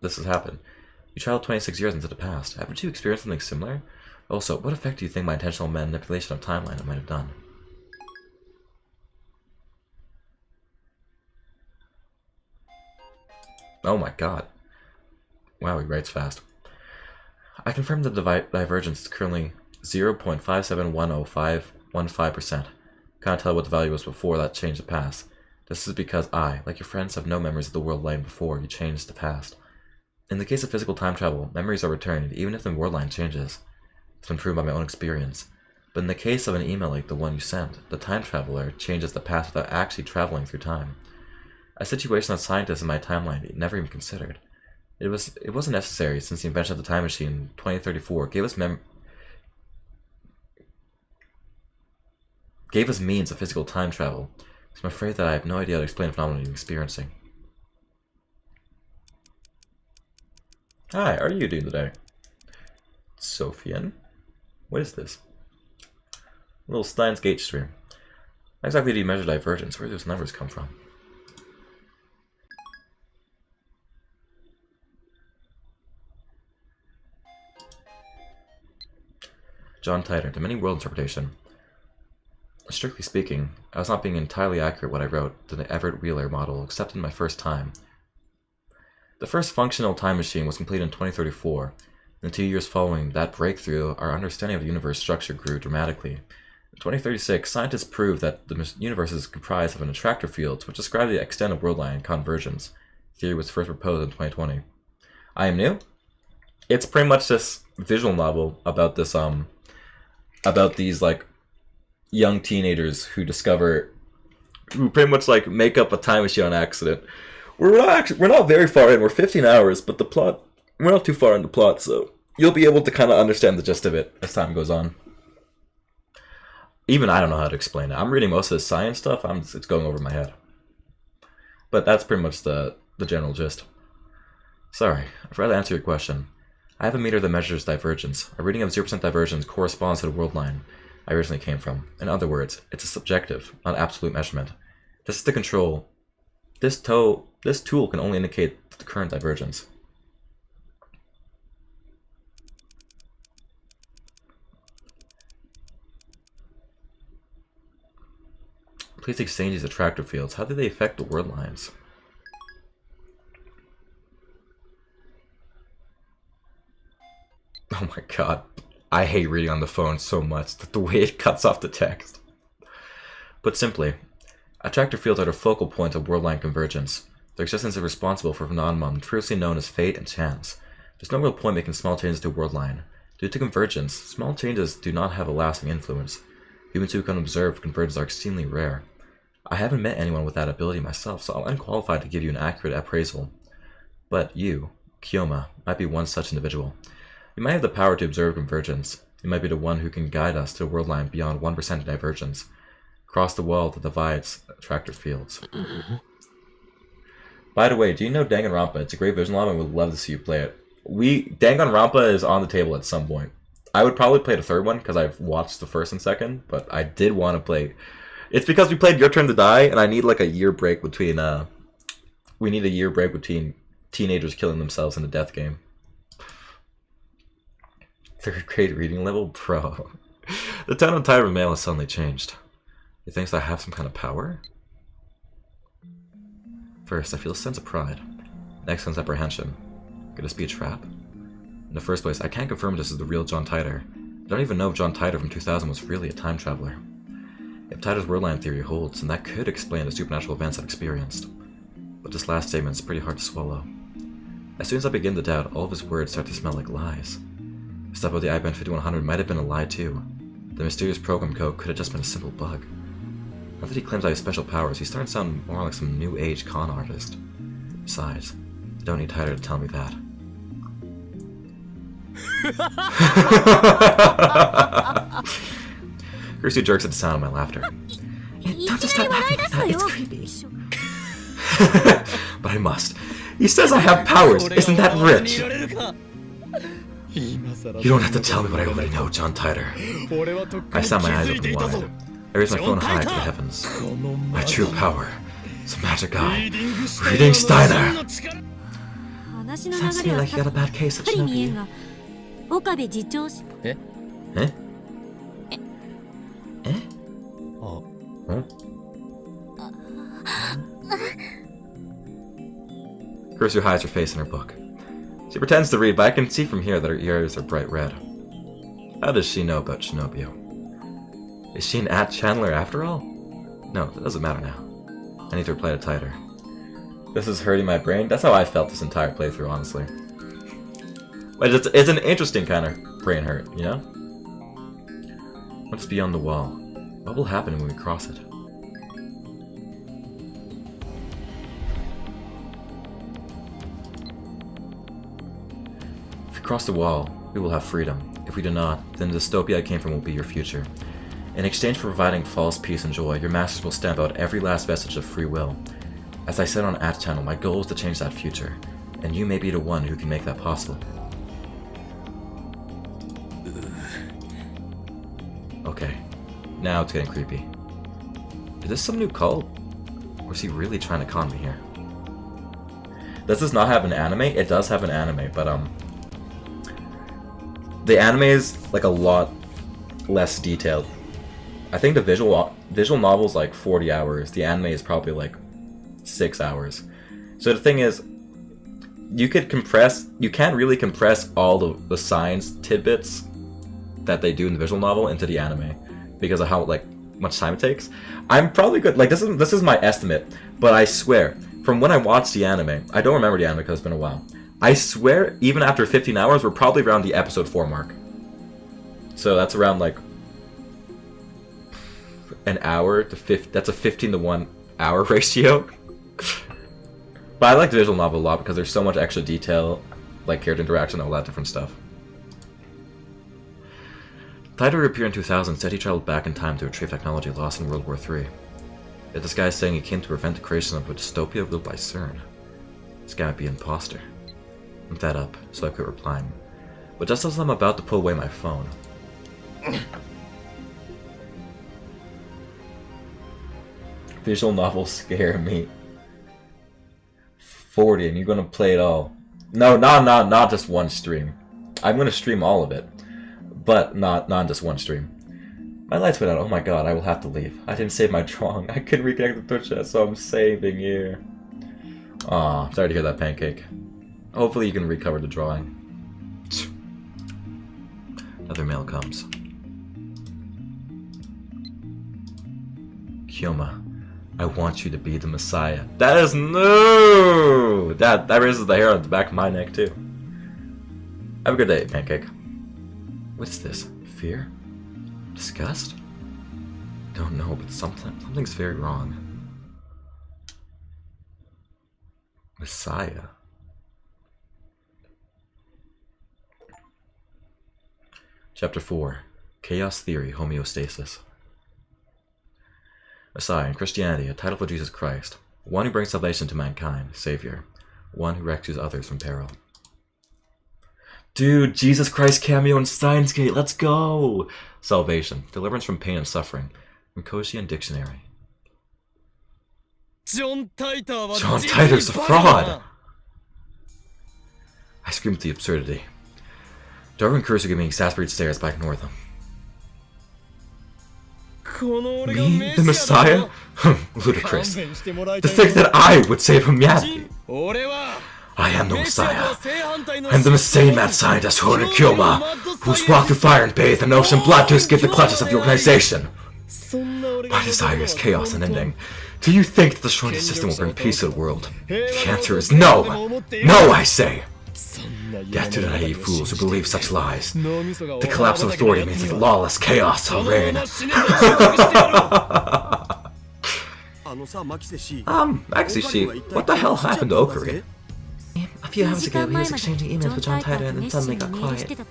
Speaker 2: this has happened. You traveled 26 years into the past. Haven't you experienced something similar? Also, what effect do you think my intentional manipulation of timeline might have done? Oh my god. Wow, he writes fast. I confirm the divergence is currently 0.571015%. Can't tell what the value was before that changed the past. This is because I, like your friends, have no memories of the world line before you changed the past. In the case of physical time travel, memories are returned even if the world line changes. It's been proven by my own experience. But in the case of an email like the one you sent, the time traveler changes the past without actually traveling through time. A situation that scientists in my timeline never even considered. It wasn't necessary since the invention of the time machine in 2034 gave us means of physical time travel, so I'm afraid that I have no idea how to explain the phenomenon you're experiencing. Hi, how are you doing today? Sophian? What is this? A little Stein's Gate stream. How exactly do you measure divergence? Where do those numbers come from? John Titor, to many world interpretation. Strictly speaking, I was not being entirely accurate when I wrote the Everett Wheeler model, except in my first time. The first functional time machine was completed in 2034. In the 2 years following that breakthrough, our understanding of the universe structure grew dramatically. In 2036, scientists proved that the universe is comprised of an attractor field, which described the extent of world line convergence. The theory was first proposed in 2020. I am new? It's pretty much this visual novel about this, about these, like, young teenagers who pretty much, like, make up a time machine on accident. We're not very far in, we're 15 hours, but the plot, we're not too far in the plot, so you'll be able to kind of understand the gist of it as time goes on. Even I don't know how to explain it. I'm reading most of the science stuff, it's going over my head. But that's pretty much the general gist. Sorry, I forgot to answer your question. I have a meter that measures divergence. A reading of 0% divergence corresponds to the world line I originally came from. In other words, it's a subjective, not absolute measurement. This is the control. This tool can only indicate the current divergence. Please exchange these attractor fields. How do they affect the world lines? Oh my god. I hate reading on the phone so much that the way it cuts off the text. Put simply, attractor fields are the focal point of world line convergence. Their existence is responsible for a phenomenon previously known as fate and chance. There's no real point making small changes to a world line. Due to convergence, small changes do not have a lasting influence. Humans who can observe convergence are extremely rare. I haven't met anyone with that ability myself, so I'm unqualified to give you an accurate appraisal. But you, Kyoma, might be one such individual. You might have the power to observe convergence. You might be the one who can guide us to a world line beyond 1% divergence. Cross the wall that divides attractor fields. By the way, do you know Danganronpa? It's a great visual novel and would love to see you play it. Danganronpa is on the table at some point. I would probably play the third one because I've watched the first and second, but I did want to play. It's because we played Your Turn to Die, and I need like a year break between. We need a year break between teenagers killing themselves in a death game. Third grade reading level, bro. The tone and tide of mail has suddenly changed. He thinks I have some kind of power. First, I feel a sense of pride. Next comes apprehension. Could this be a trap? In the first place, I can't confirm this is the real John Titor. I don't even know if John Titor from 2000 was really a time traveler. If Titor's wordline theory holds, then that could explain the supernatural events I've experienced. But this last statement is pretty hard to swallow. As soon as I begin to doubt, all of his words start to smell like lies. The stuff about the IBAN 5100 might have been a lie too. The mysterious program code could have just been a simple bug. Now that he claims I have special powers, he's starting to sound more like some new age con artist. Besides, I don't need Titor to tell me that. Kirsty jerks at the sound of my laughter.
Speaker 1: Don't just start laughing like that, it's creepy.
Speaker 2: But I must. He says I have powers, isn't that rich? You don't have to tell me what I already know, John Titor. I sound my eyes open wide. I raise my phone high to the heavens. My true power. Some magic eye. Reading Steiner!
Speaker 1: Sounds to me like you got a bad case of Shinobi.
Speaker 2: Eh? Eh? Huh? Kursu hides her face in her book. She pretends to read, but I can see from here that her ears are bright red. How does she know about Shinobio? Is she an @channeler after all? No, that doesn't matter now. I need to reply to Titor. This is hurting my brain. That's how I felt this entire playthrough, honestly. But it's an interesting kind of brain hurt, you know? What's beyond the wall? What will happen when we cross it? If we cross the wall, we will have freedom. If we do not, then the dystopia I came from will be your future. In exchange for providing false peace and joy, your masters will stamp out every last vestige of free will. As I said on @channel, my goal is to change that future, and you may be the one who can make that possible. Okay, now it's getting creepy. Is this some new cult? Or is he really trying to con me here? This does not have an anime. It does have an anime, but the anime is like a lot less detailed. I think the visual novel is like 40 hours. The anime is probably like 6 hours. So the thing is, you can't really compress all the science tidbits that they do in the visual novel into the anime because of how much time it takes. I'm probably good. Like this is my estimate, but I swear, from when I watched the anime, I don't remember the anime because it's been a while. I swear, even after 15 hours, we're probably around the episode 4 mark. So that's around like an hour to 50. That's a 15 to 1 hour ratio. But I like the visual novel a lot because there's so much extra detail, like character interaction, all that different stuff. Titor appeared in 2000, said he traveled back in time to retrieve technology lost in World War III. Yet this guy is saying he came to prevent the creation of a dystopia ruled by CERN. This guy might be an imposter. I'm fed up, so I quit replying. But just as I'm about to pull away my phone... Visual novels scare me. 40, and you're gonna play it all. No, not just one stream. I'm gonna stream all of it. But not just one stream. My lights went out. Oh my god, I will have to leave. I didn't save my drawing. I couldn't reconnect the Twitch chat, so I'm saving here. Aw, sorry to hear that, Pancake. Hopefully you can recover the drawing. Another mail comes. Kyoma, I want you to be the Messiah. That is no! That raises the hair on the back of my neck too. Have a good day, Pancake. What's this? Fear? Disgust? Don't know, but something's very wrong. Messiah? Chapter 4. Chaos Theory, Homeostasis. Messiah in Christianity, a title for Jesus Christ. One who brings salvation to mankind, Savior. One who rescues others from peril. Dude, Jesus Christ cameo in Stein's Gate, let's go! Salvation, deliverance from pain and suffering. From Koshian Dictionary. John Titor's a fraud! I scream at the absurdity. Darwin and Kursu give me exasperated stares, but I ignore them. Me? The Messiah? Ludicrous. To think that I would save humanity! I am the Messiah. I'm the same mad scientist Hoden Kyoma, who's walked through fire and bathed in ocean blood to escape the clutches of the organization. My desire is chaos and ending. Do you think that destroying the system will bring peace to the world? The answer is no! No, I say! Death to the naive fools who believe such lies. The collapse of authority means that lawless chaos will reign. Maxi Sheep, what the hell happened to Okari?
Speaker 1: A few hours ago, he was exchanging emails with John Titor and then suddenly got quiet. And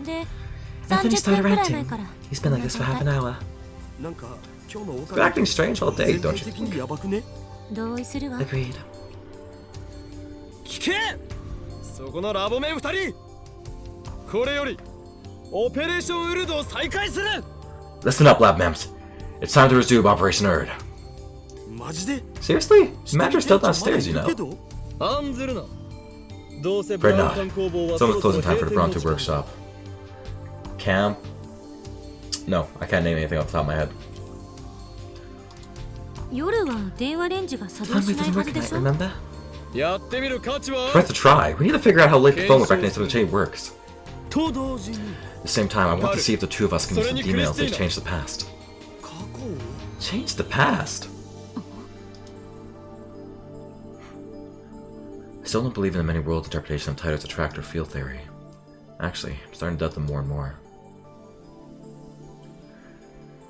Speaker 1: then he started ranting. He's been like this for half an hour.
Speaker 2: He's been acting strange all day, don't you think?
Speaker 1: Agreed.
Speaker 6: 聞けそこのラボメン2人これよりオペレーションウルドを再開する
Speaker 2: Listen up, Lab Mems. It's time to resume Operation Erd.
Speaker 8: マジで
Speaker 2: Seriously? Mandra's still downstairs, you know.
Speaker 6: 案ずるなどうせ
Speaker 2: Fred not. It's almost closing time for the Bronto workshop. Camp? No, I can't name anything off the top of my head.
Speaker 5: 夜は電話レンジが作動
Speaker 1: Phone
Speaker 5: し
Speaker 1: booth
Speaker 5: ない
Speaker 1: doesn't
Speaker 5: は
Speaker 1: work
Speaker 5: ずで
Speaker 1: tonight,
Speaker 5: しょ
Speaker 1: remember?
Speaker 6: やってみる価値は
Speaker 2: Worth a try. We need to figure out how late the phone with recognition of the chain works.
Speaker 6: と同時に
Speaker 2: At the same time, I want to see if the two of us can use the emails that change the past.
Speaker 8: 過去を
Speaker 2: Change the past? I still don't believe in the many worlds interpretation of Titor's attractor field theory. Actually, I'm starting to doubt them more and more.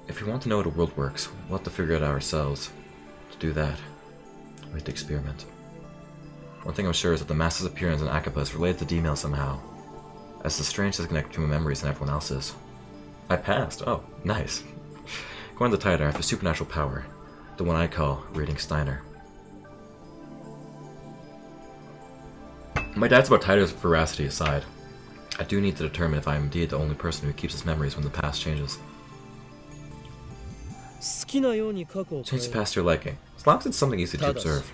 Speaker 2: If we want to know how the world works, we'll have to figure it out ourselves. To do that, we have to experiment. One thing I'm sure is that the Master's appearance in Akapa is related to D-Mail somehow, as the strange disconnect between my memories and everyone else's. I passed. Oh, nice. According to Titor, I have a supernatural power, the one I call reading Steiner. My doubts about Titor's veracity aside, I do need to determine if I am indeed the only person who keeps his memories when the past changes.
Speaker 6: 好きなように過去を
Speaker 2: Change the past to your liking, as long as it's something easy to observe.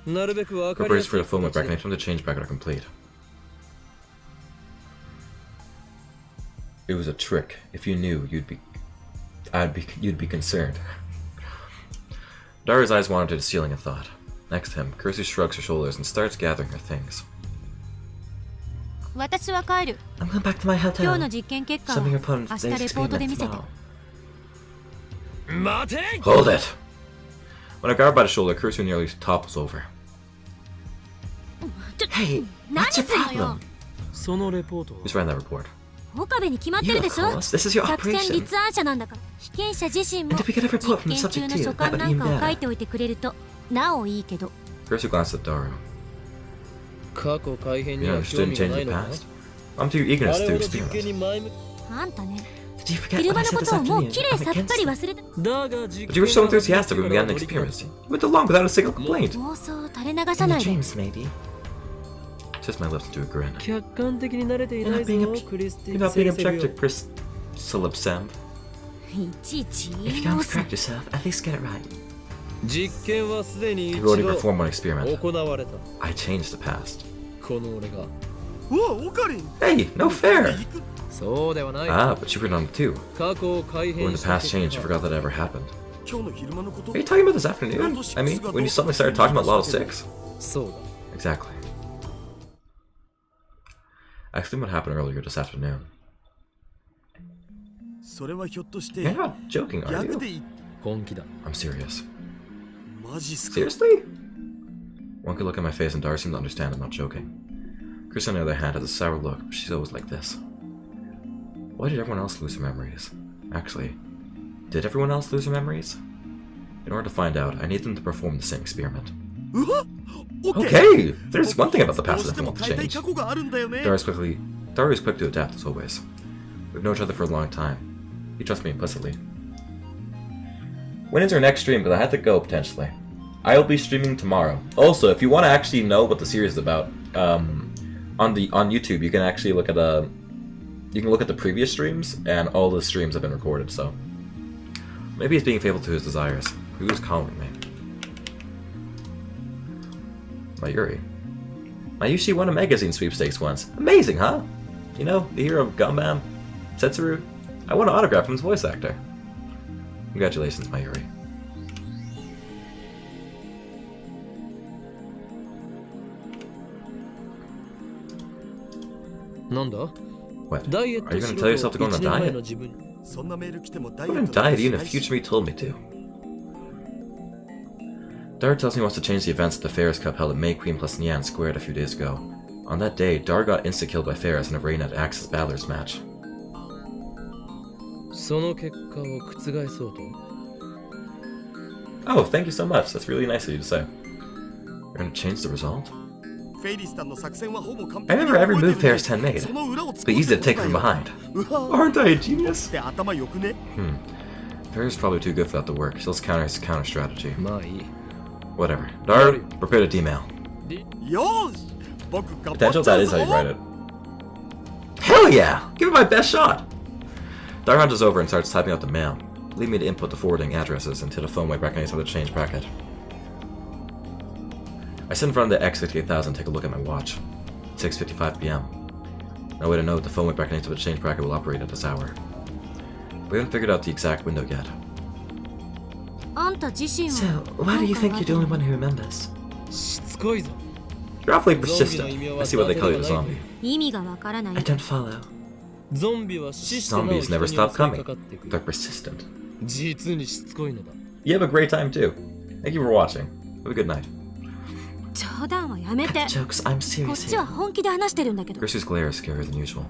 Speaker 6: なるべく分かりや
Speaker 2: Preparations
Speaker 6: す
Speaker 2: for
Speaker 6: い
Speaker 2: the film with
Speaker 6: 形で
Speaker 2: recognition of the change bracket are complete. It was a trick. If you knew, you'd be concerned. Dara's eyes wandered to the ceiling in thought. Next to him, Kursu shrugs her shoulders and starts gathering her things.
Speaker 5: 私は帰る
Speaker 1: I'm going back to my
Speaker 5: 今
Speaker 1: hotel.
Speaker 5: 日の実験結果は
Speaker 1: Submitting
Speaker 5: 明
Speaker 1: your opponent's
Speaker 5: 日
Speaker 1: day's
Speaker 5: レポートで
Speaker 1: experiment
Speaker 5: 見せて
Speaker 1: tomorrow.
Speaker 6: 待て
Speaker 2: Hold it! When I grabbed by the shoulder, Kursu nearly topples over.
Speaker 1: Hey,
Speaker 5: 何
Speaker 1: what's
Speaker 5: す
Speaker 1: your
Speaker 5: んのよ
Speaker 1: problem?
Speaker 6: そのレポートは
Speaker 2: Who's writing that report?
Speaker 5: 岡部に決まって
Speaker 1: You,
Speaker 5: る
Speaker 1: of
Speaker 5: でしょ
Speaker 1: course. This is your
Speaker 5: 作戦
Speaker 1: operation.
Speaker 5: 立案者なんだから被験者自身も
Speaker 1: And if we get a report from the
Speaker 5: 実験
Speaker 1: subject
Speaker 5: 中の
Speaker 1: too,
Speaker 5: 書
Speaker 1: that
Speaker 5: 簡
Speaker 1: would
Speaker 5: な
Speaker 1: be
Speaker 5: んかを
Speaker 1: even
Speaker 5: 書い
Speaker 1: better.
Speaker 5: ておいてくれるとなおいいけど
Speaker 2: Kursu glanced at Daru.
Speaker 6: 過去改変に
Speaker 2: You
Speaker 6: は
Speaker 2: know,
Speaker 6: 興
Speaker 2: interested
Speaker 6: 味
Speaker 2: in
Speaker 6: がな
Speaker 2: changing
Speaker 6: い
Speaker 2: the
Speaker 6: のか
Speaker 2: past? I'm too eagerness
Speaker 6: あ
Speaker 2: to
Speaker 6: れほど実験
Speaker 2: experiment.
Speaker 6: に前向き
Speaker 5: あんたね
Speaker 1: Did you forget
Speaker 5: 昼
Speaker 1: what
Speaker 5: 間
Speaker 1: I
Speaker 5: の
Speaker 1: said
Speaker 5: こ
Speaker 1: this
Speaker 5: とをもう
Speaker 1: afternoon?
Speaker 5: きれい
Speaker 1: I'm
Speaker 5: さっぱ
Speaker 1: against
Speaker 5: り
Speaker 1: it.
Speaker 5: 忘れて
Speaker 6: だが実
Speaker 2: But you were so
Speaker 6: 験が
Speaker 2: enthusiastic when we began the experiments. You went along without a single complaint.
Speaker 5: 妄想を垂れ流
Speaker 1: In
Speaker 5: さな
Speaker 1: your
Speaker 5: いで
Speaker 1: dreams, maybe.
Speaker 2: Just my lips into a grin.
Speaker 6: 客観的に慣れていないぞ
Speaker 1: You're not being
Speaker 6: クリスティ
Speaker 2: You're
Speaker 6: ン
Speaker 2: not being
Speaker 6: 先生よ
Speaker 2: objective, Priscilla Sam.
Speaker 5: いちいち
Speaker 1: If
Speaker 5: 言
Speaker 1: you
Speaker 5: い
Speaker 1: can't
Speaker 5: 直す
Speaker 1: correct yourself, at least get it right.
Speaker 6: 実験はすでに一
Speaker 2: You've
Speaker 6: 度
Speaker 2: already performed one experiment.
Speaker 6: 行われた
Speaker 2: I changed the past.
Speaker 6: この俺が
Speaker 8: うわオカリン
Speaker 2: Hey, no fair!
Speaker 6: そうではない
Speaker 2: Ah, but you were on it too.
Speaker 6: 過去を改
Speaker 2: When
Speaker 6: 変
Speaker 2: the
Speaker 6: した
Speaker 2: past changed, you
Speaker 6: 結果
Speaker 2: forgot that ever happened.
Speaker 8: 今日の昼間のこと
Speaker 2: Are you talking about this afternoon? I mean, when you suddenly started talking about Law 6?
Speaker 6: そうだ
Speaker 2: Exactly. I explained what happened earlier this afternoon.
Speaker 8: それはひょっとして
Speaker 2: You're not joking, are
Speaker 8: 逆
Speaker 2: you?
Speaker 8: でい
Speaker 6: 本気だ
Speaker 2: I'm serious.
Speaker 8: マジっすか
Speaker 2: Seriously? One could look at my face and Dara seemed to understand I'm not joking. Chris, on the other hand, has a sour look, but she's always like this. Why did everyone else lose their memories? Actually, did everyone else lose their memories? In order to find out, I need them to perform the same experiment.
Speaker 8: うわ
Speaker 2: Okay! There's one thing about the past that I
Speaker 8: どうしても
Speaker 2: want to
Speaker 8: 変えたい
Speaker 2: change.
Speaker 8: 過去があるんだよね
Speaker 2: Dara is quick to adapt as always. We've known each other for a long time. You trust me implicitly. When is our next stream? Because I had to go, potentially. I'll be streaming tomorrow. Also, if you want to actually know what the series is about, on YouTube, you can actually look at the previous streams, and all the streams have been recorded, so... Maybe he's being faithful to his desires. Who's calling me? Mayuri. Mayushi won a magazine sweepstakes once. Amazing, huh? You know, the hero of Gundam, Setsuru. I want an autograph from his voice actor. Congratulations, Mayuri. What? Are you going to tell yourself to go on a diet? I wouldn't diet even if future me told me to. Dar tells me he wants to change the events at the Ferris Cup held at May Queen plus Nian Squared a few days ago. On that day, Dar got insta-killed by Ferris in a Reign at Axis Battlers match. Oh, thank you so much. That's really nice of you to say. You're going to change the result? I remember every move Ferris 10 made, but he used it to take it from behind. Aren't I a genius? Ferris is probably too good for that to work. She'll just counter his counter strategy. Whatever. Dar, prepare to D-mail. Potential? That is how you write it. Hell yeah! Give it my best shot! Dar hunches over and starts typing out the mail. Leave me to input the forwarding addresses into the phone way recognize how to change bracket. I sit in front of the X68000 and take a look at my watch. 6:55 p.m. No way to know if the phone way recognize how to change bracket will operate at this hour. We haven't figured out the exact window yet.
Speaker 1: So, why do you think you're the only one who remembers?
Speaker 2: You're awfully persistent. I see why they call you the zombie.
Speaker 1: I don't follow.
Speaker 2: Zombies never stop coming. They're persistent. You have a great time too. Thank you for watching. Have a good night.
Speaker 1: Cut the jokes, I'm serious here.
Speaker 2: Kirsty's glare is scarier than usual.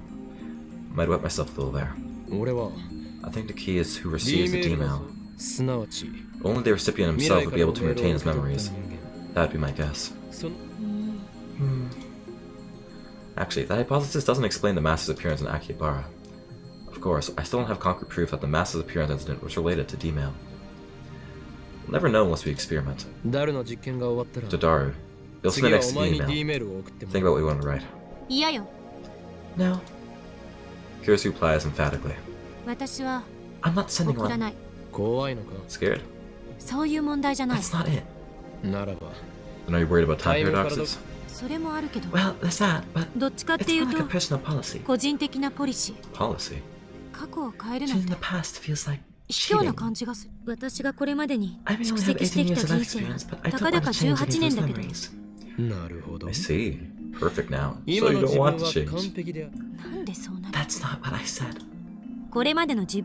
Speaker 2: Might wet myself a little there. I think the key is who receives the D-mail. Only the recipient himself would be able to retain his memories. That would be my guess. Actually, that hypothesis doesn't explain the Master's appearance in Akihabara. Of course, I still don't have concrete proof that the Master's appearance incident was related to D-mail. We'll never know unless we experiment. To Daru, you'll send the next email. Think about what you want to write.
Speaker 1: No.
Speaker 2: Kirsu replies emphatically.
Speaker 1: I'm not sending one.
Speaker 2: Scared?
Speaker 1: That's not it.
Speaker 2: Then are you worried about time paradoxes?
Speaker 1: Well, there's that, but it's more like a personal policy. Policy? Changing the past feels like cheating. I may only have 18 years of life experience, but I don't want to change any of those memories.
Speaker 2: I see. Perfect now. So you don't want to change.
Speaker 1: That's not what I said. I
Speaker 5: I
Speaker 1: don't want to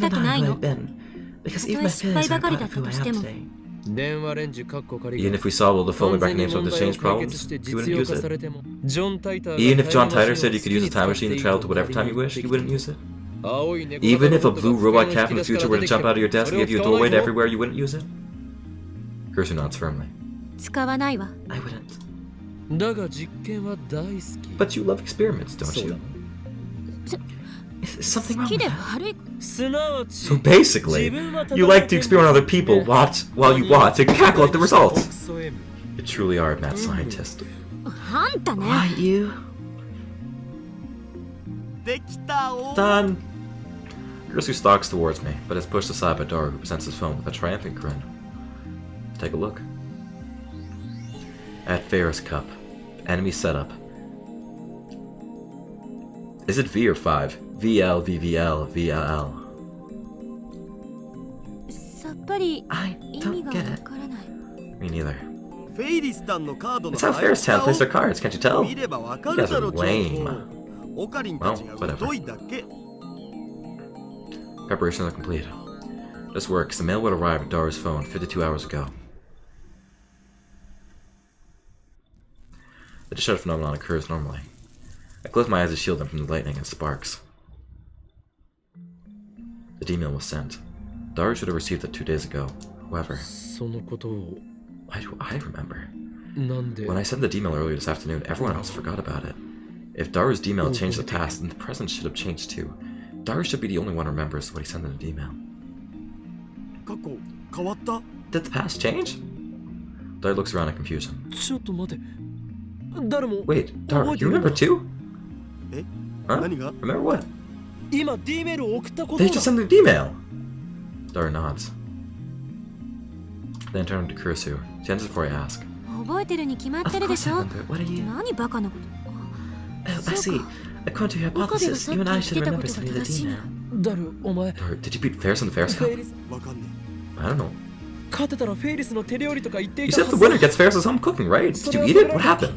Speaker 1: deny who I've been, because even my failures are part of who I am today.
Speaker 2: Even if we solved all the phone back names of the change problems, you wouldn't use it. Even if John Titor said you could use a time machine to travel to whatever time you wish, you wouldn't use it. Even if a blue robot cat from the future were to jump out of your desk and give you a doorway to everywhere, you wouldn't use it? Kirsu nods firmly.
Speaker 1: I wouldn't.
Speaker 2: But you love experiments, don't you?
Speaker 1: Is something wrong with that?
Speaker 2: So basically, you like to experiment on other people while you watch and cackle at the results. You truly are a mad scientist.
Speaker 1: Why you?
Speaker 2: Done! Kirsu stalks towards me, but is pushed aside by Daru, who presents his phone with a triumphant grin. Take a look. At Ferris Cup. Enemy setup. Is it V or 5? VL, VVL, VLL.
Speaker 1: I don't get it.
Speaker 2: Me neither. It's how Ferris Town plays their cards, can't you tell? You guys are lame. Well, whatever. Preparations are complete. This works. The mail would arrive at Daru's phone 52 hours ago. The discharge phenomenon occurs normally. I close my eyes to shield them from the lightning and sparks. The D-mail was sent. Daru should have received it 2 days ago. However, why do I remember? When I sent the D-mail earlier this afternoon, everyone else forgot about it. If Daru's D-mail changed the past, then the present should have changed too. Daru should be the only one who remembers what he sent in the email.
Speaker 6: 過去変わった
Speaker 2: Did the past change? Daru looks around in confusion.
Speaker 6: ちょっと待て誰も
Speaker 2: Wait, Daru, you remember too?
Speaker 6: え
Speaker 2: Huh?
Speaker 6: 何が
Speaker 2: Remember what?
Speaker 6: 今 D メールを送ったこと
Speaker 2: They
Speaker 6: だ
Speaker 2: just sent an email! Daru nods. Then turn to Kurisu. She answers before I ask.
Speaker 5: 覚えてるに決まっ
Speaker 2: Of
Speaker 5: てるで
Speaker 2: course
Speaker 5: し
Speaker 2: I
Speaker 5: ょ
Speaker 2: remember. What are you?
Speaker 5: 何バカなこと
Speaker 2: Oh, I see. According to your
Speaker 5: 岡部が
Speaker 2: hypothesis,
Speaker 5: さっ
Speaker 2: you
Speaker 5: き
Speaker 2: and I
Speaker 5: 言っ
Speaker 2: should
Speaker 5: てた
Speaker 2: remember
Speaker 5: ことが
Speaker 2: sending the
Speaker 5: 正しいな
Speaker 2: email.
Speaker 6: ダルお前
Speaker 2: Daru, did you beat Ferris in the Ferris
Speaker 6: フ
Speaker 2: Cup?
Speaker 6: ェイリスわかんね
Speaker 2: I don't know.
Speaker 6: え勝てたらフェイリスの手料理とか言ってい
Speaker 2: You
Speaker 6: た
Speaker 2: said the winner gets Ferris's home cooking, right? Did you eat it? What happened?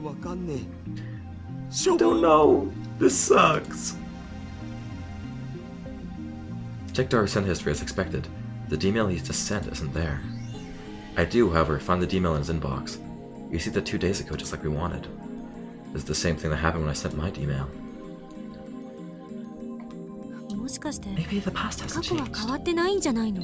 Speaker 6: わかんねえ
Speaker 2: I don't know. This sucks. Check Daru's send history as expected. The email he just sent isn't there. I do, however, find the email in his inbox. You see that 2 days ago, just like we wanted. This is the same thing that happened when I sent my email.
Speaker 5: もしかして
Speaker 2: Maybe the past
Speaker 5: 過
Speaker 2: hasn't
Speaker 5: 去は
Speaker 2: changed.
Speaker 5: 変わってないんじゃないの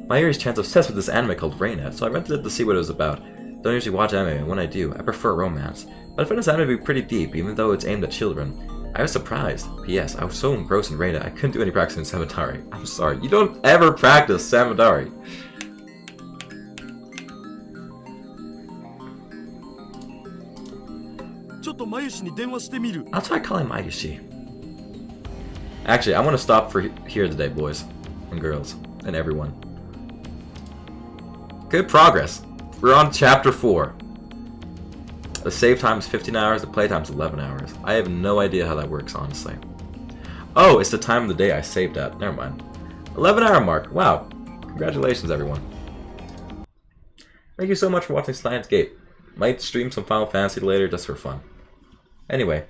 Speaker 2: My ear is chance obsessed with this anime called Reina, so I rented it to see what it was about. Don't usually watch anime, and when I do, I prefer romance. But I find this anime to be pretty deep, even though it's aimed at children. I was surprised. P.S. I was so engrossed in Reina, I couldn't do any practicing in Samadari. I'm sorry, you don't ever practice Samadari. I'll try calling Mayushi. Actually, I want to stop for here today, boys and girls, and everyone. Good progress. We're on chapter 4. The save time is 15 hours, the play time is 11 hours. I have no idea how that works, honestly. Oh, it's the time of the day I saved at. Never mind. 11-hour mark. Wow. Congratulations, everyone. Thank you so much for watching Stein's Gate. Might stream some Final Fantasy later just for fun. Anyway,